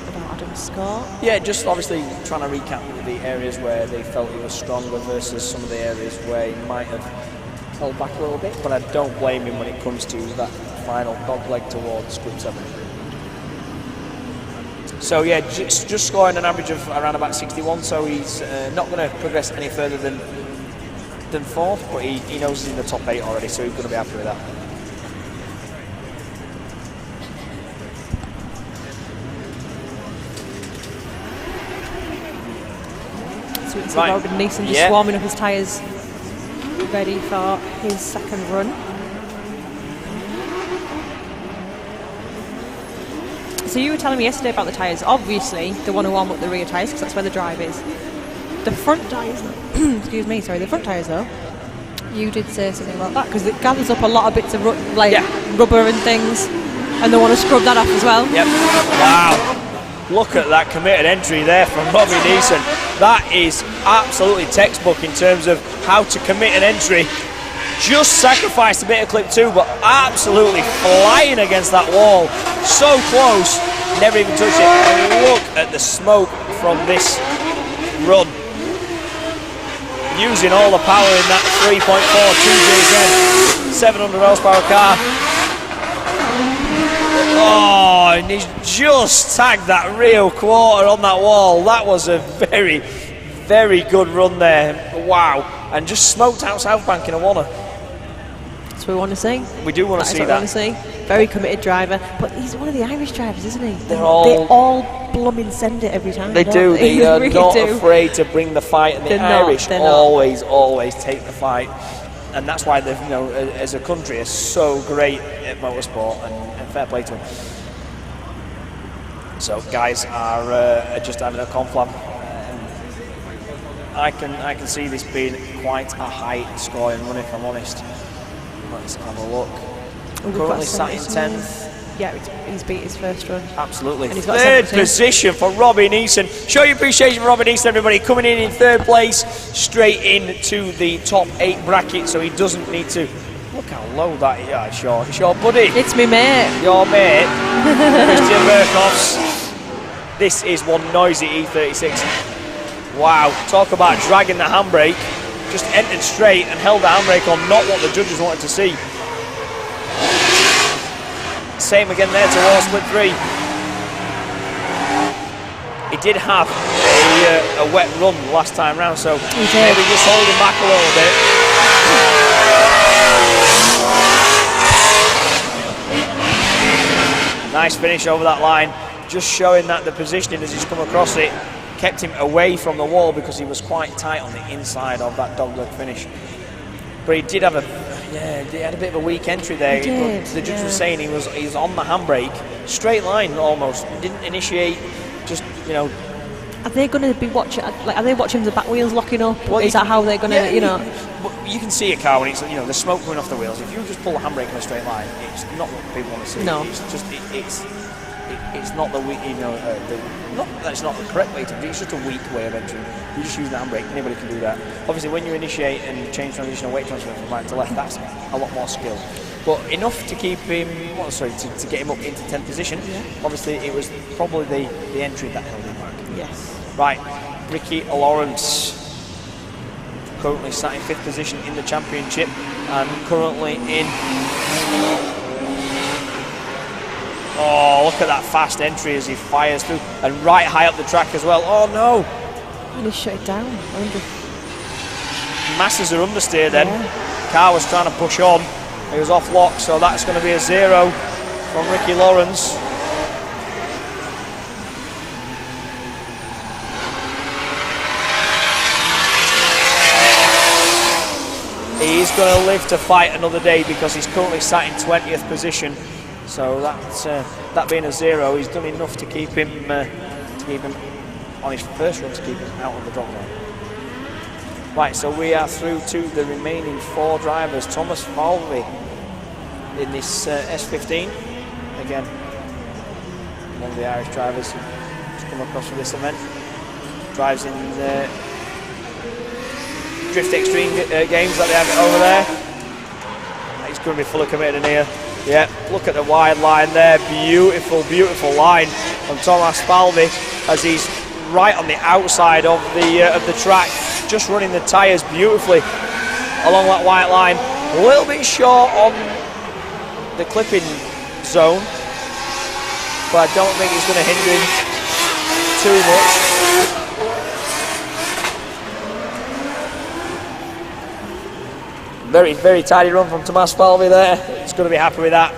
about Adam's score. Yeah, just obviously trying to recap the areas where they felt he was stronger versus some of the areas where he might have held back a little bit. But I don't blame him when it comes to that final dog leg towards Group 7. So yeah, just scoring an average of around about 61, so he's not going to progress any further than 4th, but he knows he's in the top 8 already, so he's going to be happy with that. So we can see Robin Neeson just warming up his tyres, ready for his second run. So you were telling me yesterday about the tyres. Obviously, they want to warm up the rear tyres because that's where the drive is. The front tyres, excuse me, sorry, the front tyres though, you did say something about that because it gathers up a lot of bits of rubber and things, and they want to scrub that off as well. Yep. Wow. Look at that committed entry there from Robbie Neeson. That is absolutely textbook in terms of how to commit an entry. Just sacrificed a bit of clip 2, but absolutely flying against that wall. So close, never even touched it. And look at the smoke from this run. Using all the power in that 3.4 2JZ 700 horsepower car. Oh, and he's just tagged that real quarter on that wall. That was a very, very good run there. Wow. And just smoked out South Bank in a wanna. That's what we want to see. We do want to see that. Want to see. Very committed driver. But he's one of the Irish drivers, isn't he? They all blooming send it every time. They do. They are really not afraid to bring the fight. And the Irish always take the fight. And that's why they, as a country, are so great at motorsport, and fair play to them. So guys are just having a conflab. I can see this being quite a high scoring run, if I'm honest. Let's have a look. Currently sat in 10th. Yeah, he's beat his first run. Absolutely. And he's got 3rd position for Robbie Neeson. Show your appreciation for Robbie Neeson, everybody. Coming in 3rd place, straight into the top 8 bracket, so he doesn't need to. Look how low that is. Yeah, sure. It's your buddy. It's me mate. Your mate. Christian Burkhoffs. This is one noisy E36. Wow. Talk about dragging the handbrake. Just entered straight and held the handbrake on, not what the judges wanted to see. Same again there towards split 3. He did have a wet run last time round, so maybe just holding back a little bit. Nice finish over that line, just showing that the positioning as he's come across it kept him away from the wall because he was quite tight on the inside of that dogleg finish. But he did have he had a bit of a weak entry there. The judge was saying he was on the handbrake, straight line almost. He didn't initiate, just Are they going to be watching? Are they watching the back wheels locking up? Well, is that how they're going to? You can see a car when it's the smoke coming off the wheels. If you just pull the handbrake in a straight line, it's not what people want to see. No, it's just it's not the that's not the correct way to do it. It's just a weak way of entering. You just use the handbrake. Anybody can do that. Obviously, when you initiate and change transition and weight transfer from right to left, that's a lot more skill. But enough to keep him. To get him up into 10th position. Yeah. Obviously, it was probably the entry that held him back. Yes. Right, Ricky Lawrence. Currently sat in 5th position in the championship and currently in. Oh, look at that fast entry as he fires through and right high up the track as well. Oh no! And he shut it down. Masses are understeer then. Yeah. Car was trying to push on. He was off lock, so that's going to be a 0 from Ricky Lawrence. He's going to live to fight another day because he's currently sat in 20th position. So that being a 0, he's done enough to keep him on his first run, to keep him out of the drop zone. Right, so we are through to the remaining 4 drivers. Thomas Falvey in this S15. Again, one of the Irish drivers who's come across for this event. Drives in Drift Extreme games that they have over there. He's going to be fully committed in here. Yeah, look at the wide line there. Beautiful, beautiful line from Thomas Falvey as he's right on the outside of the track, just running the tyres beautifully along that white line. A little bit short on the clipping zone, but I don't think it's going to hinder him too much. Very, very tidy run from Tomas Falvey there. He's going to be happy with that.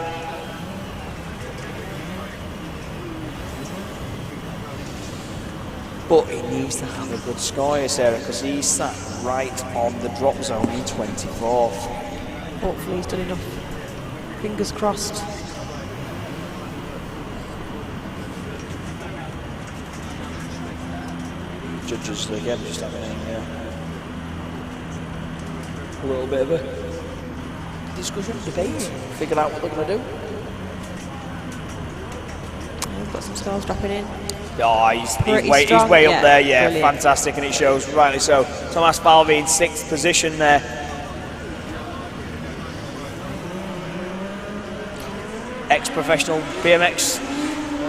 But he needs to have a good score here, Sarah, because he's sat right on the drop zone in 24th. Hopefully he's done enough. Fingers crossed. Judges again just having a little bit of a discussion, debate, figure out what they're going to do. We've got some scores dropping in. Oh, he's way up there, yeah, brilliant. Fantastic, and it shows, rightly so. Tomas Falvey in 6th position there. Ex-professional BMX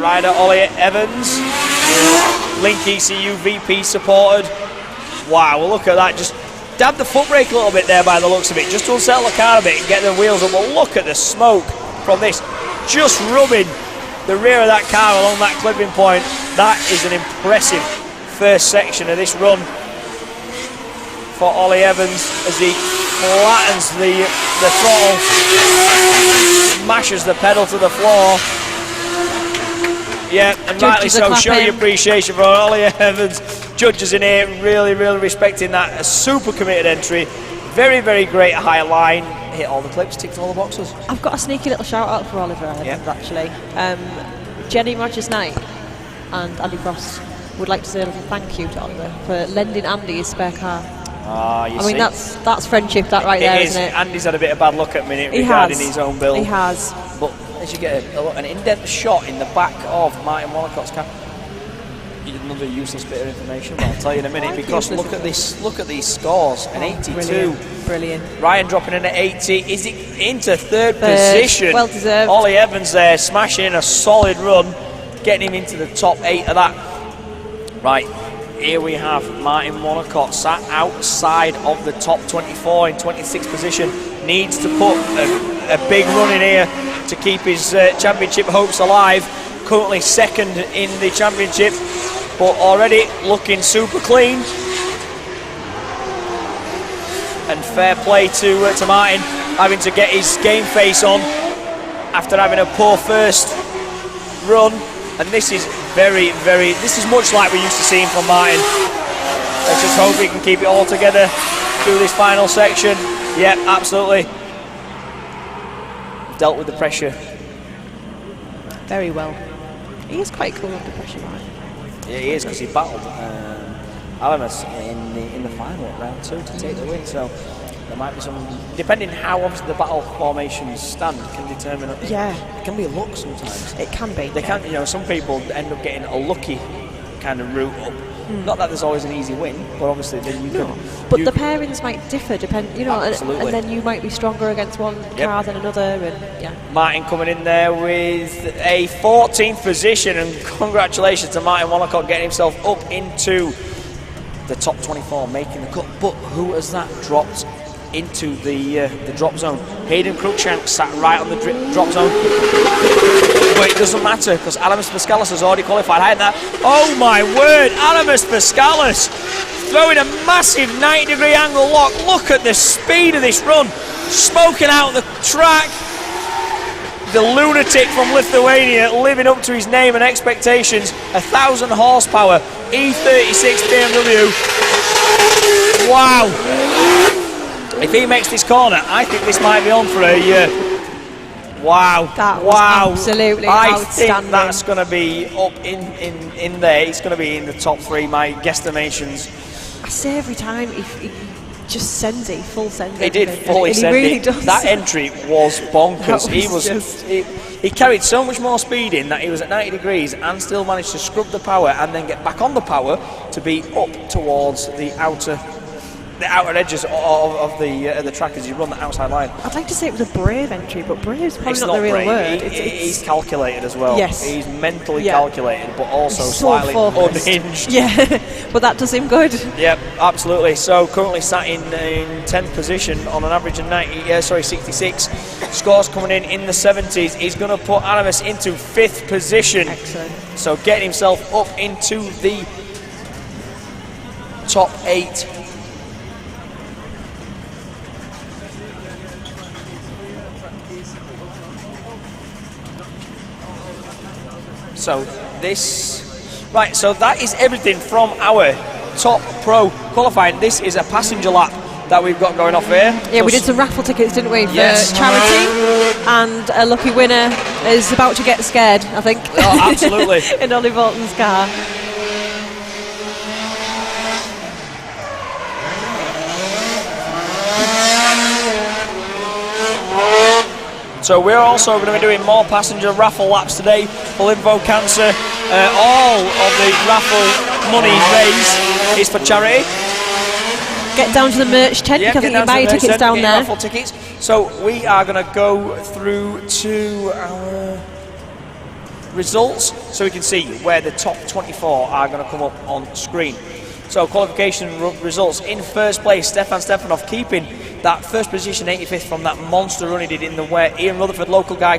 rider Ollie Evans, Link ECU VP supported. Wow, well look at that, just dab the foot brake a little bit there by the looks of it, just to unsettle the car a bit and get the wheels up. But look at the smoke from this, just rubbing the rear of that car along that clipping point. That is an impressive first section of this run for Ollie Evans as he flattens the throttle, smashes the pedal to the floor. Yeah, and rightly so, show your appreciation for Ollie Evans. Judges in here really, really respecting that. A super committed entry. Very, very great high line. Hit all the clips, ticked all the boxes. I've got a sneaky little shout out for Oliver Evans, actually. Jenny Rogers-Knight and Andy Frost would like to say a little thank you to Oliver for lending Andy his spare car. I mean, that's friendship, that right there, isn't it? Andy's had a bit of bad luck at the minute regarding his own build. He has. But as you get an in-depth shot in the back of Martin Walcott's car, another useless bit of information, but I'll tell you in a minute, because look at these scores. An 82. Brilliant. Ryan dropping in at 80. Is he into third position? Well deserved. Ollie Evans there smashing in a solid run, getting him into the top 8 of that. Right, here we have Martin Walcott sat outside of the top 24 in 26th position. Needs to put a big run in here to keep his championship hopes alive. Currently second in the championship, but already looking super clean. And fair play to Martin, having to get his game face on after having a poor first run. And this is this is much like we used to seeing from Martin. Let's just hope he can keep it all together through this final section. Yep, absolutely. Dealt with the pressure very well. He is quite cool under pressure, Martin. Yeah, he is, because he battled Alamus in the final at round 2 to take the win. So there might be some, depending how obviously the battle formations stand, can determine. Yeah, it can be a luck sometimes. It can be. They can, some people end up getting a lucky kind of route up. Not that there's always an easy win, but obviously then you can. But the pairings might differ, and then you might be stronger against one car than another, and Martin coming in there with a 14th position, and congratulations to Martin Walcott getting himself up into the top 24, making the cut. But who has that dropped into the drop zone? Hayden Cruikshank sat right on the drop zone. But it doesn't matter, because Alamus Pascalis has already qualified higher than that. Oh my word, Alamus Pascalis throwing a massive 90-degree angle lock. Look at the speed of this run, smoking out the track. The lunatic from Lithuania living up to his name and expectations. 1,000 horsepower E36 BMW. Wow. If he makes this corner, I think this might be on for a wow. That was absolutely outstanding. I think that's going to be up in there. It's going to be in the top 3, my guesstimations. I say every time, just sends it, full sends He it. did fully and send he really it. does. That entry was bonkers. That He carried so much more speed in that he was at 90 degrees and still managed to scrub the power and then get back on the power to be up towards the outer edges of the track as you run the outside line. I'd like to say it was a brave entry, but brave is probably It's not the real brave. word. He's calculated as well. Yes. He's mentally Yeah. calculated, but also He's so slightly focused. unhinged. Yeah, but that does him good. Yep, absolutely. So currently sat in 10th position on an average of 66. Scores coming in the 70s. He's going to put Aramis into 5th position. Excellent. So getting himself up into the top 8. So so that is everything from our top pro qualifying. This is a passenger lap that we've got going off here. Yeah, we did some raffle tickets, didn't we, for Yes. charity? And a lucky winner is about to get scared, I think. Oh, absolutely. In Ollie Bolton's car. So we're also going to be doing more passenger raffle laps today for Info Cancer. All of the raffle money raised is for charity. Get down to the merch tent, because I think you can buy your tickets down there. Raffle tickets. So we are going to go through to our results so we can see where the top 24 are going to come up on screen. So qualification results: in first place, Stefan Stefanov, keeping that first position, 85th from that monster run he did in the wet. Ian Rutherford, local guy,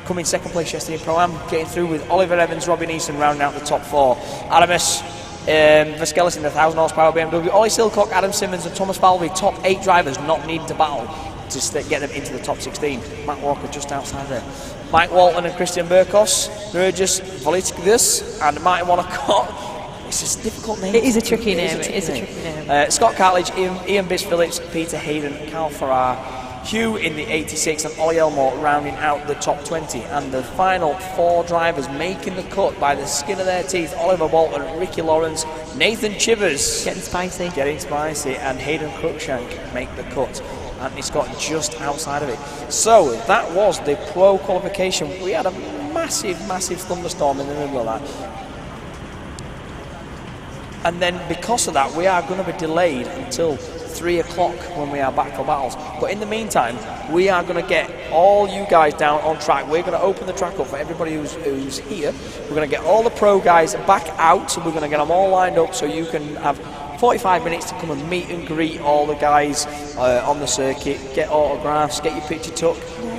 coming second place yesterday in Pro-Am, getting through with Oliver Evans, Robin Easton rounding out the top 4. Aramis Vaskelis in the 1,000 horsepower BMW, Ollie Silcock, Adam Simmons and Thomas Falvey, top 8 drivers not needing to battle to get them into the top 16. Matt Walker just outside there. Mike Walton and Christian Burkos, Nurgis Volitskis and Martin Wannacott. It's a difficult name. It is a tricky name. It is a tricky name. Scott Cartledge, Ian Biss-Phillips, Peter Hayden, Carl Farrar, Hugh in the 86 and Ollie Elmore rounding out the top 20. And the final 4 drivers making the cut by the skin of their teeth: Oliver Bolton, Ricky Lawrence, Nathan Chivers. Getting spicy. And Hayden Cruikshank make the cut. Anthony Scott just outside of it. So that was the pro qualification. We had a massive thunderstorm in the middle of that. And then because of that, we are going to be delayed until 3 o'clock when we are back for battles. But in the meantime, we are going to get all you guys down on track. We're going to open the track up for everybody who's here. We're going to get all the pro guys back out, so we're going to get them all lined up so you can have 45 minutes to come and meet and greet all the guys on the circuit, get autographs, get your picture took.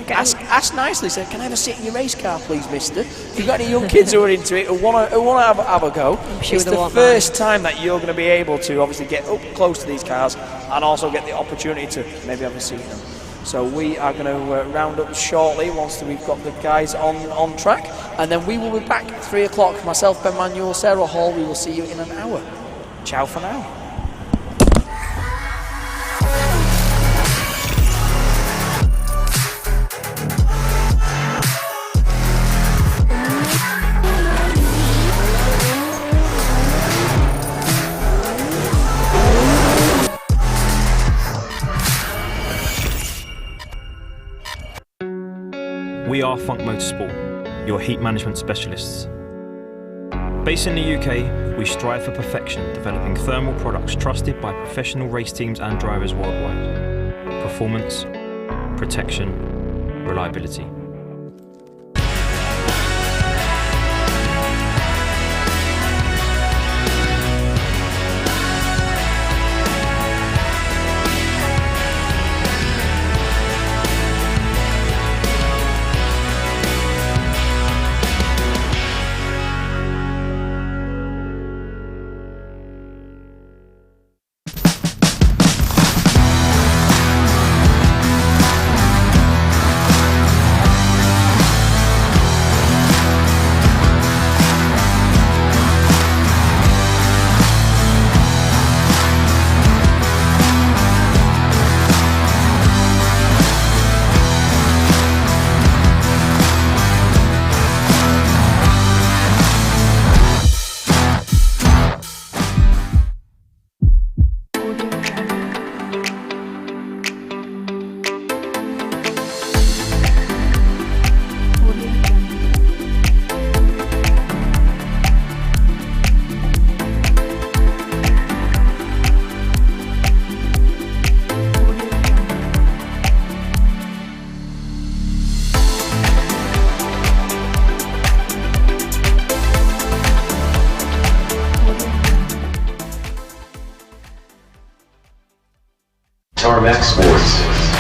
Ask nicely, say, can I have a sit in your race car, please, mister? If you've got any young kids who are into it, who want to have a go, it's the first time that you're going to be able to obviously get up close to these cars and also get the opportunity to maybe have a seat in them. So we are going to round up shortly once we've got the guys on track, and then we will be back at 3 o'clock. Myself, Ben Manuel, Sarah Hall, we will see you in an hour. Ciao for now. We are Funk Motorsport, your heat management specialists. Based in the UK, we strive for perfection, developing thermal products trusted by professional race teams and drivers worldwide. Performance, protection, reliability. Tarmac Sports.